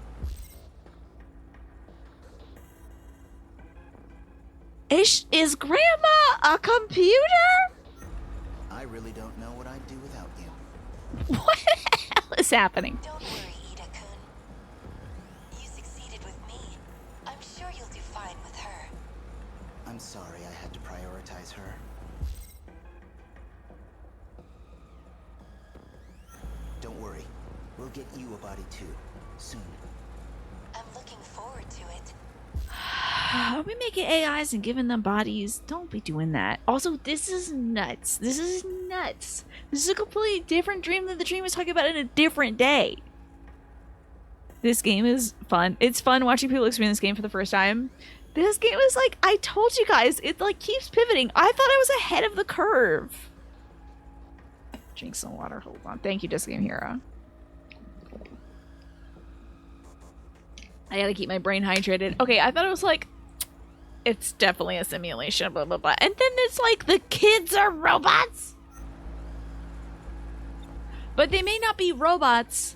Is Grandma a computer? I really don't know what I'd do without you. What the hell is happening? Don't worry, Ida-kun. You succeeded with me. I'm sure you'll do fine with her. I'm sorry I had to prioritize her. Don't worry. We'll get you a body too. Soon. I'm looking forward to it. Are we making AIs and giving them bodies? Don't be doing that. Also, this is nuts. This is nuts. This is a completely different dream than the dream was talking about in a different day. This game is fun. It's fun watching people experience this game for the first time. This game is like, I told you guys, it like keeps pivoting. I thought I was ahead of the curve. Drink some water. Hold on. Thank you, Disc Game Hero. I gotta keep my brain hydrated. Okay, I thought it was like, it's definitely a simulation, blah, blah, blah. And then it's like, the kids are robots? But they may not be robots.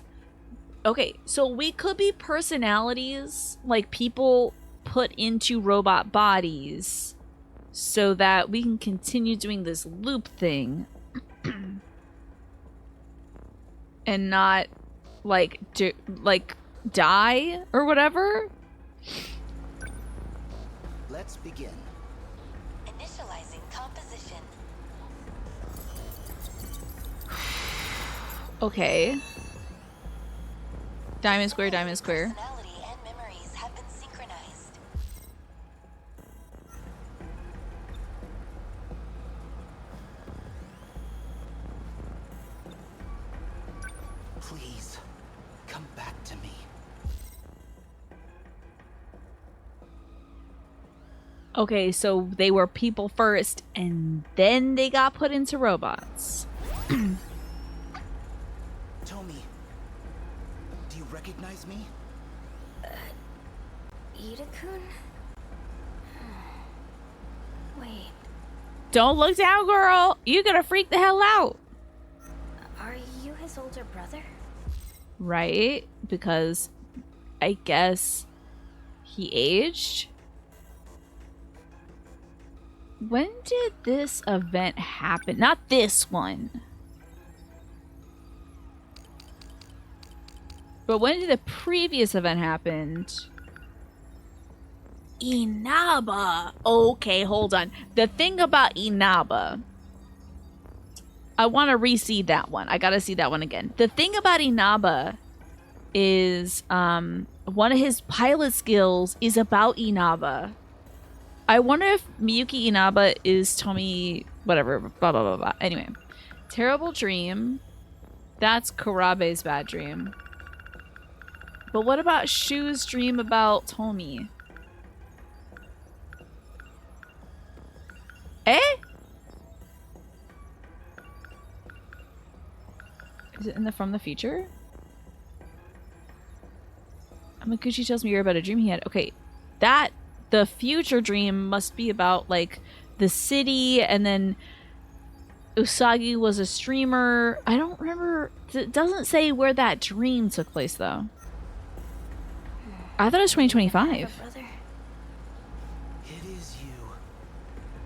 Okay, so we could be personalities, like people put into robot bodies so that we can continue doing this loop thing. And not, like, die or whatever. Let's begin. Initializing composition. Okay. Diamond square, diamond square. Personality and memories have been synchronized. Please, come back to me. Okay, so they were people first, and then they got put into robots. Tommy, do you recognize me? Ida-kun? Wait, Don't look down, girl. You're gonna freak the hell out. are you his older brother? Right? Because I guess he aged. When did this event happen? Not this one. But when did the previous event happen? Inaba. Okay, hold on. The thing about Inaba, I want to re-see that one. I gotta see that one again. The thing about Inaba is one of his pilot skills is about Inaba. I wonder if Miyuki Inaba is Tommy whatever, blah blah blah blah. Anyway, terrible dream. That's Kurabe's bad dream. But what about Shu's dream about Tommy? Eh? Is it in the from the future? Amaguchi tells me you're about a dream he had. Okay, that the future dream must be about like the city, and then Usagi was a streamer. I don't remember. It doesn't say where that dream took place though. I thought it was 2025. Brother, It is you.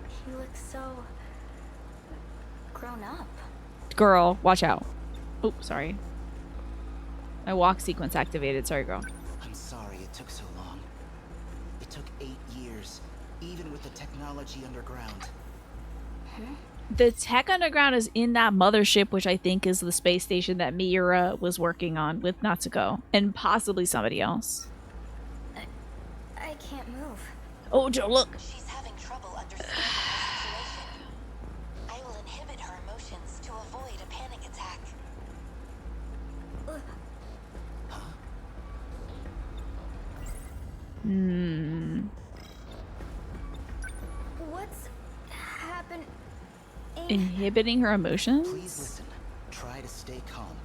he looks so grown up. Girl, watch out. Oh, sorry. My walk sequence activated. Sorry, girl. I'm sorry it took so long. It took 8 years, even with the technology underground. The tech underground is in that mothership, which I think is the space station that Miura was working on with Natsuko, and possibly somebody else. I can't move. Oh, Joe, look. She's having trouble understanding the situation. I will inhibit her emotions to avoid a panic attack. What's happened? Inhibiting her emotions? Please listen. Try to stay calm.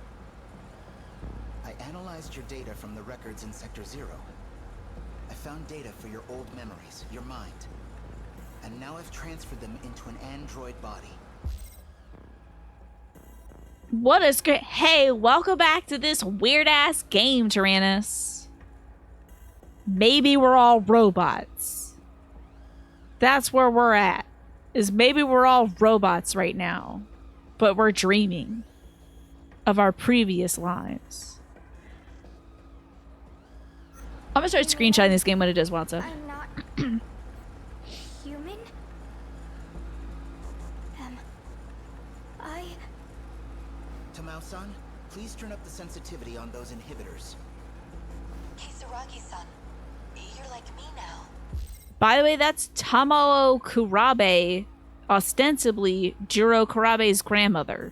I analyzed your data from the records in Sector 0. I found data for your old memories, your mind. And now I've transferred them into an android body. What is great? Hey, welcome back to this weird ass game, Tyrannus. Maybe we're all robots. That's where we're at. Is maybe we're all robots right now, but we're dreaming of our previous lives. I'm gonna start screenshotting this game when it does Watsa. I'm not human? I... Tamao-san, please turn up the sensitivity on those inhibitors. Kisaragi-san, you're like me now. By the way, that's Tamao Kurabe, ostensibly Jiro Kurabe's grandmother.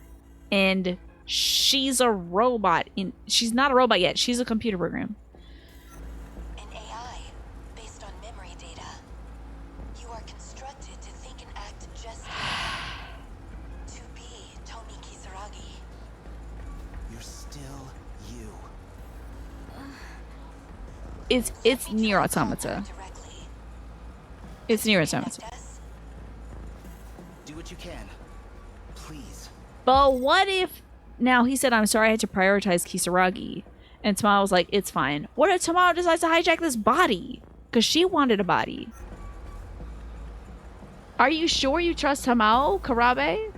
And she's a robot. She's not a robot yet. She's a computer program. An AI, based on memory data. You are constructed to think and act just to be Tomi Kisaragi. You're still you. It's Nier Automata. It's Nier Automata. Do what you can. Please. But what if... Now, he said, I'm sorry I had to prioritize Kisaragi. And Tamao was like, it's fine. What if Tamao decides to hijack this body? Because she wanted a body. Are you sure you trust Tamao, Kurabe?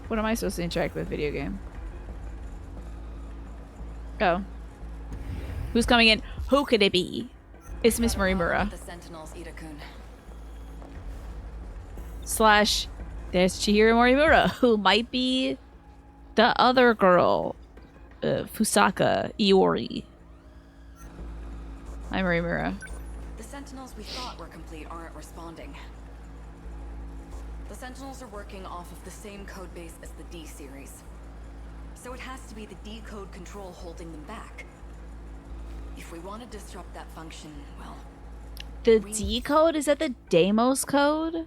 What am I supposed to interact with video game? Oh. Who's coming in? Who could it be? It's Miss Morimura. The Sentinels, Ida-kun. Slash, there's Chihiro Morimura, who might be the other girl. Fusaka Iori. Hi, Morimura. The Sentinels we thought were complete aren't responding. The Sentinels are working off of the same codebase as the D series. So it has to be the D code control holding them back. If we want to disrupt that function, well, The D code? Is that the Deimos code?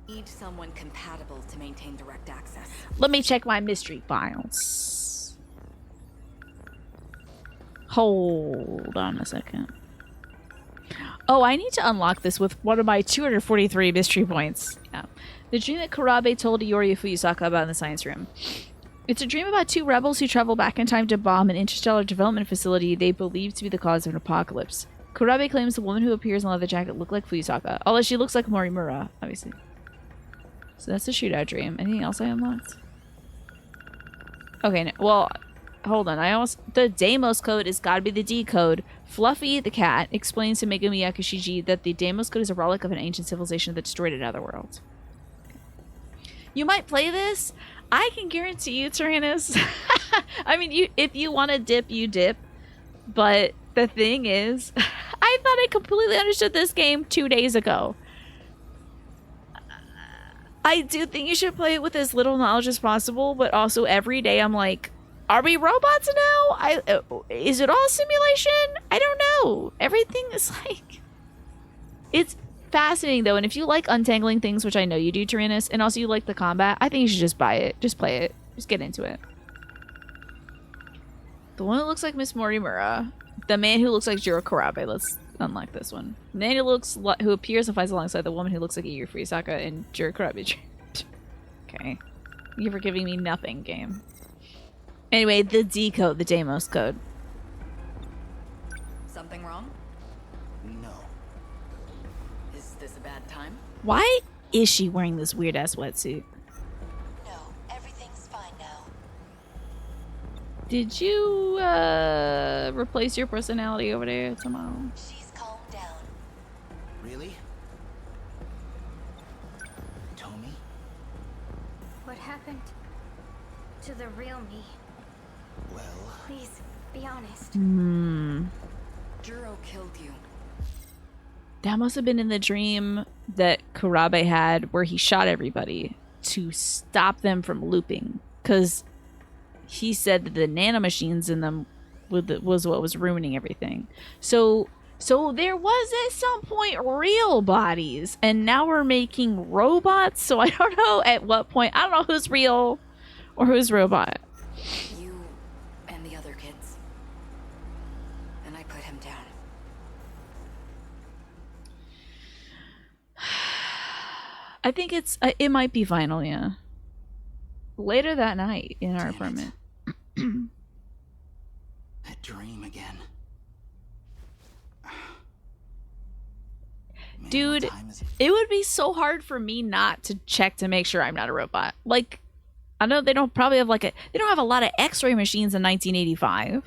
need someone compatible to maintain direct access. Let me check my mystery files. Hold on a second. Oh, I need to unlock this with one of my 243 mystery points. Yeah. The dream that Kurabe told Iori Fuyusaka about in the science room. It's a dream about two rebels who travel back in time to bomb an interstellar development facility they believe to be the cause of an apocalypse. Kurabe claims the woman who appears in the leather jacket looked like Fuyusaka, although she looks like Morimura, obviously. So that's the shootout dream. Anything else I unlocked? Okay, no, well, hold on. The Deimos code has got to be the D code. Fluffy, the cat, explains to Megumi Yakushiji that the Deimos code is a relic of an ancient civilization that destroyed another world. You might play this. I can guarantee you, Tyrannus. I mean, if you want to dip, you dip. But the thing is, I thought I completely understood this game 2 days ago. I do think you should play it with as little knowledge as possible, but also every day I'm like, are we robots now? Is it all simulation? I don't know. Everything is like... It's fascinating, though, and if you like untangling things, which I know you do, Tyrannus, and also you like the combat, I think you should just buy it. Just play it. Just get into it. The one that looks like Miss Morimura. The man who looks like Jiro Kurabe. Let's unlock this one. The man who appears and fights alongside the woman who looks like Iori Fuyusaka and Jiro Kurabe. Okay. You're forgiving me nothing, game. Anyway, the D code, the Deimos code. Something wrong? No. Is this a bad time? Why is she wearing this weird-ass wetsuit? No, everything's fine now. Did you, replace your personality over there somehow? She's calmed down. Really? Tommy? What happened to the real me? Well, Please, be honest. Juro killed you. That must have been in the dream that Kurabe had where he shot everybody to stop them from looping. Because he said that the nanomachines in them was what was ruining everything. So there was at some point real bodies, and now we're making robots. So I don't know at what point. I don't know who's real or who's robot. You and the other kids. And I put him down. I think it might be final, yeah. Later that night in our apartment. that dream again. Man, Dude, what time is it? it would be so hard for me not to check to make sure I'm not a robot. Like, I know they don't probably have they don't have a lot of x-ray machines in 1985.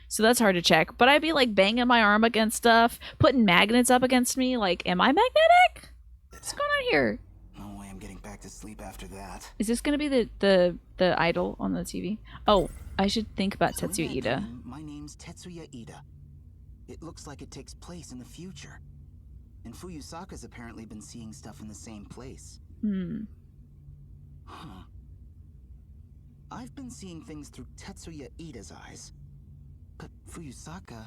So that's hard to check. But I'd be like banging my arm against stuff, putting magnets up against me. Like, am I magnetic? What's going on here? No way I'm getting back to sleep after that. Is this going to be the idol on the TV? Oh, I should think about So in Tetsuya that Ida. dream, my name's Tetsuya Ida. It looks like it takes place in the future. And Fuyusaka's apparently been seeing stuff in the same place. Huh. I've been seeing things through Tetsuya Ida's eyes. But Fuyusaka...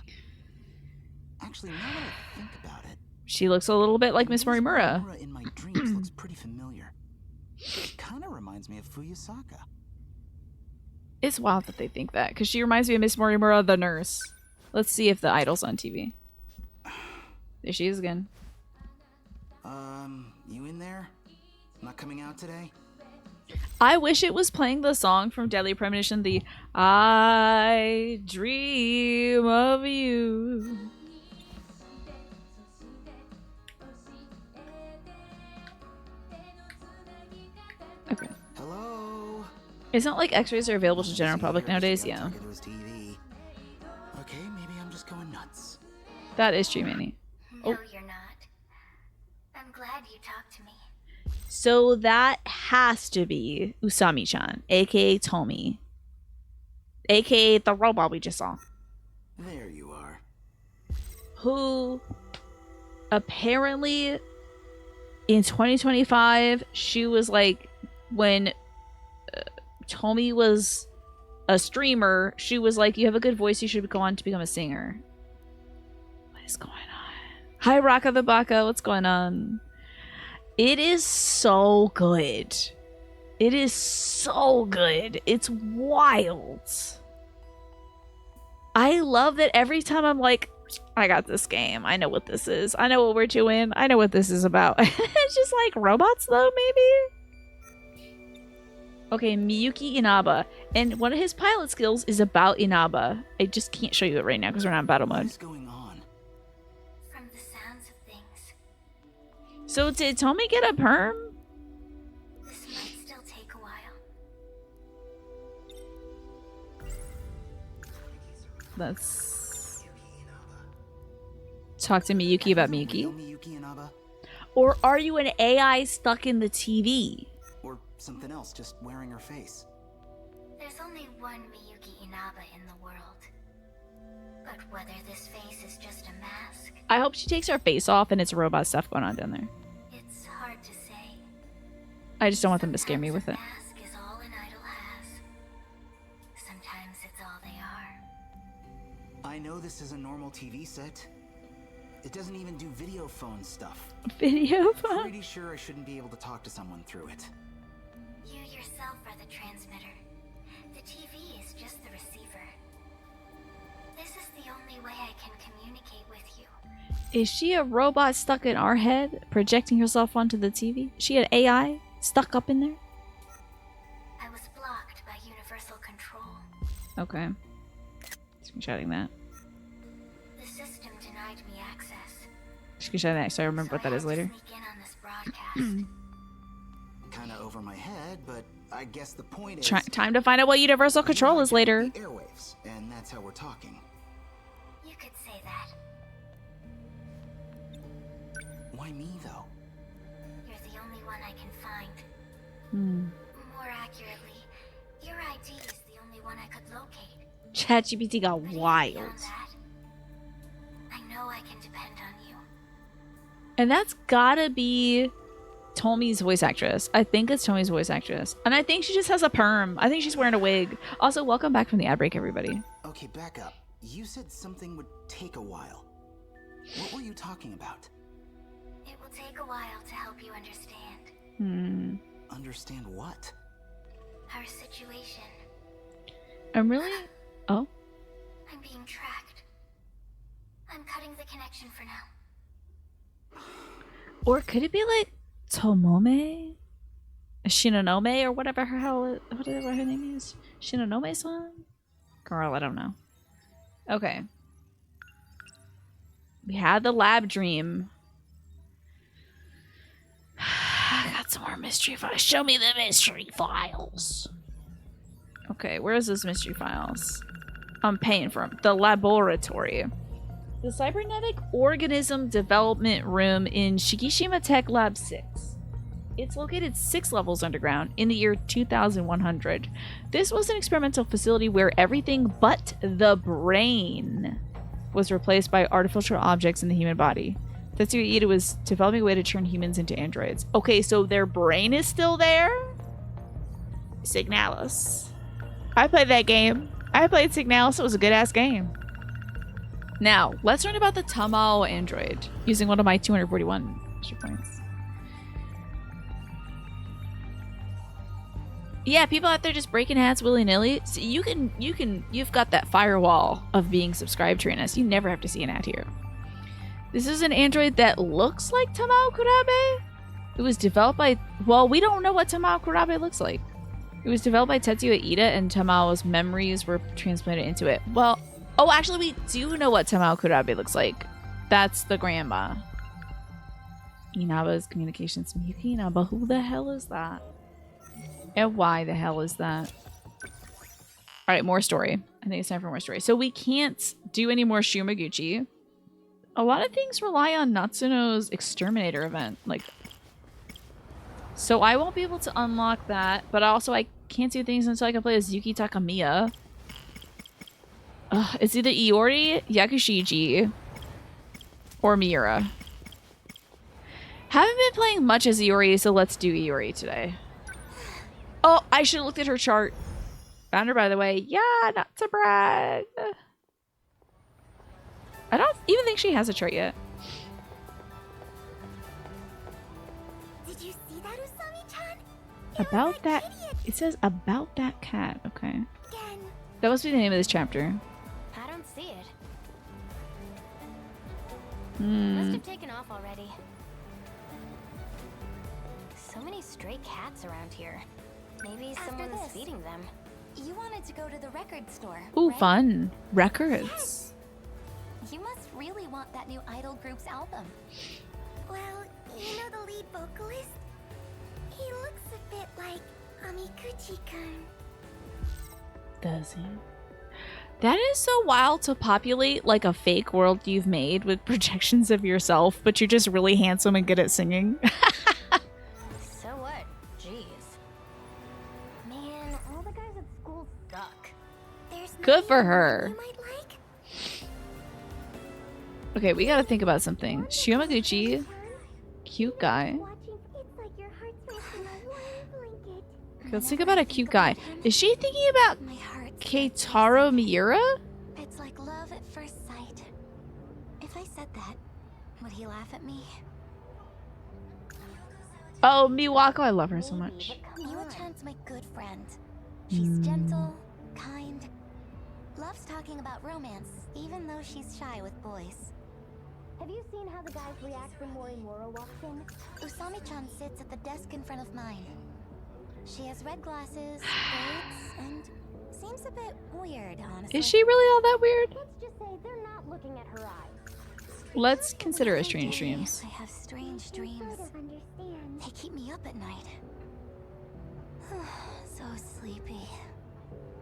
Actually, now that I think about it... She looks a little bit like Miss Morimura. Morimura in my dreams looks pretty familiar. It kind of reminds me of Fuyusaka. It's wild that they think that, because she reminds me of Miss Morimura, the nurse. Let's see if the idol's on TV. There she is again. You in there? Not coming out today? I wish it was playing the song from Deadly Premonition, the I Dream of You. Okay. Hello? It's not like x-rays are available to the general public nowadays, yeah. Talking to his TV. Okay, maybe I'm just going nuts. That is true, Manny. No, you're not. I'm glad you talked to me. So that has to be Usami-chan, aka Tomi. Aka the robot we just saw. There you are. Who apparently in 2025, she was like, when Tomi was a streamer, she was like, you have a good voice, you should go on to become a singer. is going on? Hi, Raka the Baka. What's going on? It is so good. It is so good. It's wild. I love that every time I'm like, I got this game. I know what this is. I know what we're doing. I know what this is about. It's just like robots, though, maybe? Okay, Miyuki Inaba. And one of his pilot skills is about Inaba. I just can't show you it right now because we're not in battle mode. What is going on? From the sounds of things, So did Tommy get a perm? this might still take a while. Let's talk to Miyuki about Real Miyuki. Miyuki Inaba? Or are you an AI stuck in the TV? Or something else just wearing her face? There's only one Miyuki Inaba in the world. But whether this face is just a mask, I hope she takes her face off and it's robot stuff going on down there. it's hard to say. I just don't want them to scare me with it. Sometimes a mask is all an idol has. Sometimes it's all they are. I know this is a normal TV set. It doesn't even do video phone stuff. Video phone? Pretty sure I shouldn't be able to talk to someone through it. You yourself are the transmitter. The TV is just the receiver. This is the only way I can communicate with you. Is she a robot stuck in our head, projecting herself onto the TV? Is she an AI stuck up in there? I was blocked by universal control. Okay. Screenshotting that. The system denied me access. Screenshotting that so I remember what that I is had to later. sneak in on this broadcast. Kinda over my head, but I guess the point is... Time to find out what universal control is later. The airwaves, and that's how we're talking. You could say that. Why me, though? You're the only one I can find. Hmm. More accurately, your ID is the only one I could locate. ChatGPT got But even wild. beyond that, I know I can depend on you. And that's gotta be Tomi's voice actress. I think it's Tomi's voice actress. And I think she just has a perm. I think she's wearing a wig. Also, welcome back from the ad break, everybody. Okay, back up. You said something would take a while. What were you talking about? It will take a while to help you understand Hmm. Understand what? our situation. I'm really... Oh. I'm being tracked. I'm cutting the connection for now. Or could it be like Tomome? Shinonome or whatever whatever her name is? Shinonome-san? Girl, I don't know. Okay. We had the lab dream. I got some more mystery files. Show me the mystery files. Okay, where's those mystery files? I'm paying for them. The laboratory. The Cybernetic Organism Development Room in Shikishima Tech Lab 6. It's located 6 levels underground in the year 2100. This was an experimental facility where everything but the brain was replaced by artificial objects in the human body. Tetsuya Ida was developing a way to turn humans into androids. Okay, so their brain is still there? Signalis. I played that game. I played Signalis. It was a good-ass game. Now, let's learn about the Tamao android using one of my 241 extra points. Yeah, people out there just breaking hats willy-nilly. So you've got that firewall of being subscribed to us. You never have to see an ad here. This is an android that looks like Tamao Kurabe. It was developed by, well, we don't know what Tamao Kurabe looks like. It was developed by Tetsuya Ida and Tamao's memories were transplanted into it. Well, oh, actually we do know what Tamao Kurabe looks like. That's the grandma. Inaba's communications. Miyuki Inaba, who the hell is that? And why the hell is that? Alright, more story. I think it's time for more story. So we can't do any more Shumaguchi. A lot of things rely on Natsuno's exterminator event. Like, so I won't be able to unlock that, but also I can't do things until I can play as Yuki Takamiya. It's either Iori, Yakushiji, or Miura. Haven't been playing much as Iori, so let's do Iori today. Oh, I should have looked at her chart. Found her, by the way. Yeah, not to brag. I don't even think she has a trait yet. Did you see that, Usami-chan? About that, it says about that cat. Okay, Again. that must be the name of this chapter. I don't see it. Must Hmm. have taken off already. So many stray cats around here. Maybe After someone's this. feeding them. You wanted to go to the record store. Ooh, right? fun records. You must really want that new idol group's album. Well, you know the lead vocalist? He looks a bit like Amiguchi-kun. Does he? That is so wild to populate like a fake world you've made with projections of yourself, but you're just really handsome and good at singing. So what? Jeez. Man, all the guys at school suck. There's Good for nothing her. you might like? Okay, we gotta think about something. Shiomaguchi, cute guy. Watching, it's like your heart's resting on a warm blanket. Let's think about a cute guy. Is she thinking about My heart. Keitaro Miura? It's like love at first sight. If I said that, would he laugh at me? Oh, Miwako, I love her so much. Miwa-chan's my good friend. She's gentle, kind, loves talking about romance, even though she's shy with boys. Have you seen how the guys react when Morimura walks in? Usami-chan sits at the desk in front of mine. She has red glasses, braids, and seems a bit weird, honestly. Is she really all that weird? Let's just say they're not looking at her eyes. Let's consider it strange Every day dreams. I have strange dreams. Sort of understand. They keep me up at night. So sleepy.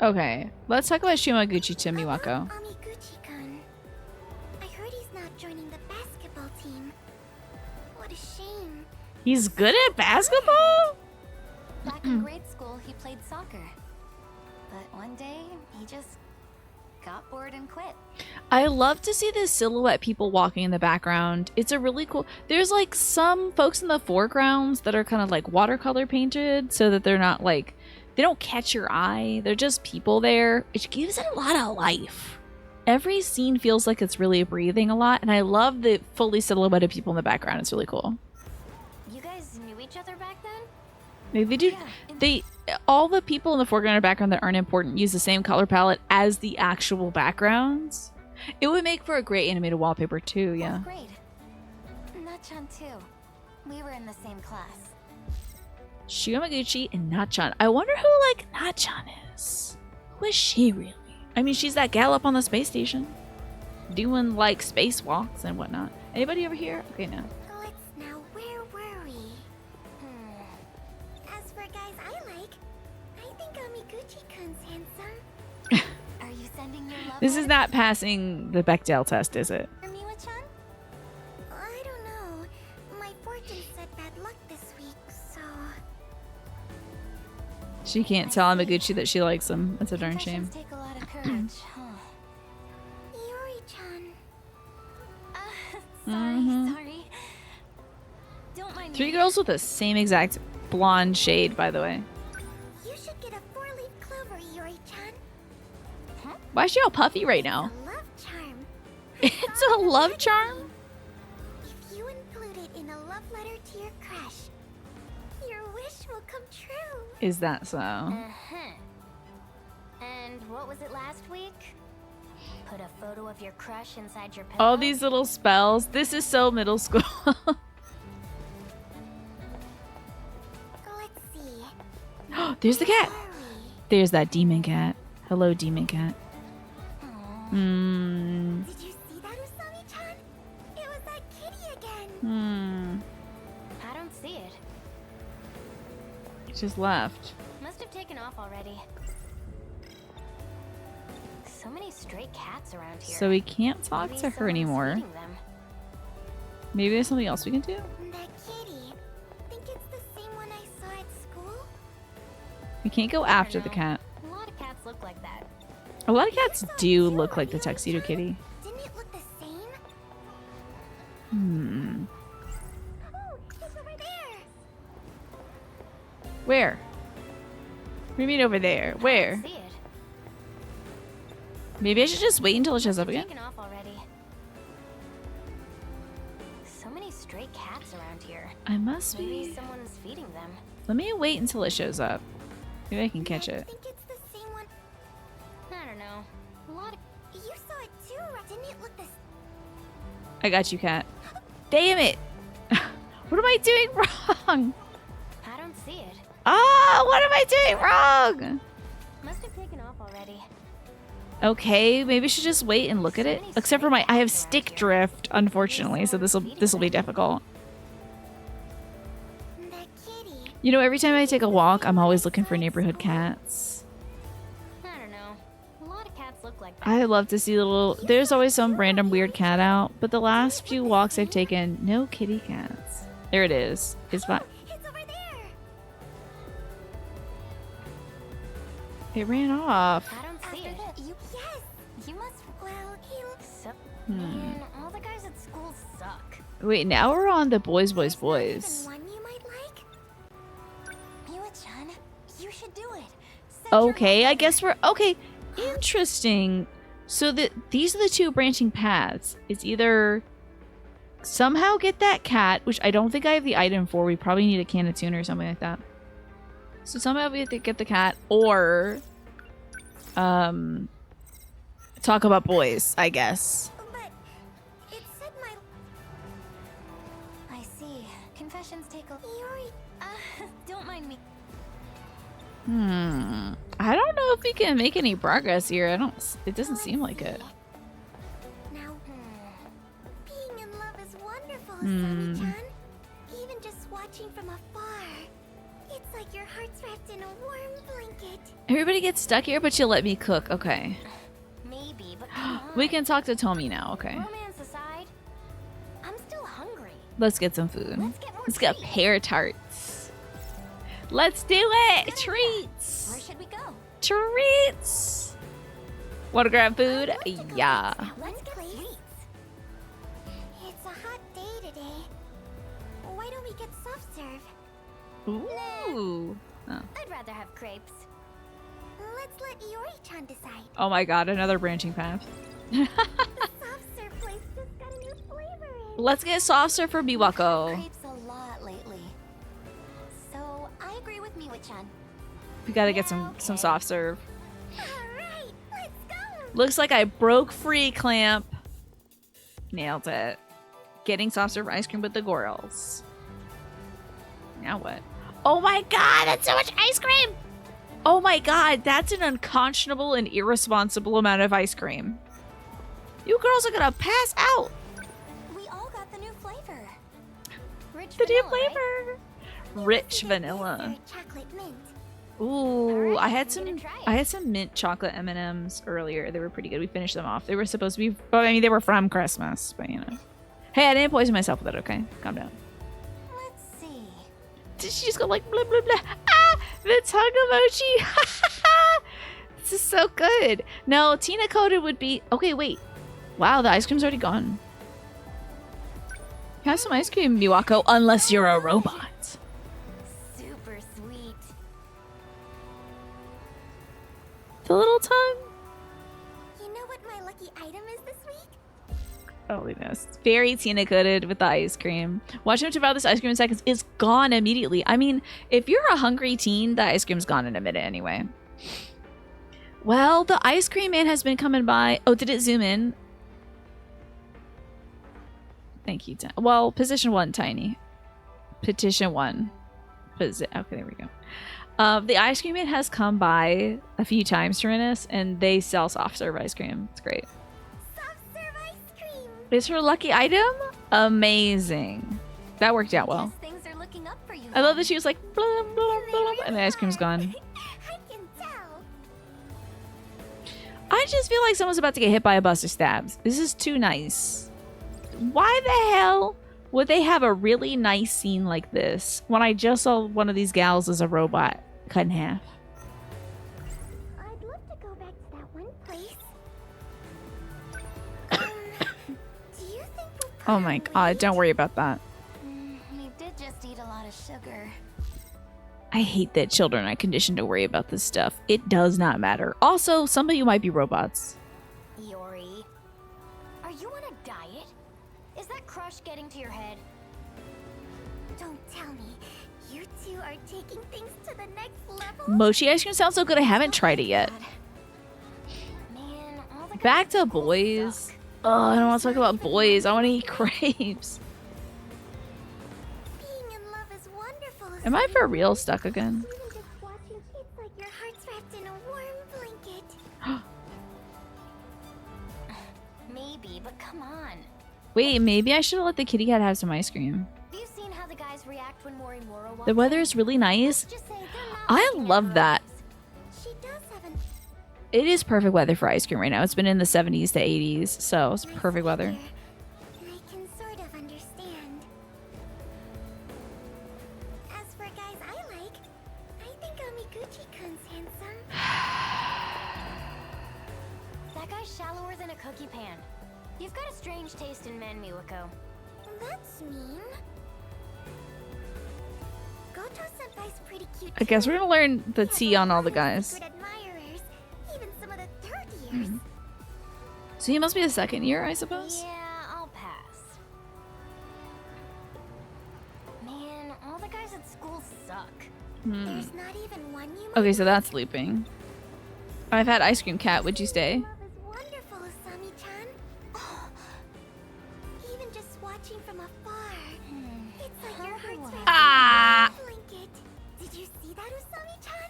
Okay, let's talk about Shiomaguchi to Miwako. Amiguchi-kun. I heard he's not joining the basketball team. What a shame. He's good at basketball? Back in grade school, he played soccer. But one day, he just got bored and quit. I love to see the silhouette people walking in the background. It's a really cool... There's like some folks in the foregrounds that are kind of like watercolor painted so that they're not like... They don't catch your eye. They're just people there. It gives it a lot of life. Every scene feels like it's really breathing a lot, and I love the fully silhouetted people in the background. It's really cool. You guys knew each other back then? They do... They... All the people in the foreground and background that aren't important use the same color palette as the actual backgrounds. It would make for a great animated wallpaper too, yeah. Fourth grade. Na-chan too. We were in the same class. Shiomaguchi and Nachan. I wonder who, like, Nachan is. Who is she, really? I mean, she's that gal up on the space station. Doing, like, spacewalks and whatnot. Anybody over here? Okay, no. Let's now, where were we? As for guys I like, I think Amiguchi-kun's handsome. Are you sending your love This is not passing the Bechdel test, is it? for Miwa-chan? I don't know. My fortune said bad luck this week, so... She can't tell Amaguchi that she likes him. That's a darn shame. Confessions take a lot of courage, huh? Yuri-chan. Sorry. Don't mind Three me. girls with the same exact blonde shade, by the way. You should get a 4-leaf clover, Yuri-chan. Why is she all puffy right now? A love charm. It's a love charm? If you include it in a love letter to your crush, your wish will come true. Is that so? Uh-huh. And what was it last week? Put a photo of your crush inside your pillow? All these little spells. This is so middle school. Let's see. There's the cat. Where are we? There's that demon cat. Hello, demon cat. Did you see that, Usami-chan? It was that kitty again. I don't see it. Just left. Must have taken off already. So many stray cats around here. So we can't talk Maybe to her someone's anymore. feeding them. Maybe there's something else we can do? That kitty. Think it's the same one I saw at school? We can't go after the cat. A lot of cats look like that. A lot of cats do look like the Tuxedo Kitty. Didn't it look the same? Oh, it's over there. Where? What do you mean over there? Where? See it. Maybe I should just wait until it shows up again. Taken off already. So many stray cats around here. I must Maybe be. someone's feeding them. Let me wait until it shows up. Maybe I can catch I it. think it's the same one. I don't know. A lot of... You saw it too, right? Didn't it look the I got you, cat. Damn it! What am I doing wrong? I don't see it. Ah, what am I doing wrong? Must have taken off already. Okay, maybe I should just wait and look at it. Except for I have stick drift, unfortunately, so this will be difficult. the kitty? You know, every time I take a walk, I'm always looking for neighborhood cats. I don't know. A lot of cats look like that. I love to see there's always some random weird cat out, but the last few walks I've taken, no kitty cats. There it is. It's fine. It's over there. It ran off. I don't see it. Yes. You must. Well, he looks. So, man, all the guys at school suck. Wait, now we're on the boys. Even one you might like. Miwa-chan, you should do it. Set your Okay, I mind. guess we're okay. Interesting. So these are the two branching paths. It's either somehow get that cat, which I don't think I have the item for. We probably need a can of tuna or something like that. So somehow we have to get the cat, or talk about boys, I guess. But it said my. I see. Confessions take a... Yuri. Don't mind me. I don't know if we can make any progress here. It doesn't seem like it. Now, being in love is wonderful, Hmm. Sami-chan. Even just watching from afar. It's like your heart's wrapped in a warm blanket. Everybody gets stuck here, but you'll let me cook. Okay. Maybe, but come on. We can talk to Tomi now. Okay. Romance aside, I'm still hungry. Let's get some food. Let's get more Let's get treats. pear tarts. Let's do it! Where Treats! should we go? Treats! Want to grab food? Yeah. Let's get sweets. It's a hot day today. Why don't we get soft serve? Ooh. Oh. I'd rather have crepes. Let's let Iori-chan decide. Oh my god, another branching path. The soft serve place just got a new flavor in. Let's get soft serve for Miwako. Crepes a lot lately. So I agree with Miwa-chan. We gotta get some soft serve. Alright, let's go. Looks like I broke free, Clamp. Nailed it. Getting soft serve ice cream with the girls. Now what? Oh my god, that's so much ice cream! Oh my god, that's an unconscionable and irresponsible amount of ice cream. You girls are gonna pass out. We all got the new flavor. Rich The new vanilla, right? flavor. Rich vanilla. Mr. Chocolate mint. Ooh, Alright, I had I'm some gonna try it. I had some mint chocolate M&Ms earlier. They were pretty good. We finished them off. They were supposed to be, but I mean they were from Christmas, but you know. Hey, I didn't poison myself with it, okay? Calm down. Let's see. Did she just go like blah blah blah? Ah, the tongue emoji. This is so good. No, Tina coated would be okay. Wait, wow, the ice cream's already gone. Have some ice cream, Miwako, unless you're a robot. Super sweet. The little tongue. You know what my lucky item is this week? Holiness. Very Tina coated with the ice cream. Watch him devour this ice cream in seconds. It's gone immediately. I mean, if you're a hungry teen, the ice cream's gone in a minute anyway. Well, the ice cream man has been coming by. Oh, did it zoom in? Thank you. Well, position 1, Tiny. Petition 1. Okay, there we go. The ice cream man has come by a few times, Tyrannus, and they sell soft serve ice cream. It's great. Soft serve ice cream. Is her lucky item? Amazing. That worked out well. Guess things are looking up for you. I love that she was like, blah, blah, blah, and the ice cream's gone. I can tell. I just feel like someone's about to get hit by a bus or stabbed. This is too nice. Why the hell would they have a really nice scene like this when I just saw one of these gals as a robot cut in half? I'd love to go back to that one place. Do you think we'll Oh my god, don't worry about that. We did just eat a lot of sugar. I hate that children are conditioned to worry about this stuff. It does not matter. Also, some of you might be robots. Iori, are you on a diet? Is that crush rush getting to your head. Don't tell me. You two are taking things to the next level? Mochi ice cream sounds so good. I haven't tried it yet. Man, all the guys Back at to school boys. suck. Oh, I don't want to talk about boys. I want to eat crepes. Being in love is wonderful. Am I for real stuck again? Even just watching kids like your heart's wrapped in a warm blanket. Maybe, but come on. Wait, maybe I should have let the kitty cat have some ice cream. Have you seen how the guys react when Morimura walks The weather in? is really nice. Just say they're not I looking at love that. roses. She does have an It is perfect weather for ice cream right now. It's been in the 70s to 80s, so it's nice perfect weather. figure. I can sort of understand. As for guys I like, I think Amiguchi-kun's handsome. That guy's shallower than a cookie pan. You've got a strange taste in men, Miwako. That's mean. Goto-senpai's pretty cute. I guess too. we're gonna learn the He has tea a on all the lot of guys. secret admirers, even some of the third years. So he must be a second year, I suppose? Yeah, I'll pass. Man, all the guys at school suck. There's not even one you might Okay, so that's sleeping. I've had ice cream cat. Would you stay? love is wonderful, Asami-chan. Even just watching from afar, it's like your heart's wrapped Ah! in a blanket. Did you see that, Asami-chan?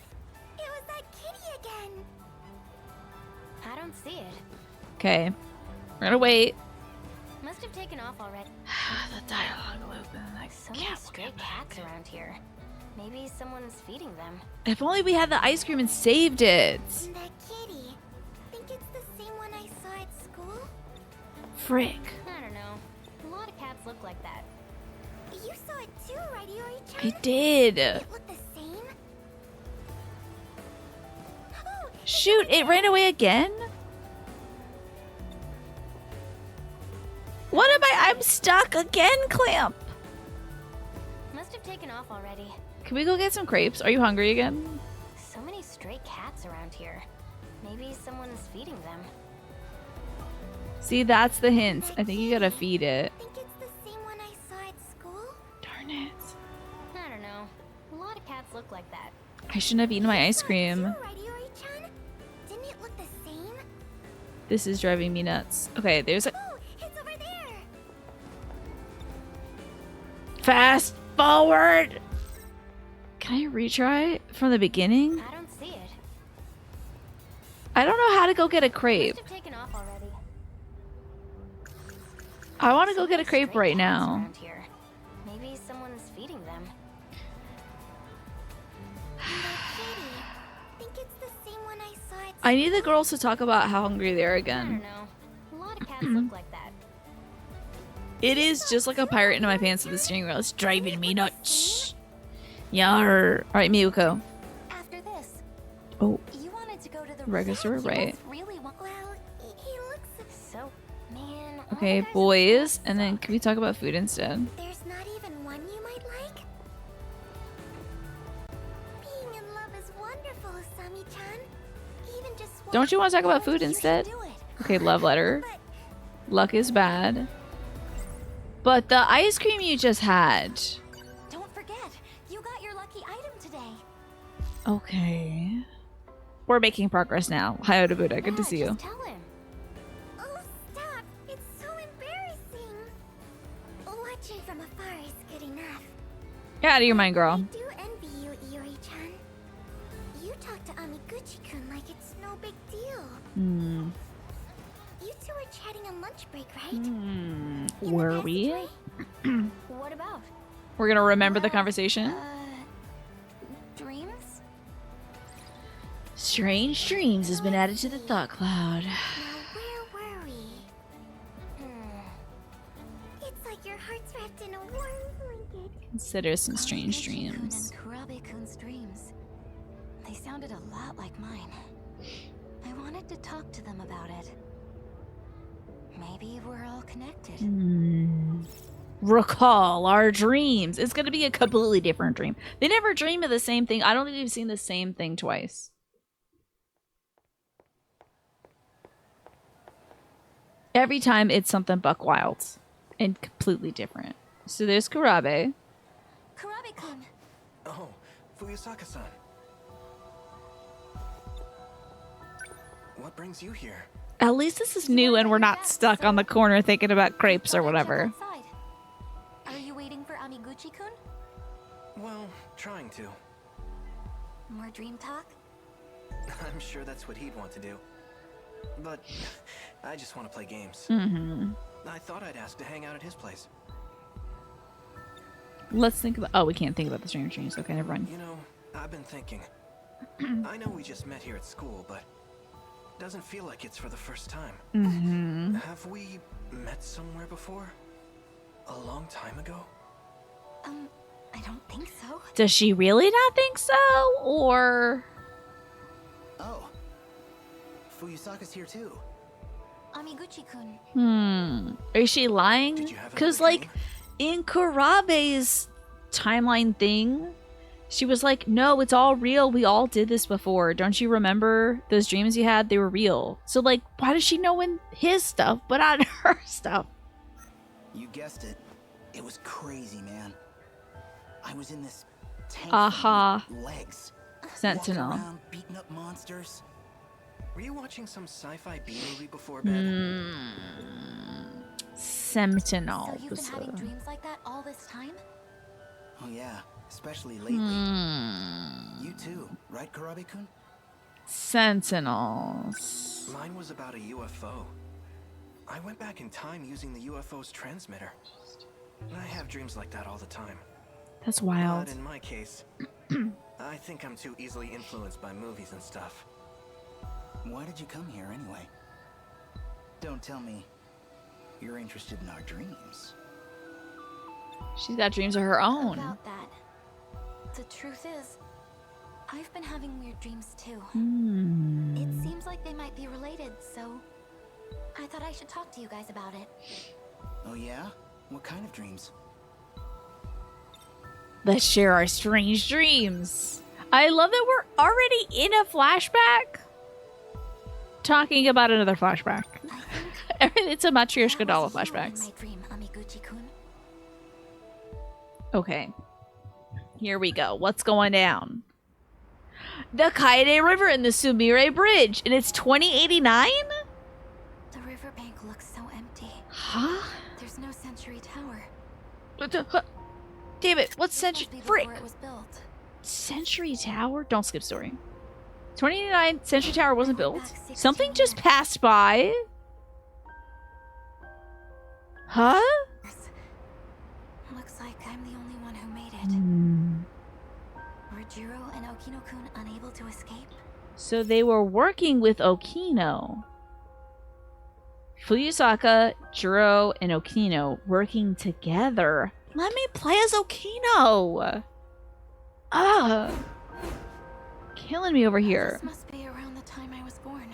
It was that kitty again. I don't see it. Okay. We're gonna wait. Must have taken off already. The dialogue loop and I So many stray cats around here. Maybe someone's feeding them. If only we had the ice cream and saved it. And that kitty. Think it's the same one I saw at school? Frick. I don't know. A lot of cats look like that. You saw it too, right, Iori-chan? I did. It looked the same? Oh, Shoot, it ran away again? What am I? I'm stuck again, Clamp. must have taken off already. Can we go get some crepes? Are you hungry again? So many stray cats around here. Maybe someone's feeding them. See, that's the hint. I think you gotta feed it. Think it's the same one I saw at school? Darn it. I don't know. A lot of cats look like that. I shouldn't have eaten my ice cream. Too, right, Iori-chan? Didn't it look the same? This is driving me nuts. Okay, there's a Oh, it's over there! fast forward. Can I retry from the beginning? I don't see it. I don't know how to go get a crepe. Must have taken off already. I want to go get a crepe Stray right cats now. around here. Maybe someone's feeding them. Kitty. Think it's the same one I saw at I need the girls to talk about how hungry they are I again. don't know. A lot of cats look like that. It is just like a pirate in my pants with the steering wheel. It's driving me nuts. Yar. Alright, Miyuko. After this, Oh, you wanted to go to the Register, You right. both really want. Well, he looks so. Man. all okay, the guys at boys. school And then suck. can we talk about food instead? There's not even one you might like? Being in love is wonderful, Asami-chan. Even just Don't you want to talk about walking, food you instead? should do it. Okay, love letter. But Luck is bad. But the ice cream you just had. don't forget, you got your lucky item today. Okay. We're making progress now. Hi, Odabuda. Good to Yeah, see you. just tell him. Oh, stop. It's so embarrassing. Watching from afar is good enough. Get out of your mind, I girl. do envy you, Iori-chan. You talk to Amiguchi-kun like it's no big deal. Hmm. You two were chatting on lunch break, right? Hmm. In the Were we? passageway? What about? We're gonna remember the conversation. Dreams? Strange dreams has been added to the thought cloud. Now, where were we? It's like your heart's wrapped in a warm blanket. Consider some strange Amiguchi-kun dreams. and Kurabe-kun's dreams. They sounded a lot like mine. I wanted to talk to them about it. Maybe we're all connected. Recall our dreams. It's gonna be a completely different dream. They never dream of the same thing. I don't think we've seen the same thing twice. Every time it's something buck wild. and completely different. So there's Kurabe. Kurabe-kun. Oh, Fuyusaka-san. What brings you here? At least this is new and we're not stuck on the corner thinking about crepes or whatever. Outside. Are you waiting for Amiguchi-kun? Well, trying to. More dream talk? I'm sure that's what he'd want to do. But I just want to play games. Mm-hmm. I thought I'd ask to hang out at his place. Let's think about... Oh, we can't think about the Stranger Things. Okay, never mind. You know, I've been thinking. I know we just met here at school, but it doesn't feel like it's for the first time. Mm-hmm. Have we met somewhere before? A long time ago? I don't think so. Does she really not think so? Or... Oh. Fuyusaka's here too. Amiguchi-kun. Is she lying? Did you have Because, another like, dream? in Kurabe's timeline thing, she was like, no, it's all real. We all did this before. Don't you remember those dreams you had? They were real. So, like, why does she know in his stuff, but not her stuff? You guessed it. It was crazy, man. I was in this tank Aha. with legs. Sentinel. Walking around, beating up monsters. Were you watching some sci-fi B-movie before bed? Sentinel. So you've been having dreams like that all this time? Oh yeah, especially lately. You too, right, Kurabe-kun? Sentinels. Mine was about a UFO. I went back in time using the UFO's transmitter. I have dreams like that all the time. That's wild. But in my case, I think I'm too easily influenced by movies and stuff. Why did you come here anyway? Don't tell me you're interested in our dreams. She's got dreams of her own. About that. The truth is, I've been having weird dreams too. It seems like they might be related, so I thought I should talk to you guys about it. Oh yeah? What kind of dreams? Let's share our strange dreams. I love that we're already in a flashback. Talking about another flashback. It's a Matryoshka doll of flashbacks. My dream, Amiguchi-kun. Okay. Here we go. What's going down? The Kaede River and the Sumire Bridge. And it's 2089? The riverbank looks so empty. Huh? There's no Century Tower. Damn it. What's Century... Must be Frick. before it was built. Century Tower? Don't skip story. 2089 Century Tower wasn't built. Back 16 Something just years. passed by. Huh? Looks like I'm the only one who made it. Were Jiro and Okino-kun unable to escape? So they were working with Okino. Fuyusaka, Jiro, and Okino working together. Let me play as Okino. Killing me over here. This must be around the time I was born.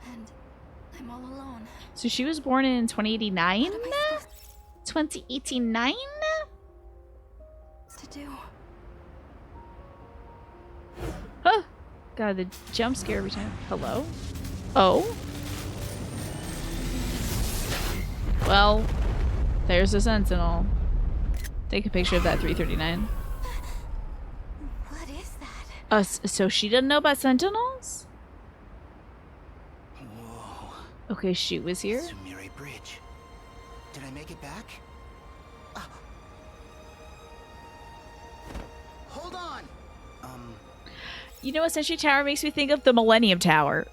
And I'm all alone. So she was born in 2089? What am I 2089? supposed to do? Huh. God, the jump scare every time. Hello? Oh? Well, there's a Sentinel. Take a picture of that 339. What is that? So she didn't know about Sentinels? Whoa. Okay, she was here. Sumire Bridge. Did I make it back? Ah. Hold on! You know what Century Tower makes me think of? The Millennium Tower.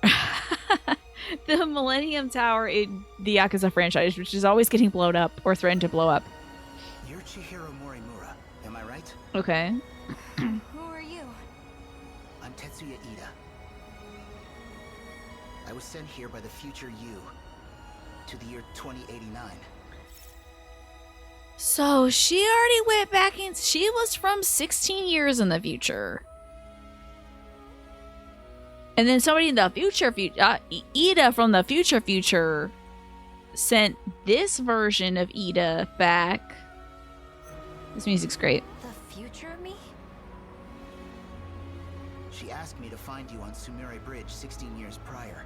The Millennium Tower in the Yakuza franchise, which is always getting blown up or threatened to blow up. You're Chihiro Morimura, am I right? Okay. Who are you? I'm Tetsuya Ida. I was sent here by the future you to the year 2089. So she already went back in. She was from 16 years in the future. And then somebody in the future, Ida from the future, sent this version of Ida back. This music's great. The future me? She asked me to find you on Sumire Bridge 16 years prior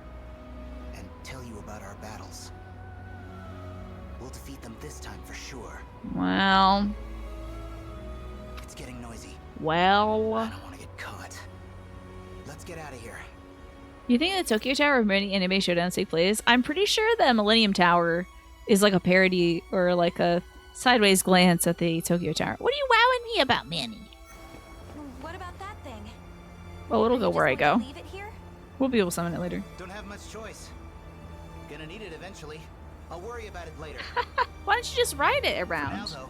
and tell you about our battles. We'll defeat them this time for sure. Well. It's getting noisy. Well. I don't want to get caught. Let's get out of here. You think the Tokyo Tower of many anime showdowns take place? I'm pretty sure the Millennium Tower is like a parody or like a sideways glance at the Tokyo Tower. What are you wowing me about, Manny? What about that thing? Well, it'll go where I go. Leave it here? We'll be able to summon it later. Don't have much choice. Gonna need it eventually. I'll worry about it later. Why don't you just ride it For now, around? though,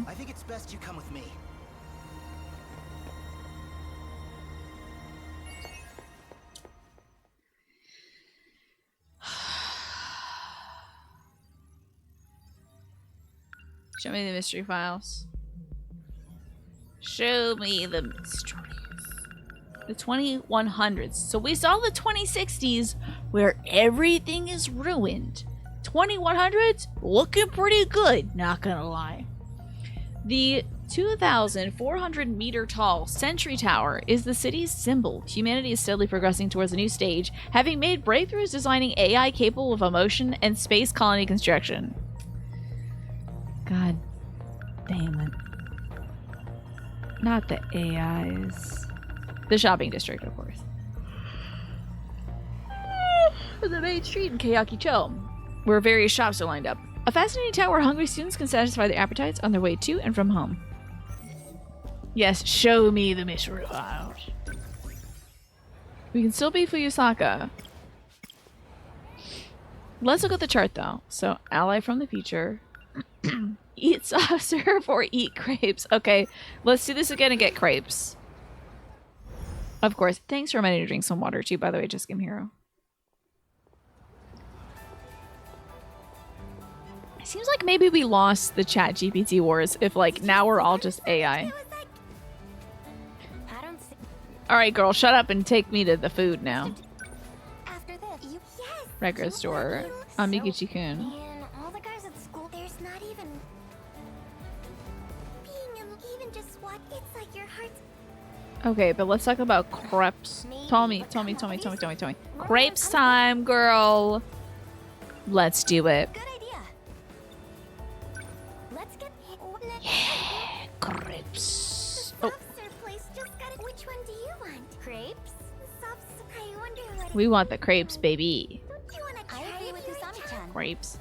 I think it's best you come with me. Show me the mystery files. Show me the mysteries. The 2100s. So we saw the 2060s where everything is ruined. 2100s looking pretty good, not gonna lie. The 2,400 meter tall Sentry Tower is the city's symbol. Humanity is steadily progressing towards a new stage, having made breakthroughs designing AI capable of emotion and space colony construction. God damn it. Not the AIs. The shopping district, of course. The main street in Kayaki-cho, where various shops are lined up. A fascinating tower where hungry students can satisfy their appetites on their way to and from home. Yes, show me the mystery files. We can still be Fuyusaka. Let's look at the chart, though. So, ally from the future. Eat soft serve or eat crepes. Okay, let's do this again and get crepes. Of course. Thanks for reminding me to drink some water, too, by the way, Just Game Hero. Seems like maybe we lost the chat GPT wars if, like, now we're all just AI. Alright, girl, shut up and take me to the food now. Record store. Amiguchi-kun. Man, all the guys at school, there's not even being just what it's like your heart's. Okay, but let's talk about crepes. Tell me. Crepes time, girl. Let's do it. Good idea. Let's get Yeah, crepes. The soft serve place just got it. Which one do you want? crepes. Soft serve. I wonder what. We want the crepes, baby. Do you want to I try agree it with here, Usami-chan. Crepes.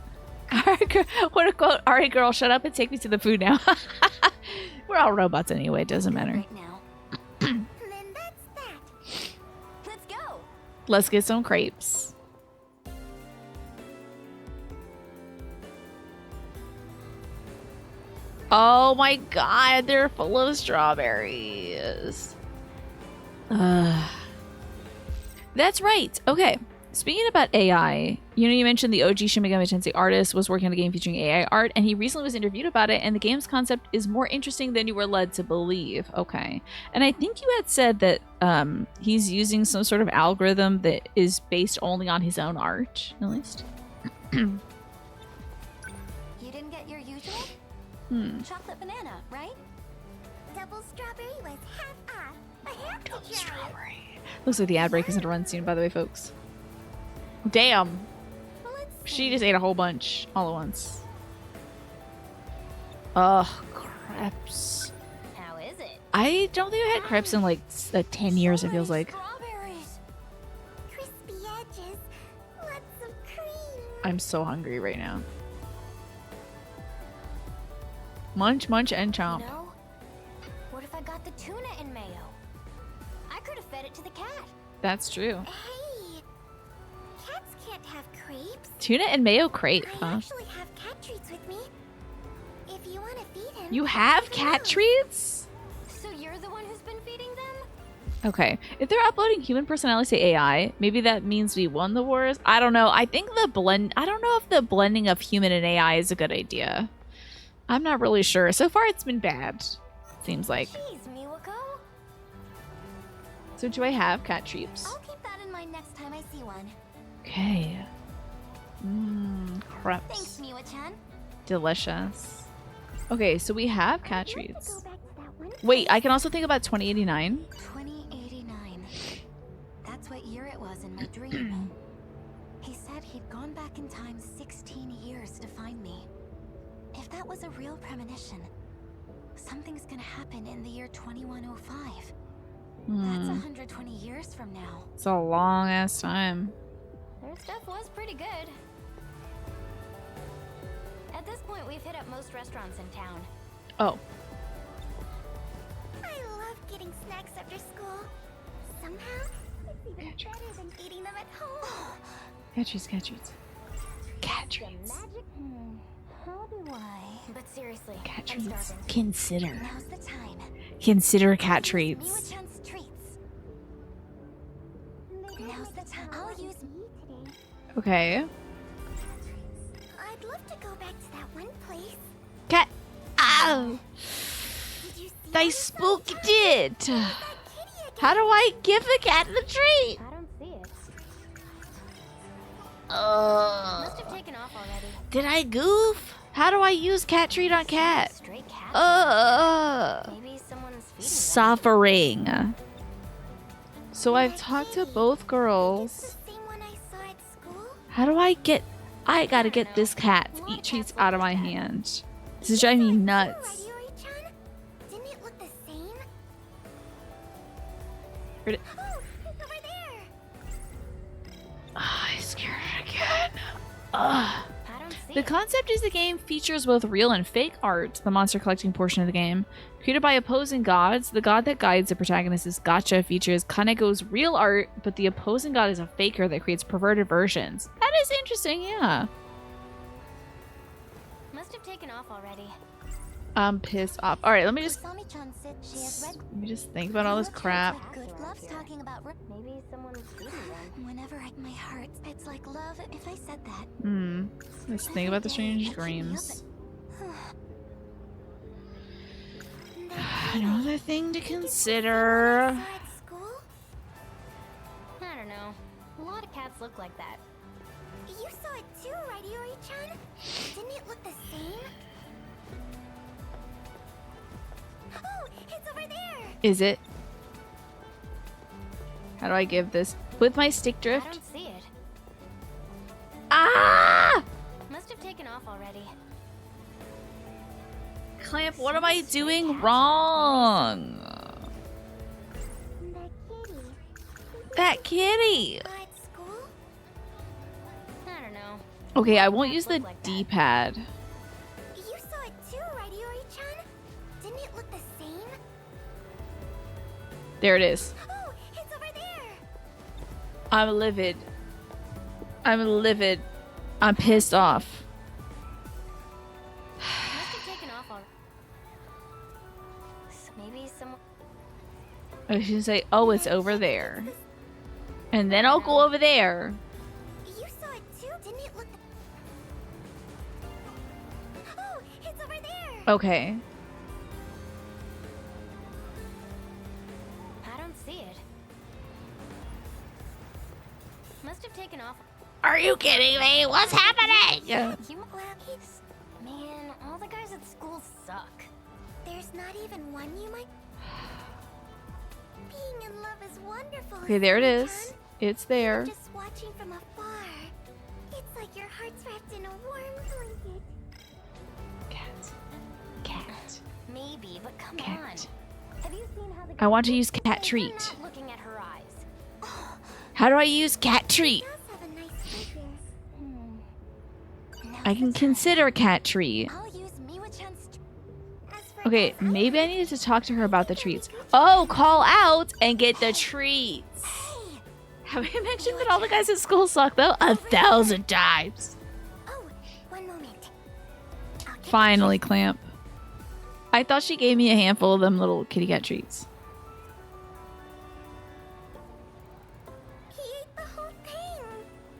What a quote. Alright, girl, shut up and take me to the food now. We're all robots anyway, it doesn't matter. Right now. Then that's that. Let's go. Let's get some crepes. Oh my god, they're full of strawberries. That's right. Okay. Speaking about AI, you know, you mentioned the OG Shin Megami Tensei artist was working on a game featuring AI art, and he recently was interviewed about it, and the game's concept is more interesting than you were led to believe. Okay. And I think you had said that he's using some sort of algorithm that is based only on his own art, at least. You didn't get your usual? Chocolate banana, right? Double strawberry was half off. I have to try. Strawberry. Looks like the ad break is gonna run soon, by the way, folks. Damn. She just ate a whole bunch all at once. Ugh, crepes. How is it? I don't think I had crepes in like 10 years, it feels like. Strawberries. Crispy edges. Lots of cream. I'm so hungry right now. Munch, munch, and chomp. You know, what if I got the tuna in mayo? I could have fed it to the cat. That's true. Hey, cats can't have crepes. Tuna and mayo crepe, I huh? actually have cat treats with me. If you want to feed him. You have give cat him. treats? So you're the one who's been feeding them? Okay. If they're uploading human personalities to AI, maybe that means we won the wars. I don't know. I think I don't know if the blending of human and AI is a good idea. I'm not really sure. So far, it's been bad. Seems like. Jeez, Miwako. So do I have cat treats? I'll keep that in mind next time I see one. Okay. Crepes. Thanks, Miwa-chan. Delicious. Okay, so we have cat treats. Go back to that one. Wait, I can also think about 2089. 2089. That's what year it was in my dream. He said he'd gone back in time 16 years to find me. If that was a real premonition, something's gonna happen in the year 2105. That's 120 years from now. It's a long ass time. Their stuff was pretty good. At this point, we've hit up most restaurants in town. Oh. I love getting snacks after school. Somehow, it's even better than eating them at home. Cat treats. Cat treats. How do I? But seriously, Cat I'm treats. starving. Consider. Now's the time. Consider cat treats. Miwa-chan's treats. Now's the time. I'll use Okay. I'd love to go back to that one place. Cat. Ow! Did you see They spooked it. How do I give the cat the treat? I don't see it. Must have taken off already. Did I goof? How do I use cat treat on cat? Stray cat. Maybe someone's feeding them. Suffering. So I've talked to both girls. the same one I saw at school? How do I get... I gotta get this cat to eat treats out of my hand. This is driving me nuts. Yuri-chan? Didn't it look the same? Where'd it- Oh, it's over there. I scared it again. Ugh. I don't see The it. concept is the game features both real and fake art, the monster collecting portion of the game. Created by opposing gods, the god that guides the protagonist's gacha features Kanego's real art, but the opposing god is a faker that creates perverted versions. That is interesting, yeah. Must have taken off already. I'm pissed off. Alright, let me just Usami-chan said she has read. think about all this crap. Good love's talking about. Maybe someone's feeding them. Whenever my heart, it's like love. If I said that. Let's think about the strange dreams. Another thing to consider. At school? I don't know. A lot of cats look like that. You saw it too, right, Yuri-chan? Didn't it look the same? Oh, it's over there. Is it? How do I give this? With my stick I drift? don't see it. Ah! Must have taken off already. Clamp, what am I doing wrong? That kitty! At school? I don't know. Okay, I won't use the Look like that. D-pad. You saw it too, right, Yuri-chan? Didn't it look the same? There it is. Oh, it's over there. I'm livid. I'm livid. I'm pissed off. Must have taken off already. Maybe someone. I should say, oh, it's over there. And then I'll go over there. You saw it too, didn't it look? Oh, it's over there. Okay. I don't see it. Must have taken off. Are you kidding me? What's happening? Man, all the guys at school suck. There's not even one you might. Being in love is wonderful. Okay, there it is. Yuri-chan. It's there. Just watching from afar. It's like your heart's wrapped in a warm blanket. Cat. Maybe, but come Cat. on. Have you seen how the I want to use cat They're treat. not looking at her eyes. How do I use cat treat? It does have a nice figure. I can consider cat treat. I'll use Miwa-chan's. As for Okay, us, maybe I needed to talk to her about the treats. Oh, call out and get the treats. Hey! Have I mentioned that all the guys at school suck though? 1,000 times. Oh, one moment. I'll get Finally, Clamp. I thought she gave me a handful of them little kitty cat treats. He ate the whole thing.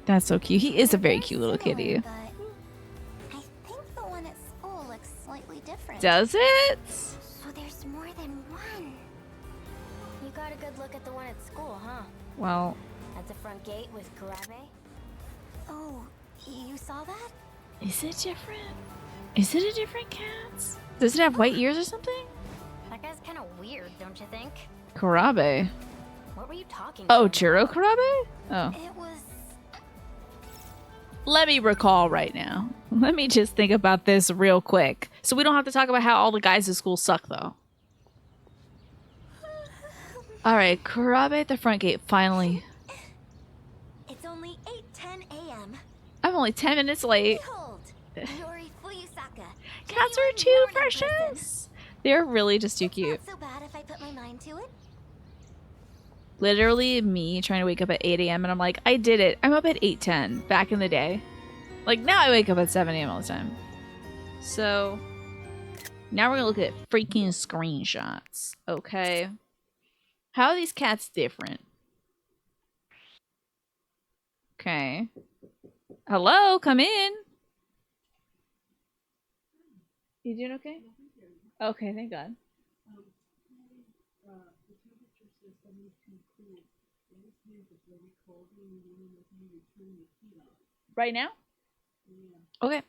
That's so cute. He is a very cute little kitty. But I think the one at school looks slightly different. Does it? So there's more than one. You got a good look at the one at school, huh? Well, At the front gate with Karabe? Oh, you saw that? is it different? Is it a different cat? Does it have white ears or something? That guy's kind of weird, don't you think? Karabe. What were you talking Oh, about? Churro Karabe? Oh. It was. let me recall right now. Let me just think about this real quick. So we don't have to talk about how all the guys at school suck, though. Alright, Kurabe at the front gate, finally. It's only 8:10 a.m. I'm only 10 minutes late. Behold, Yori Fuyusaka. Cats are genuine too morning precious. person. They're really just too cute. Not so bad if I put my mind to it. Literally me trying to wake up at 8 a.m. and I'm like, I did it. I'm up at 8:10 back in the day. Like, now I wake up at 7 a.m. all the time. So, now we're gonna look at freaking screenshots. Okay. How are these cats different? Okay. Hello, come in. You doing okay? Okay, thank God. Right now? Okay.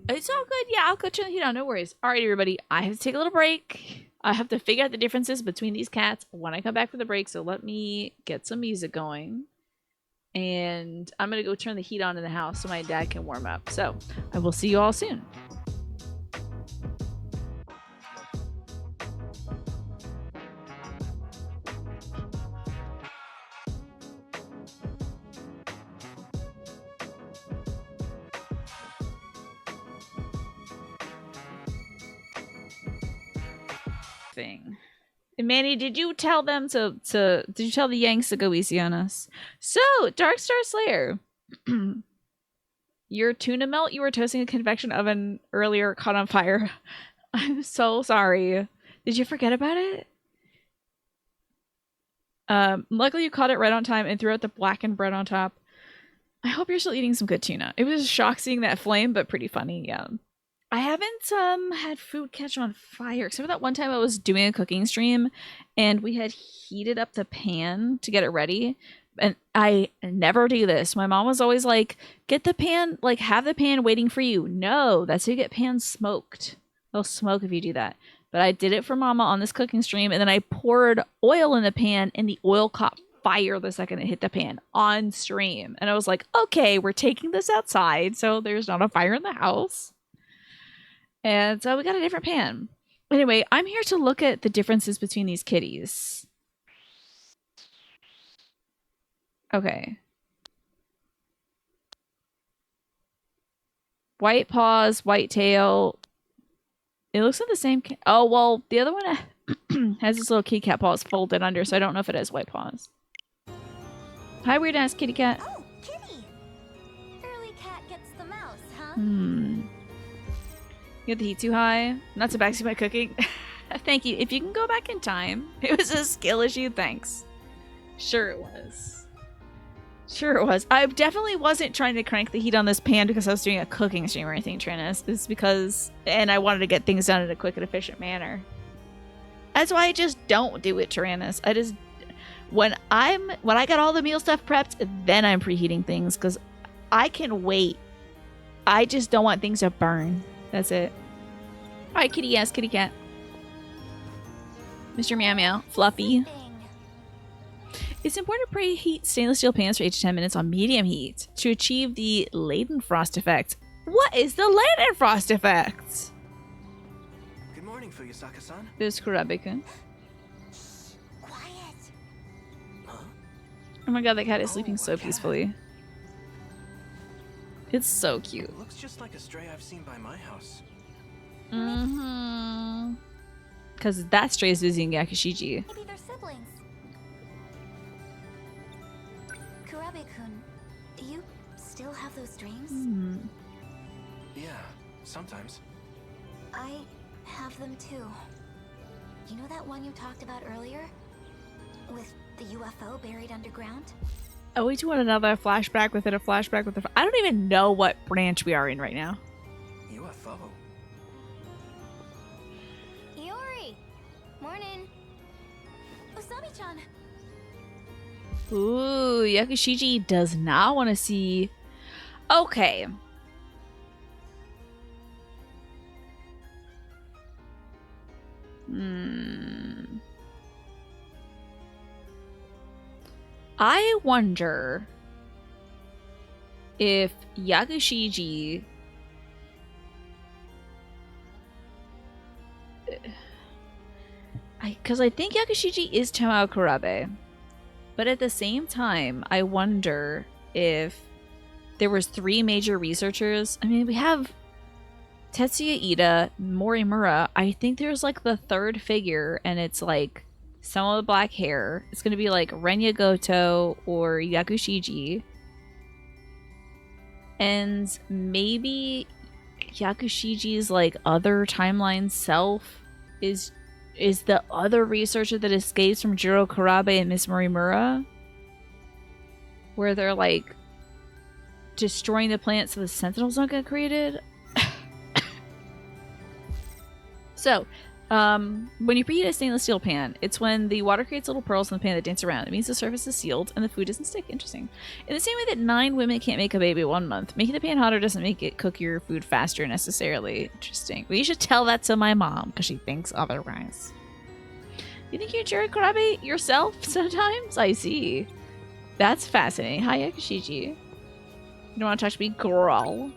It's all good. Yeah, I'll go turn the heat on. No worries. All right, everybody. I have to take a little break. I have to figure out the differences between these cats when I come back from the break. So let me get some music going. And I'm going to go turn the heat on in the house so my dad can warm up. So I will see you all soon. Thing. And Manny, did you tell them did you tell the Yanks to go easy on us? So, Darkstar Slayer. Your tuna melt you were toasting a convection oven earlier caught on fire. I'm so sorry. Did you forget about it? Luckily you caught it right on time and threw out the blackened bread on top. I hope you're still eating some good tuna. It was a shock seeing that flame, but pretty funny, yeah. I haven't had food catch on fire, except for that one time I was doing a cooking stream and we had heated up the pan to get it ready. And I never do this. My mom was always like, get the pan, like have the pan waiting for you. No, that's how you get pans smoked. They'll smoke if you do that. But I did it for Mama on this cooking stream, and then I poured oil in the pan and the oil caught fire the second it hit the pan on stream. And I was like, okay, we're taking this outside so there's not a fire in the house. And so we got a different pan. Anyway, I'm here to look at the differences between these kitties. Okay. White paws, white tail. It looks like the same. Oh, well, the other one has this little kitty cat paws folded under, so I don't know if it has white paws. Hi, weird ass kitty cat. Oh, kitty! Early cat gets the mouse, huh? You get the heat too high? Not to backseat my cooking. Thank you. If you can go back in time. It was a skill issue, thanks. Sure it was. Sure it was. I definitely wasn't trying to crank the heat on this pan because I was doing a cooking stream or anything, Trinis. It's because... And I wanted to get things done in a quick and efficient manner. That's why I just don't do it, Tyrannus. I just... When I got all the meal stuff prepped, then I'm preheating things because I can wait. I just don't want things to burn. That's it. Alright, kitty ass, kitty cat. Mr. Meow Meow. Fluffy. It's important to preheat stainless steel pans for 8 to 10 minutes on medium heat to achieve the Leidenfrost effect. What is the Leidenfrost effect? Good morning, Fuyusaka-san. This is Kurabe-kun. Quiet. Huh? Oh my god, that cat is Oh, sleeping a so cat. peacefully. It's so cute. It looks just like a stray I've seen by my house. Mm-hmm. Because that stray is visiting Yakushiji. Maybe they're siblings. Kurabe-kun, do you still have those dreams? Yeah, sometimes. I have them too. You know that one you talked about earlier? With the UFO buried underground? Oh, we do want another flashback within a flashback with a... I don't even know what branch we are in right now. UFO. Iori! Morning. Usami-chan! Ooh, Yakushiji does not want to see... Okay. I wonder if Yakushiji because I think Yakushiji is Tamao Kurabe. But at the same time, I wonder if there was 3 major researchers. I mean, we have Tetsuya Ida, Morimura. I think there's like the 3rd figure, and it's like someone with black hair. It's going to be like Renya Goto or Yakushiji. And maybe Yakushiji's like other timeline self is the other researcher that escapes from Jiro Kurabe and Miss Morimura, where they're like destroying the planet so the Sentinels don't get created. So, when you preheat a stainless steel pan, it's when the water creates little pearls in the pan that dance around. It means the surface is sealed and the food doesn't stick. Interesting. In the same way that 9 women can't make a baby 1 month, making the pan hotter doesn't make it cook your food faster necessarily. Interesting. Well, you should tell that to my mom because she thinks otherwise. You think you're Jiro Kurabe yourself sometimes? I see. That's fascinating. Hi, Yakushiji. You don't want to talk to me, girl?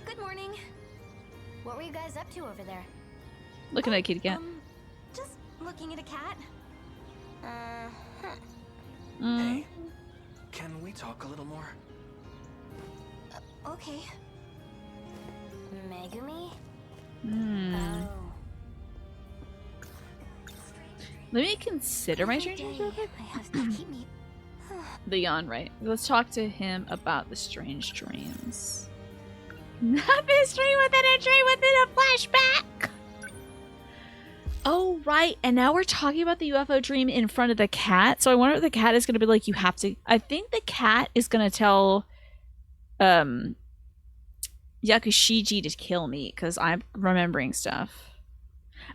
Good morning. What were you guys up to over there? Looking at a kitty cat. Just looking at a cat. Hey, can we talk a little more? Okay. Megumi? Oh. Let me consider my strange dreams real quick. My husband keep me. Leon, right? Let's talk to him about the strange dreams. Not this dream within a dream within a flashback! Oh, right. And now we're talking about the UFO dream in front of the cat. So I wonder if the cat is going to be like, you have to... I think the cat is going to tell Yakushiji to kill me because I'm remembering stuff.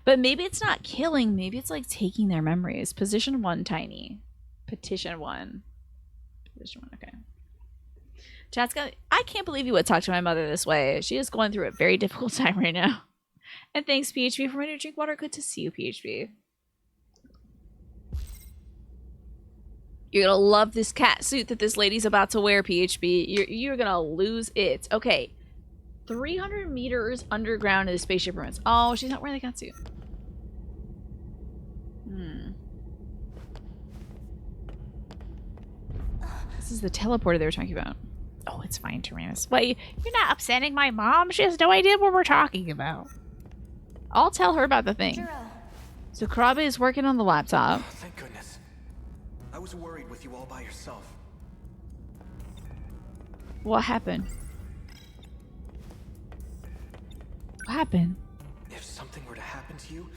But maybe it's not killing. Maybe it's like taking their memories. Position 1, Tiny. Petition 1. Position 1, okay. Chat's got... I can't believe you would talk to my mother this way. She is going through a very difficult time right now. And thanks, PHP, for ready to drink water. Good to see you, PHP. You're gonna love this cat suit that this lady's about to wear, PHP. You're gonna lose it. Okay. 300 meters underground in the spaceship ruins. Oh, she's not wearing the cat suit. This is the teleporter they were talking about. Oh, it's fine, Tyrannus. Wait, you're not upsetting my mom? She has no idea what we're talking about. I'll tell her about the thing. Jiro. So Kurabe is working on the laptop. Oh, thank goodness. I was worried with you all by yourself. What happened? What happened? If something were to happen to you,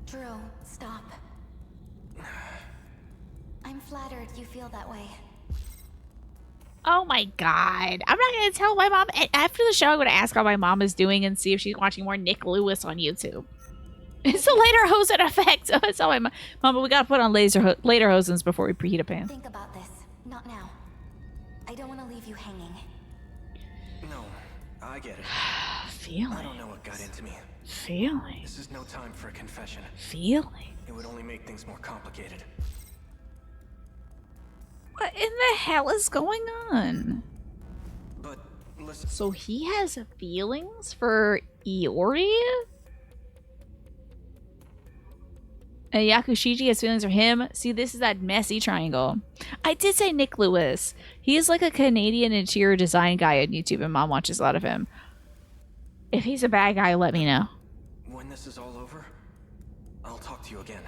Jiro, stop. I'm flattered you feel that way. Oh my god. I'm not going to tell my mom. After the show, I'm going to ask how my mom is doing and see if she's watching more Nick Lewis on YouTube. It's a Lederhosen effect. So it's all my mom, but we got to put on Lederhosens before we preheat a pan. Think about this. Not now. I don't want to leave you hanging. no, I get it. Feeling. I don't know what got into me. Feeling. This is no time for a confession. Feeling. It would only make things more complicated. What in the hell is going on? But listen. So he has feelings for Iori? And Yakushiji has feelings for him? See, this is that messy triangle. I did say Nick Lewis. He is like a Canadian interior design guy on YouTube, and Mom watches a lot of him. If he's a bad guy, let me know. When this is all over, I'll talk to you again.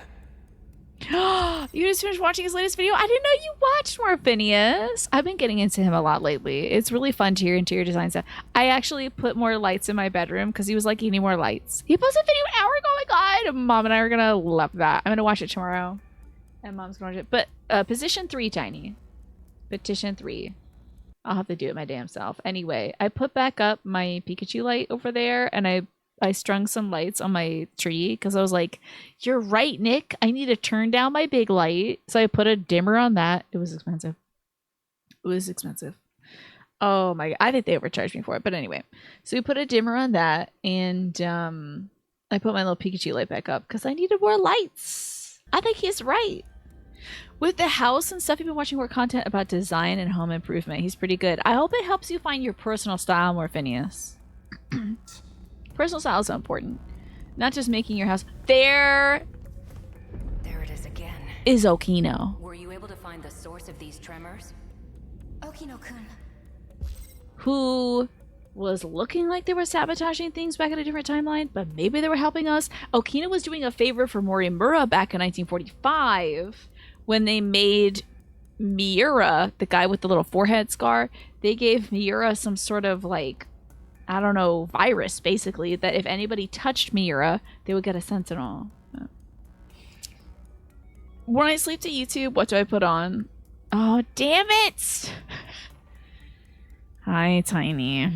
You just finished watching his latest video? I didn't know you watched more Phineas. I've been getting into him a lot lately. It's really fun to hear interior design stuff. I actually put more lights in my bedroom because he was like, you need more lights. He posted a video an hour ago. Oh my god. Mom and I are gonna love that. I'm gonna watch it tomorrow. And Mom's gonna watch it. But position 3, Tiny. Petition 3. I'll have to do it my damn self. Anyway, I put back up my Pikachu light over there, and I strung some lights on my tree because I was like, you're right, Nick. I need to turn down my big light. So I put a dimmer on that. It was expensive. It was expensive. Oh my god. I think they overcharged me for it. But anyway. So we put a dimmer on that, and I put my little Pikachu light back up because I needed more lights. I think he's right. With the house and stuff, you've been watching more content about design and home improvement. He's pretty good. I hope it helps you find your personal style more, Phineas. Personal style is so important. Not just making your house. There There it is again. is Okino. Were you able to find the source of these tremors? Okino-kun. Who was looking like they were sabotaging things back in a different timeline, but maybe they were helping us. Okino was doing a favor for Morimura back in 1945 when they made Miura, the guy with the little forehead scar, they gave Miura some sort of like, I don't know, virus basically, that if anybody touched Miura, they would get a Sentinel. When I sleep to YouTube, what do I put on? Oh, damn it! Hi, Tiny.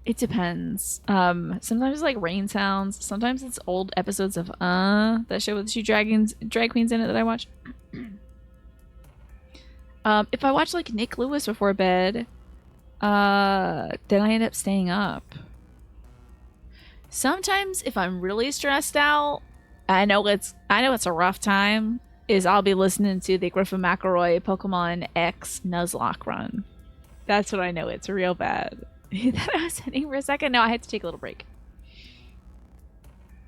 It depends. Sometimes like rain sounds. Sometimes it's old episodes of that show with the two drag queens in it that I watch. If I watch like Nick Lewis before bed, then I end up staying up. Sometimes if I'm really stressed out, I know it's a rough time, is I'll be listening to the Griffin McElroy Pokemon X Nuzlocke run. That's when I know it's real bad. That I was sitting for a second. No, I had to take a little break.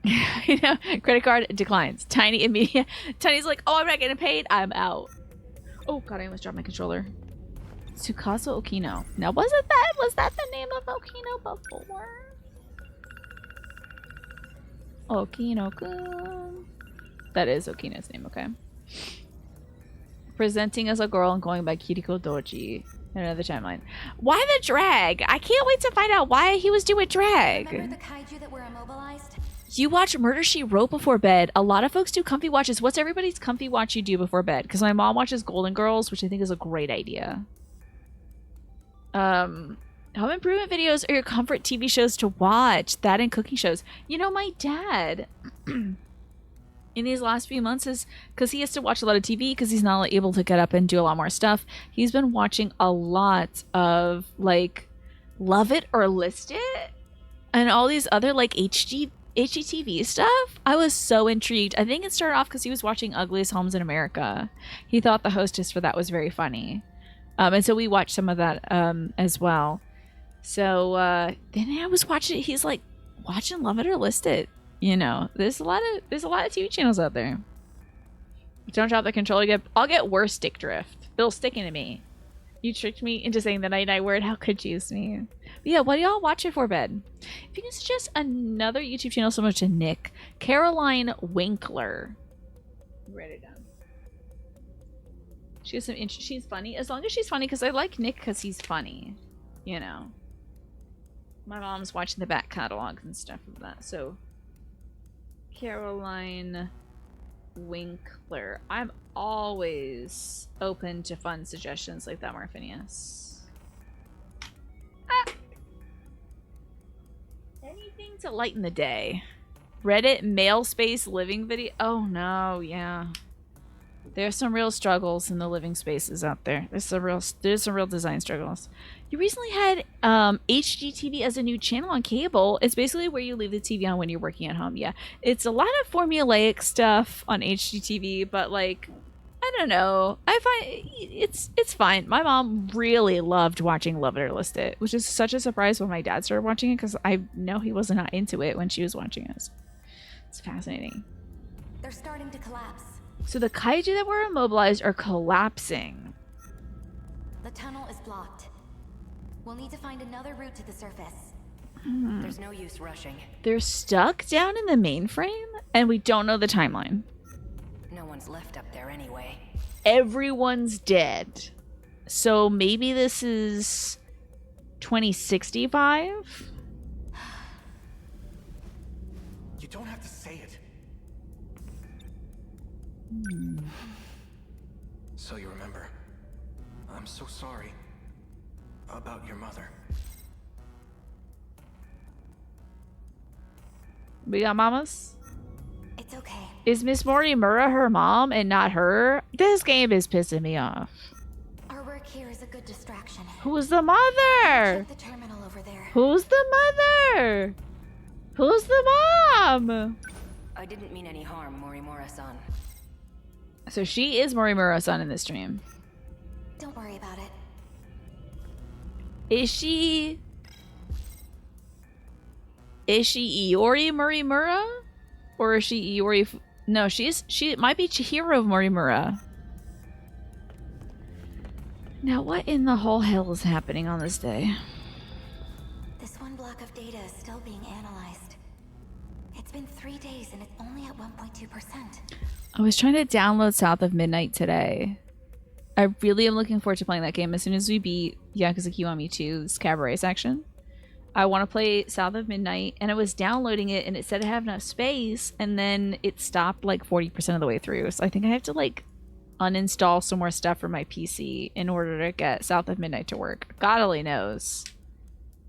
You know, credit card declines. Tiny immediate. Tiny's like, oh, I'm not getting paid. I'm out. Oh god, I almost dropped my controller. Tsukasa Okino. Now, was that the name of Okino before? Okino-kun. That is Okino's name, okay. Presenting as a girl and going by Kiriko Doji. Another timeline. Why the drag? I can't wait to find out why he was doing drag. Remember the kaiju that were immobilized? You watch Murder, She Wrote before bed. A lot of folks do comfy watches. What's everybody's comfy watch you do before bed? Because my mom watches Golden Girls, which I think is a great idea. Home improvement videos are your comfort TV shows to watch. That and cooking shows. You know, my dad... in these last few months is because he has to watch a lot of TV because he's not able to get up and do a lot more stuff. He's been watching a lot of like Love It or List It and all these other like HGTV stuff. I was so intrigued. I think it started off because he was watching Ugliest Homes in America. He thought the hostess for that was very funny. And so we watched some of that as well. So then I was watching, he's like watching Love It or List It. You know, there's a lot of TV channels out there. Don't drop the controller. I'll get worse stick drift. They'll stick into me. You tricked me into saying the night-night word. How could you use me? But yeah, what do y'all watch before bed? If you can suggest another YouTube channel similar to Nick, Caroline Winkler. Write it down. She has some. She's funny. As long as she's funny, because I like Nick because he's funny. You know. My mom's watching the back catalogs and stuff of that, so. Caroline Winkler. I'm always open to fun suggestions like that, Marfinius. Anything to lighten the day. Reddit male space living video. Oh no, yeah. There's some real struggles in the living spaces out there. There's some real design struggles. You recently had HGTV as a new channel on cable. It's basically where you leave the TV on when you're working at home. Yeah, it's a lot of formulaic stuff on HGTV, but like, I don't know. I find it's fine. My mom really loved watching Love It or List It, which is such a surprise when my dad started watching it because I know he was not into it when she was watching it. It's fascinating. They're starting to collapse. So the kaiju that were immobilized are collapsing. The tunnel is blocked. We'll need to find another route to the surface. There's no use rushing. They're stuck down in the mainframe, and we don't know the timeline. No one's left up there anyway. Everyone's dead. So maybe this is 2065? You don't have to say it. So you remember. I'm so sorry. About your mother. We got mamas? It's okay. Is Miss Morimura her mom and not her? This game is pissing me off. Our work here is a good distraction. Who's the mother? Check the terminal over there. Who's the mother? Who's the mom? I didn't mean any harm, Morimura-san. So she is Morimura-san in this stream. Don't worry about it. Is she Iori Morimura? Or is she Iori... No, she might be Chihiro Morimura. Now, what in the whole hell is happening on this day? This one block of data is still being analyzed. It's been 3 days and it's only at 1.2%. I was trying to download South of Midnight today. I really am looking forward to playing that game as soon as we beat Yakuza Kiwami 2's Cabaret section. I want to play South of Midnight, and I was downloading it, and it said I have enough space, and then it stopped like 40% of the way through. So I think I have to like uninstall some more stuff from my PC in order to get South of Midnight to work. God only knows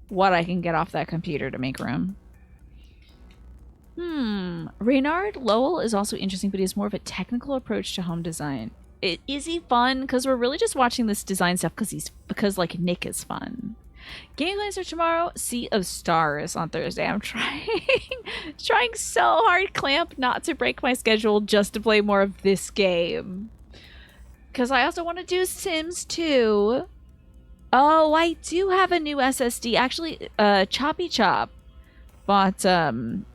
what I can get off that computer to make room. Reynard Lowell is also interesting, but he has more of a technical approach to home design. Is he fun? Because we're really just watching this design stuff because like Nick is fun. Game plans for tomorrow, Sea of Stars on Thursday. I'm trying so hard, Clamp, not to break my schedule just to play more of this game. Because I also want to do Sims 2. Oh, I do have a new SSD. Actually, Choppy Chop bought an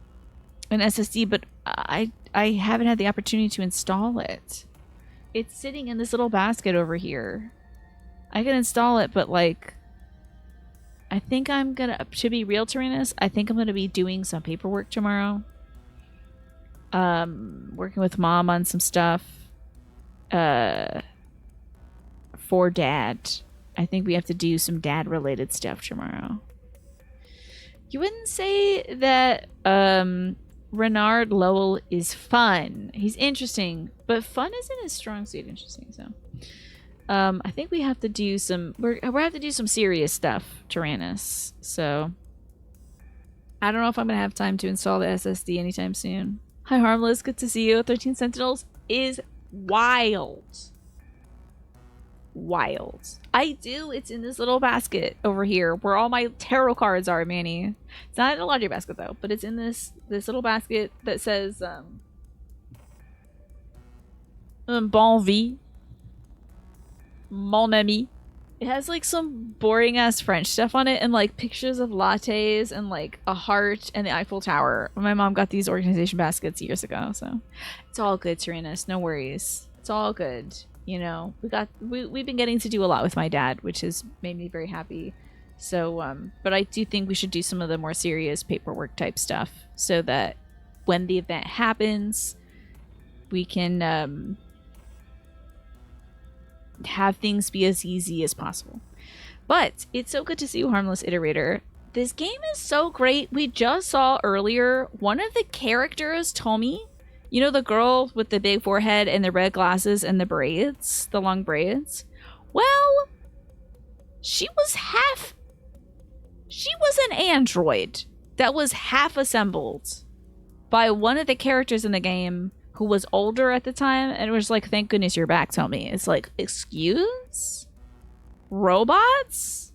SSD, but I haven't had the opportunity to install it. It's sitting in this little basket over here. I can install it, but like, I think I'm gonna, to be real, Tyrannus, I think I'm gonna be doing some paperwork tomorrow. Working with Mom on some stuff. For Dad. I think we have to do some dad-related stuff tomorrow. You wouldn't say that Renard Lowell is fun. He's interesting, but fun isn't his strong suit. Interesting, so I think we have to do some we have to do some serious stuff, Tyrannus. So I don't know if I'm gonna have time to install the SSD anytime soon. Hi Harmless, good to see you. 13 Sentinels is wild. I do. It's in this little basket over here where all my tarot cards are, Manny. It's not in a laundry basket though, but it's in this little basket that says Bon vie, mon ami. It has like some boring ass French stuff on it and like pictures of lattes and like a heart and the Eiffel Tower. My mom got these organization baskets years ago, so it's all good, Tyrannus. No worries. It's all good. You know, we've been getting to do a lot with my dad, which has made me very happy. So, but I do think we should do some of the more serious paperwork type stuff so that when the event happens, we can have things be as easy as possible. But it's so good to see you, Harmless Iterator. This game is so great. We just saw earlier one of the characters, Tommy. You know, the girl with the big forehead and the red glasses and the braids, the long braids? Well, she was an android that was half assembled by one of the characters in the game who was older at the time, and it was like, thank goodness you're back, Tommy. It's like, excuse? Robots?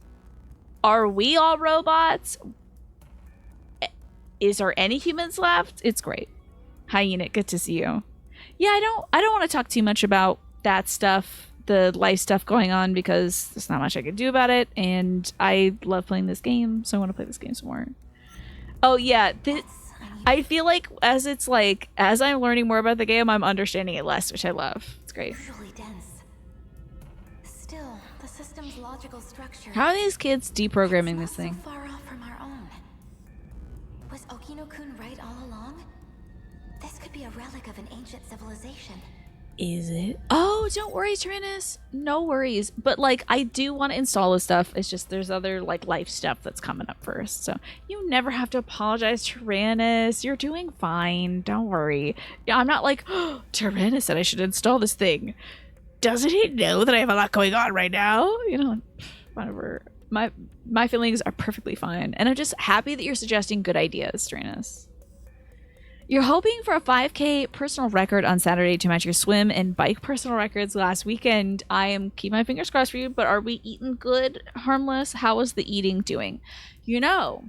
Are we all robots? Is there any humans left? It's great. Hi, Unit. Good to see you. Yeah, I don't want to talk too much about that stuff, the life stuff going on, because there's not much I can do about it, and I love playing this game, so I want to play this game some more. Oh, yeah. I feel like as I'm learning more about the game, I'm understanding it less, which I love. It's great. Usually dense. Still, the system's logical structure. How are these kids deprogramming this thing? So far off from our own. Was Okino-kun right all along? This could be a relic of an ancient civilization. Is it? Oh, don't worry, Tyrannus. No worries. But like, I do want to install this stuff. It's just there's other like life stuff that's coming up first. So you never have to apologize, Tyrannus. You're doing fine. Don't worry. Yeah, I'm not like, oh, Tyrannus said I should install this thing. Doesn't he know that I have a lot going on right now? You know, whatever. My feelings are perfectly fine, and I'm just happy that you're suggesting good ideas, Tyrannus. You're hoping for a 5K personal record on Saturday to match your swim and bike personal records last weekend. I am keeping my fingers crossed for you, but are we eating good, Harmless? How is the eating doing? You know,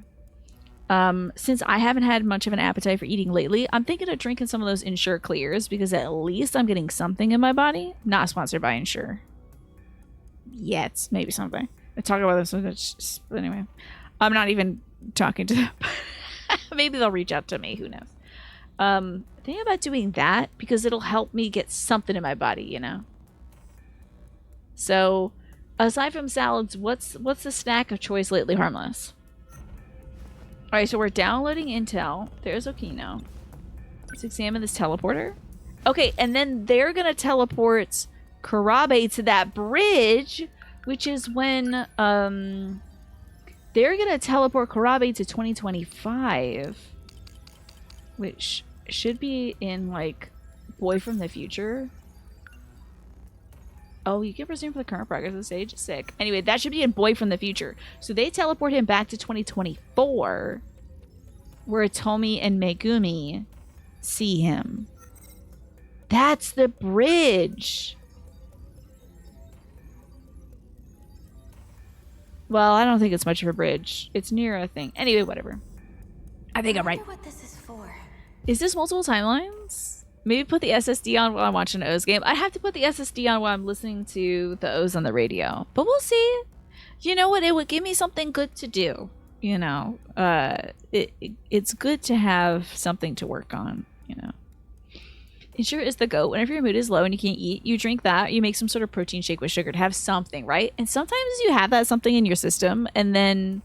Since I haven't had much of an appetite for eating lately, I'm thinking of drinking some of those Ensure Clears because at least I'm getting something in my body. Not sponsored by Ensure. Yet. Maybe someday. I talk about this so much. But anyway. I'm not even talking to them. Maybe they'll reach out to me. Who knows? Think about doing that because it'll help me get something in my body, you know? So, aside from salads, what's the snack of choice lately, Harmless? Alright, so we're downloading intel. There's Okino. Let's examine this teleporter. Okay, and then they're gonna teleport Karabe to that bridge, which is when, they're gonna teleport Karabe to 2025. Which should be in, like, Boy from the Future. Oh, you can resume for the current progress of the stage. Sick. Anyway, that should be in Boy from the Future. So they teleport him back to 2024, where Tomi and Megumi see him. That's the bridge. Well, I don't think it's much of a bridge. It's near a thing. Anyway, whatever. I think I'm right. I wonder what this is for. Is this multiple timelines? Maybe put the SSD on while I'm watching an O's game. I'd have to put the SSD on while I'm listening to the O's on the radio. But we'll see. You know what? It would give me something good to do. You know? It's good to have something to work on. You know? It sure is the goat. Whenever your mood is low and you can't eat, you drink that. You make some sort of protein shake with sugar to have something, right? And sometimes you have that something in your system, and then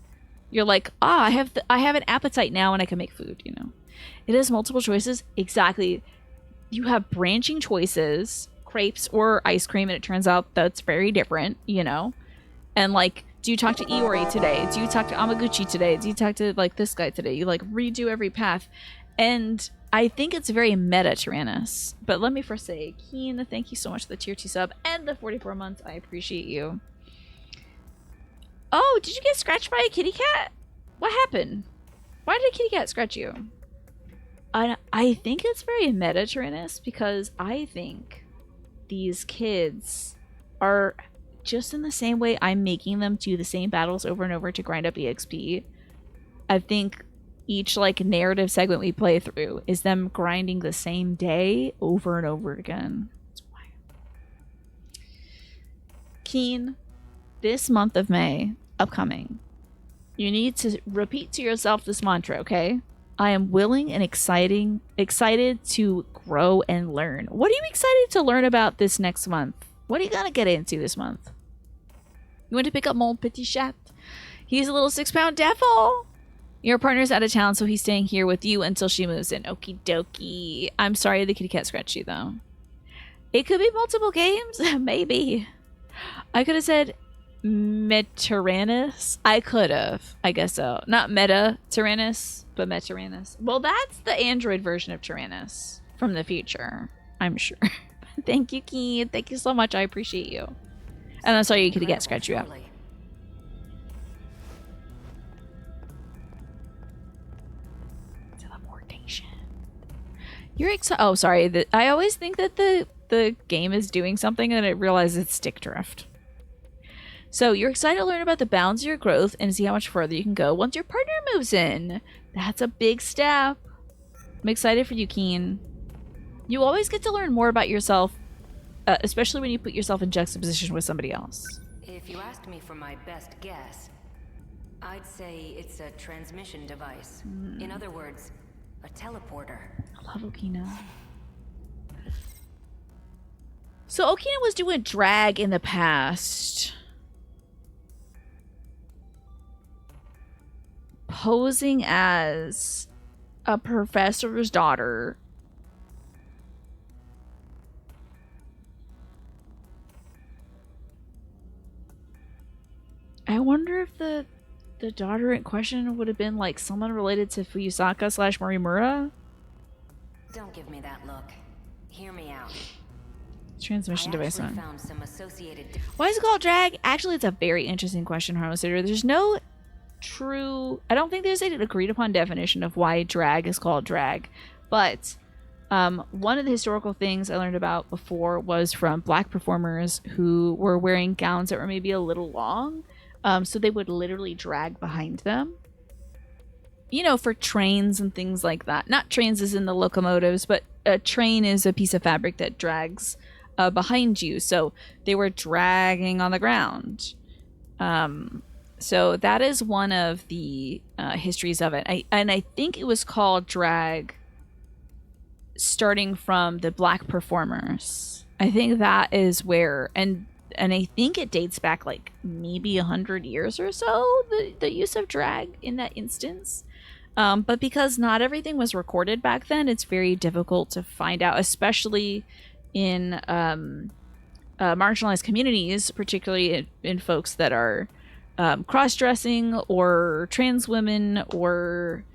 you're like, I have an appetite now, and I can make food. You know? It has multiple choices. Exactly. You have branching choices, crepes or ice cream, and it turns out that's very different, you know? And, like, do you talk to Iori today? Do you talk to Amaguchi today? Do you talk to, like, this guy today? You, like, redo every path. And I think it's very meta, Tyrannus. But let me first say, Keen, thank you so much for the tier 2 sub and the 44 months. I appreciate you. Oh, did you get scratched by a kitty cat? What happened? Why did a kitty cat scratch you? I think it's very meta, Tyrannus, because I think these kids are just in the same way I'm making them do the same battles over and over to grind up EXP. I think each, like, narrative segment we play through is them grinding the same day over and over again. That's wild. Keen, this month of May, upcoming, you need to repeat to yourself this mantra, okay? I am willing and excited to grow and learn. What are you excited to learn about this next month? What are you gonna get into this month? You want to pick up Mon Petit Chat? He's a little 6-pound devil. Your partner's out of town, so he's staying here with you until she moves in. Okie dokie. I'm sorry the kitty cat scratched you, though. It could be multiple games. Maybe. I could have said Metyrannus. I could have. I guess so. Not Meta-Tyrannus, but Metyrannus. Well, that's the Android version of Tyrannus from the future, I'm sure. Thank you, Keith. Thank you so much. I appreciate you. And I'm sorry you could get scratched you out. Teleportation. You're excited. Oh, sorry. I always think that the game is doing something and I realize it's stick drift. So you're excited to learn about the bounds of your growth and see how much further you can go once your partner moves in. That's a big step. I'm excited for you, Keen. You always get to learn more about yourself, especially when you put yourself in juxtaposition with somebody else. If you asked me for my best guess, I'd say it's a transmission device. In other words, a teleporter. I love Okina. So Okina was doing drag in the past. Posing as a professor's daughter. I wonder if the daughter in question would have been like someone related to Fuyusaka / Morimura. Don't give me that look. Hear me out. Transmission device on. Found some associated. Why is it called drag? Actually, it's a very interesting question, Harmless Sitter. There's no true... I don't think there's an agreed upon definition of why drag is called drag. But one of the historical things I learned about before was from black performers who were wearing gowns that were maybe a little long. So they would literally drag behind them. you know, for trains and things like that. Not trains as in the locomotives, but a train is a piece of fabric that drags behind you. So they were dragging on the ground. So that is one of the histories of it. I think it was called drag starting from the Black Performers. I think that is where, and I think it dates back like maybe 100 years or so, the use of drag in that instance. But because not everything was recorded back then, it's very difficult to find out, especially in marginalized communities, particularly in folks that are cross-dressing or trans women or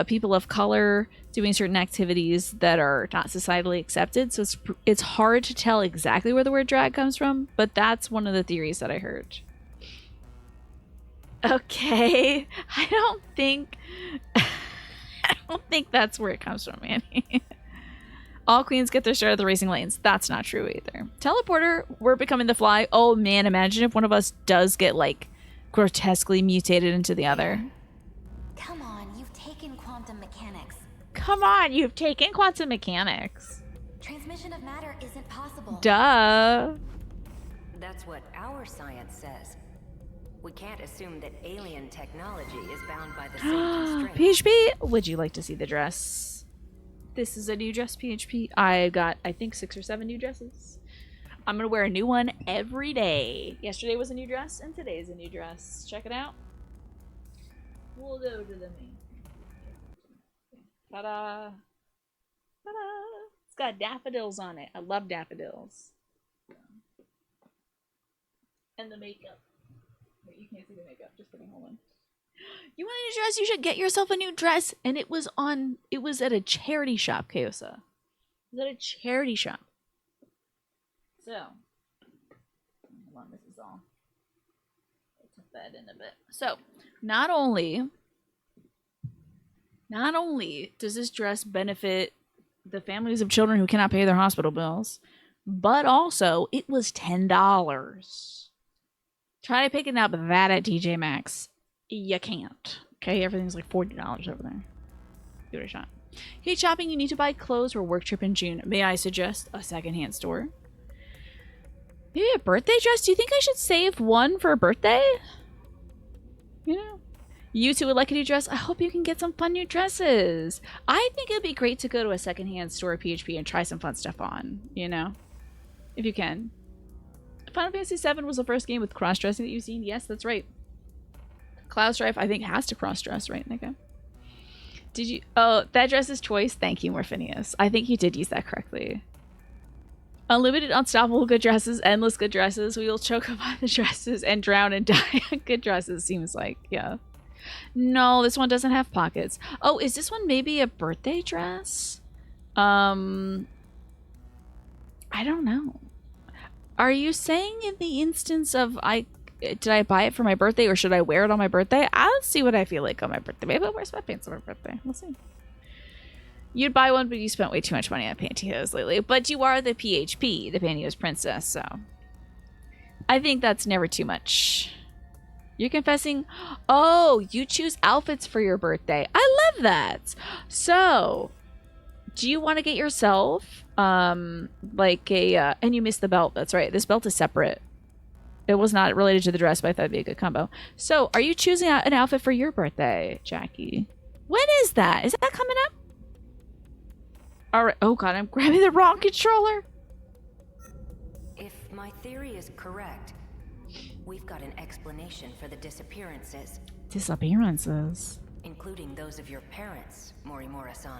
people of color doing certain activities that are not societally accepted. So it's hard to tell exactly where the word drag comes from, but that's one of the theories that I heard. Okay, I don't think that's where it comes from, Annie. All queens get their share of the racing lanes. That's not true either. Teleporter, we're becoming the Fly. Oh man, imagine if one of us does get like grotesquely mutated into the other. Come on, you've taken quantum mechanics. Come on, you've taken quantum mechanics. Transmission of matter isn't possible. Duh. That's what our science says. We can't assume that alien technology is bound by the same constraints. PHP, would you like to see the dress? This is a new dress, PHP. I got, I think, 6 or 7 new dresses. I'm gonna wear a new one every day. Yesterday was a new dress, and today is a new dress. Check it out. We'll go to the main. Ta-da! Ta-da! It's got daffodils on it. I love daffodils. And the makeup. Wait, you can't see the makeup. Just kidding. Hold on. You want a new dress? You should get yourself a new dress. And it was at a charity shop, Kaosa. It was at a charity shop. So, hold on, this is all. I'll tuck that in a bit. So, not only does this dress benefit the families of children who cannot pay their hospital bills, but also it was $10. Try picking up that at TJ Maxx. You can't. Okay, everything's like $40 over there. Give it a shot. Hate shopping, you need to buy clothes for a work trip in June. May I suggest a secondhand store? Maybe a birthday dress? Do you think I should save one for a birthday? You know? You two would like a new dress? I hope you can get some fun new dresses. I think it'd be great to go to a secondhand store at PHP and try some fun stuff on, you know? If you can. Final Fantasy VII was the first game with cross-dressing that you've seen? Yes, that's right. Cloud Strife, I think, has to cross-dress, right, Nika? Did you... Oh, that dress is choice. Thank you, Morphinius. I think you did use that correctly. Unlimited, unstoppable good dresses, endless good dresses. We will choke upon the dresses and drown and die on good dresses, seems like. Yeah. No, this one doesn't have pockets. Oh, is this one maybe a birthday dress? I don't know. Are you saying in the instance of did I buy it for my birthday or should I wear it on my birthday? I'll see what I feel like on my birthday. Maybe I'll wear sweatpants on my birthday. We'll see. You'd buy one, but you spent way too much money on pantyhose lately. But you are the PHP, the pantyhose princess, so I think that's never too much. You're confessing? Oh, you choose outfits for your birthday. I love that. So, do you want to get yourself like a and you missed the belt. That's right. This belt is separate. It was not related to the dress, but I thought it'd be a good combo. So, are you choosing an outfit for your birthday, Jackie? When is that? Is that coming up? All right. Oh god, I'm grabbing the wrong controller. If my theory is correct, we've got an explanation for the disappearances. Disappearances? Including those of your parents, Morimura-san.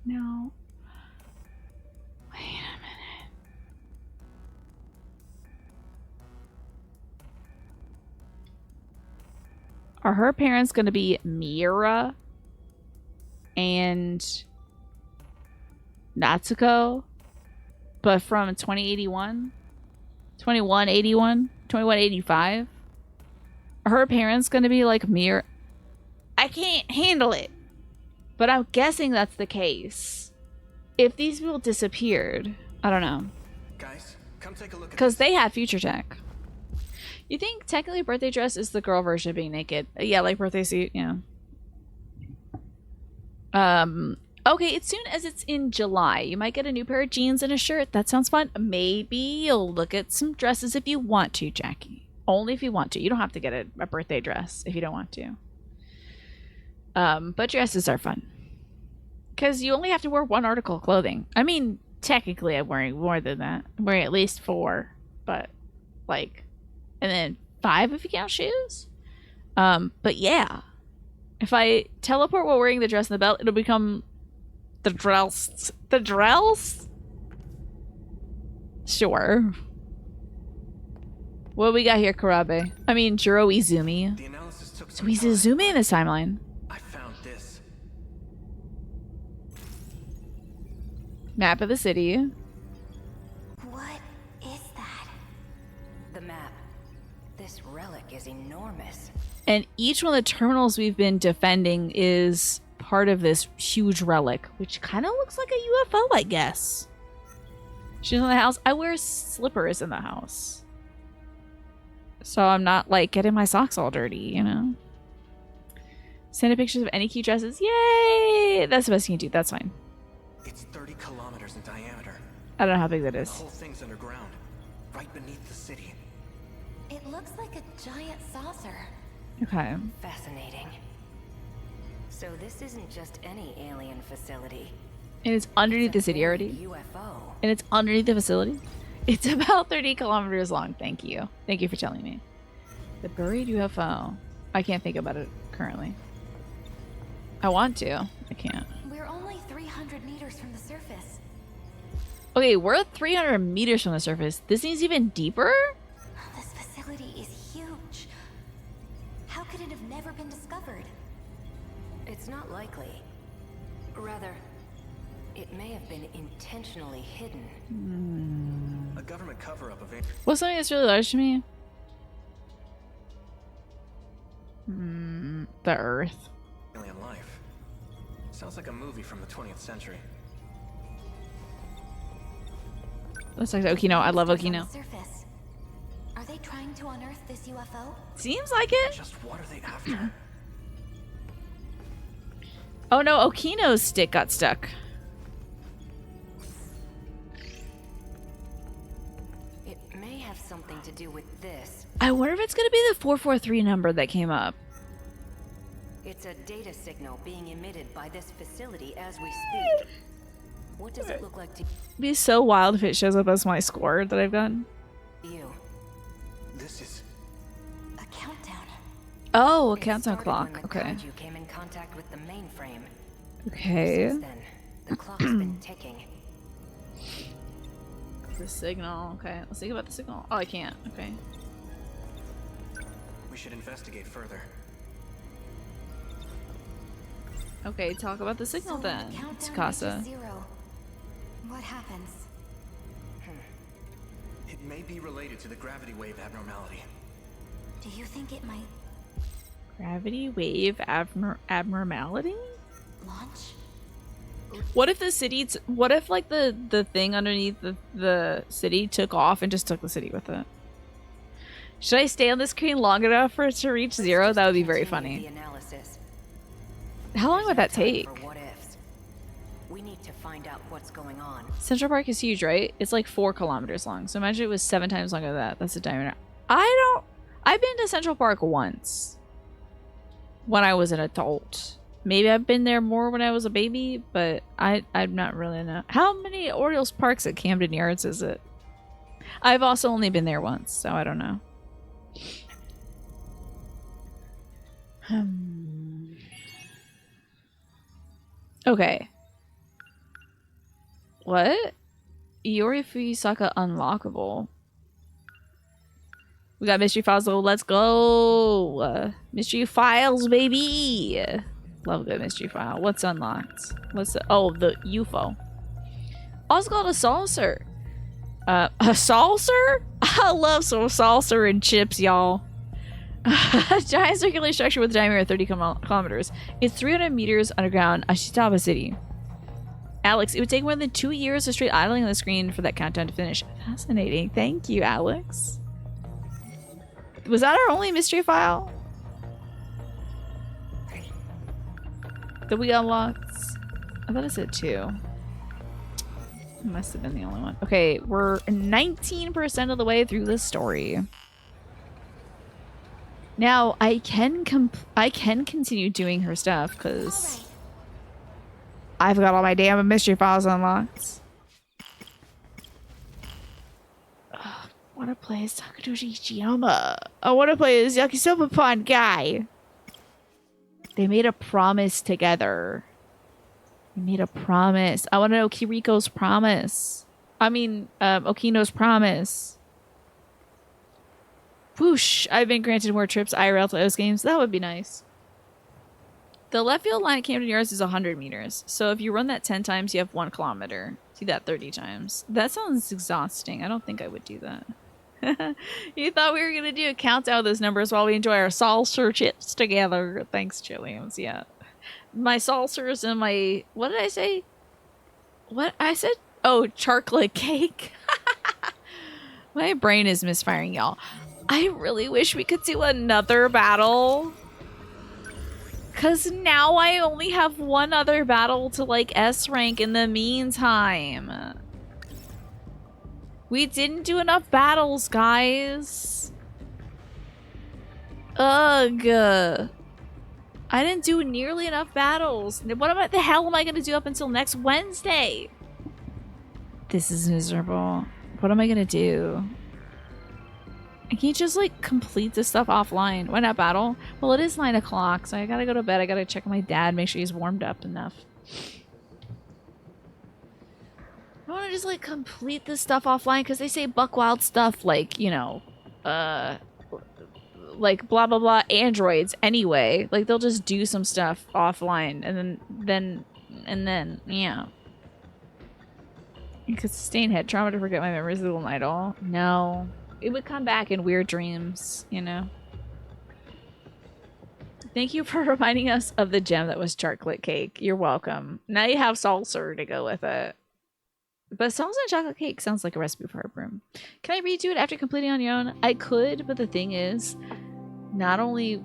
No. Wait a minute. Are her parents going to be Miura and Natsuko, but from 2081? 2181? 2185? Are her parents going to be like Miura? I can't handle it. But I'm guessing that's the case. If these people disappeared, I don't know. Guys, come take a look at because they have future tech. You think technically birthday dress is the girl version of being naked? Yeah, like birthday suit, yeah. Okay, as soon as it's in July, you might get a new pair of jeans and a shirt. That sounds fun. Maybe you'll look at some dresses if you want to, Jackie. Only if you want to. You don't have to get a birthday dress if you don't want to. But dresses are fun. Because you only have to wear one article of clothing. I mean, technically I'm wearing more than that. I'm wearing at least 4. But, like, and then 5 if you count shoes. But yeah. If I teleport while wearing the dress and the belt, it'll become the dress. The dress? Sure. What we got here, Karabe? I mean, Jiro Izumi. The analysis took So some he's time. Izumi in this timeline. I found this. Map of the city. What is that? The map. This relic is enormous. And each one of the terminals we've been defending is part of this huge relic, which kind of looks like a UFO, I guess. She's in the house. I wear slippers in the house. So I'm not, like, getting my socks all dirty, you know? Send pictures of any cute dresses. Yay! That's the best you can do. That's fine. It's 30 kilometers in diameter. I don't know how big that The is. whole thing's underground, right beneath the city. It looks like a giant saucer. Okay. Fascinating. So this isn't just any alien facility. And it's underneath the It's a city already. big UFO. And it's underneath the facility. It's about 30 kilometers long. Thank you. Thank you for telling me. The buried UFO. I can't think about it currently. I want to. I can't. We're only 300 meters from the surface. Okay, we're 300 meters from the surface. This needs even deeper? This facility is huge. How could it have never been discovered? It's not likely. Rather, it may have been intentionally hidden. A government cover-up of What's something that's really large to me? The Earth. alien life. Sounds like a movie from the 20th century. Looks like Okino. I love Monsters on Okino. the surface. Are they trying to unearth this UFO? Seems like it. Just what are they after? Oh no, Okino's stick got stuck. It may have something to do with this. I wonder if it's gonna be the 443 number that came up. It's a data signal being emitted by this facility as we speak. What does it look like to It'd be so wild if it shows up as my score that I've gotten. you? This is... A countdown. Oh, a It countdown started clock. when the Okay. kaiju came in contact with the mainframe. Okay. Since then, the clock's been ticking. The signal. Okay. Let's think about the signal. Oh, I can't. Okay. We should investigate further. Okay, talk about the signal So then, when the countdown Tsukasa. reaches 0, what happens? It may be related to the gravity wave abnormality. Do you think it might Gravity wave abnormality? launch? What if the city? What if like the thing underneath the city took off and just took the city with it? Should I stay on the screen long enough for it to reach 0? That would be very Continue funny. the analysis. How long would that There's no take? time for what ifs. We need to find out what's going on. Central Park is huge, right? It's like 4 kilometers long. So imagine it was 7 times longer than that. That's a diameter. I've been to Central Park once. When I was an adult. Maybe I've been there more when I was a baby, but I'm not really know. How many Orioles Parks at Camden Yards is it? I've also only been there once, so I don't know. Okay. What? Iori Fuyusaka unlockable. We got mystery files, so let's go. Mystery files, baby. Love a good mystery file. What's unlocked? What's the, oh, the UFO. Also called a saucer. A saucer? I love some saucer and chips, y'all. Giant circular structure with a diameter of 30 kilometers. It's 300 meters underground, Ashitaba City. Alex, it would take more than 2 years of straight idling on the screen for that countdown to finish. Fascinating. Thank you, Alex. Was that our only mystery file? Did we unlock? I thought I said 2. Must have been the only one. Okay, we're 19% of the way through this story. Now I can continue doing her stuff because I've got all my damn mystery files unlocked. Oh, I want to play as Takadoshi Ichiyama. I want to play as Yakisoba Pond guy. They made a promise together. They made a promise. I want to know Kiriko's promise. I mean, Okino's promise. Whoosh! I've been granted more trips IRL to those games. That would be nice. The left field line at Camden Yards is 100 meters. So if you run that 10 times, you have 1 kilometer. Do that 30 times. That sounds exhausting. I don't think I would do that. You thought we were going to do a countdown of those numbers while we enjoy our salsa chips together. Thanks, Chilliams. Yeah. My salsas and my... What did I say? What? I said... Oh, chocolate cake. My brain is misfiring, y'all. I really wish we could do another battle. Because now I only have 1 other battle to, like, S rank in the meantime. We didn't do enough battles, guys. Ugh. I didn't do nearly enough battles. What the hell am I going to do up until next Wednesday? This is miserable. What am I going to do? I can't just, like, complete this stuff offline. Why not battle? Well, it is 9 o'clock, so I gotta go to bed. I gotta check on my dad, make sure he's warmed up enough. I want to just, like, complete this stuff offline, because they say buck wild stuff, like, you know, like, blah, blah, blah, androids anyway. Like, they'll just do some stuff offline, and then, yeah. You could sustain head trauma to forget my memories of the night all. No. It would come back in weird dreams, you know? Thank you for reminding us of the gem that was chocolate cake. You're welcome. Now you have salsa to go with it. But salsa and chocolate cake sounds like a recipe for a broom. Can I redo it after completing on your own? I could, but the thing is, not only...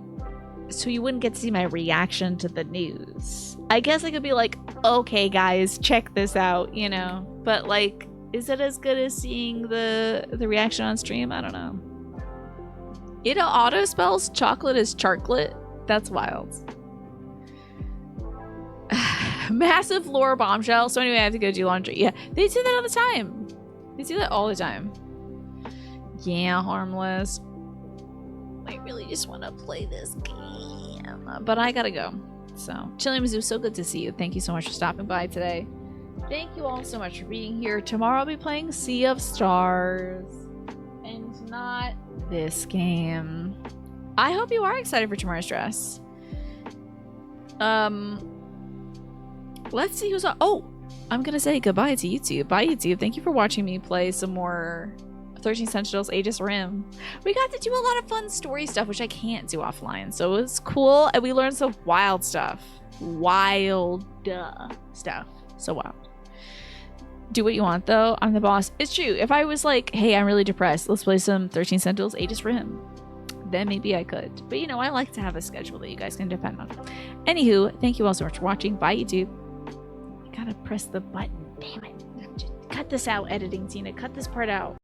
So you wouldn't get to see my reaction to the news. I guess I could be like, okay, guys, check this out, you know? But, like... Is it as good as seeing the reaction on stream? I don't know. You know, auto spells chocolate is charclet. That's wild. Massive lore bombshell. So anyway, I have to go do laundry. Yeah, they do that all the time. They do that all the time. Yeah, harmless. I really just want to play this game. But I gotta go. So, Chilliams, it was so good to see you. Thank you so much for stopping by today. Thank you all so much for being here. Tomorrow I'll be playing Sea of Stars. And not this game. I hope you are excited for tomorrow's dress. Let's see who's on. Oh, I'm gonna say goodbye to YouTube. Bye, YouTube. Thank you for watching me play some more 13 Sentinels Aegis Rim. We got to do a lot of fun story stuff, which I can't do offline. So it was cool, and we learned some wild stuff. Wild stuff. So wild. Do what you want, though. I'm the boss. It's true. If I was like, hey, I'm really depressed, let's play some 13 Sentinels Aegis Rim, then maybe I could. But, you know, I like to have a schedule that you guys can depend on. Anywho, thank you all so much for watching. Bye, YouTube. Gotta press the button. Damn it. Cut this out, editing, Tina. Cut this part out.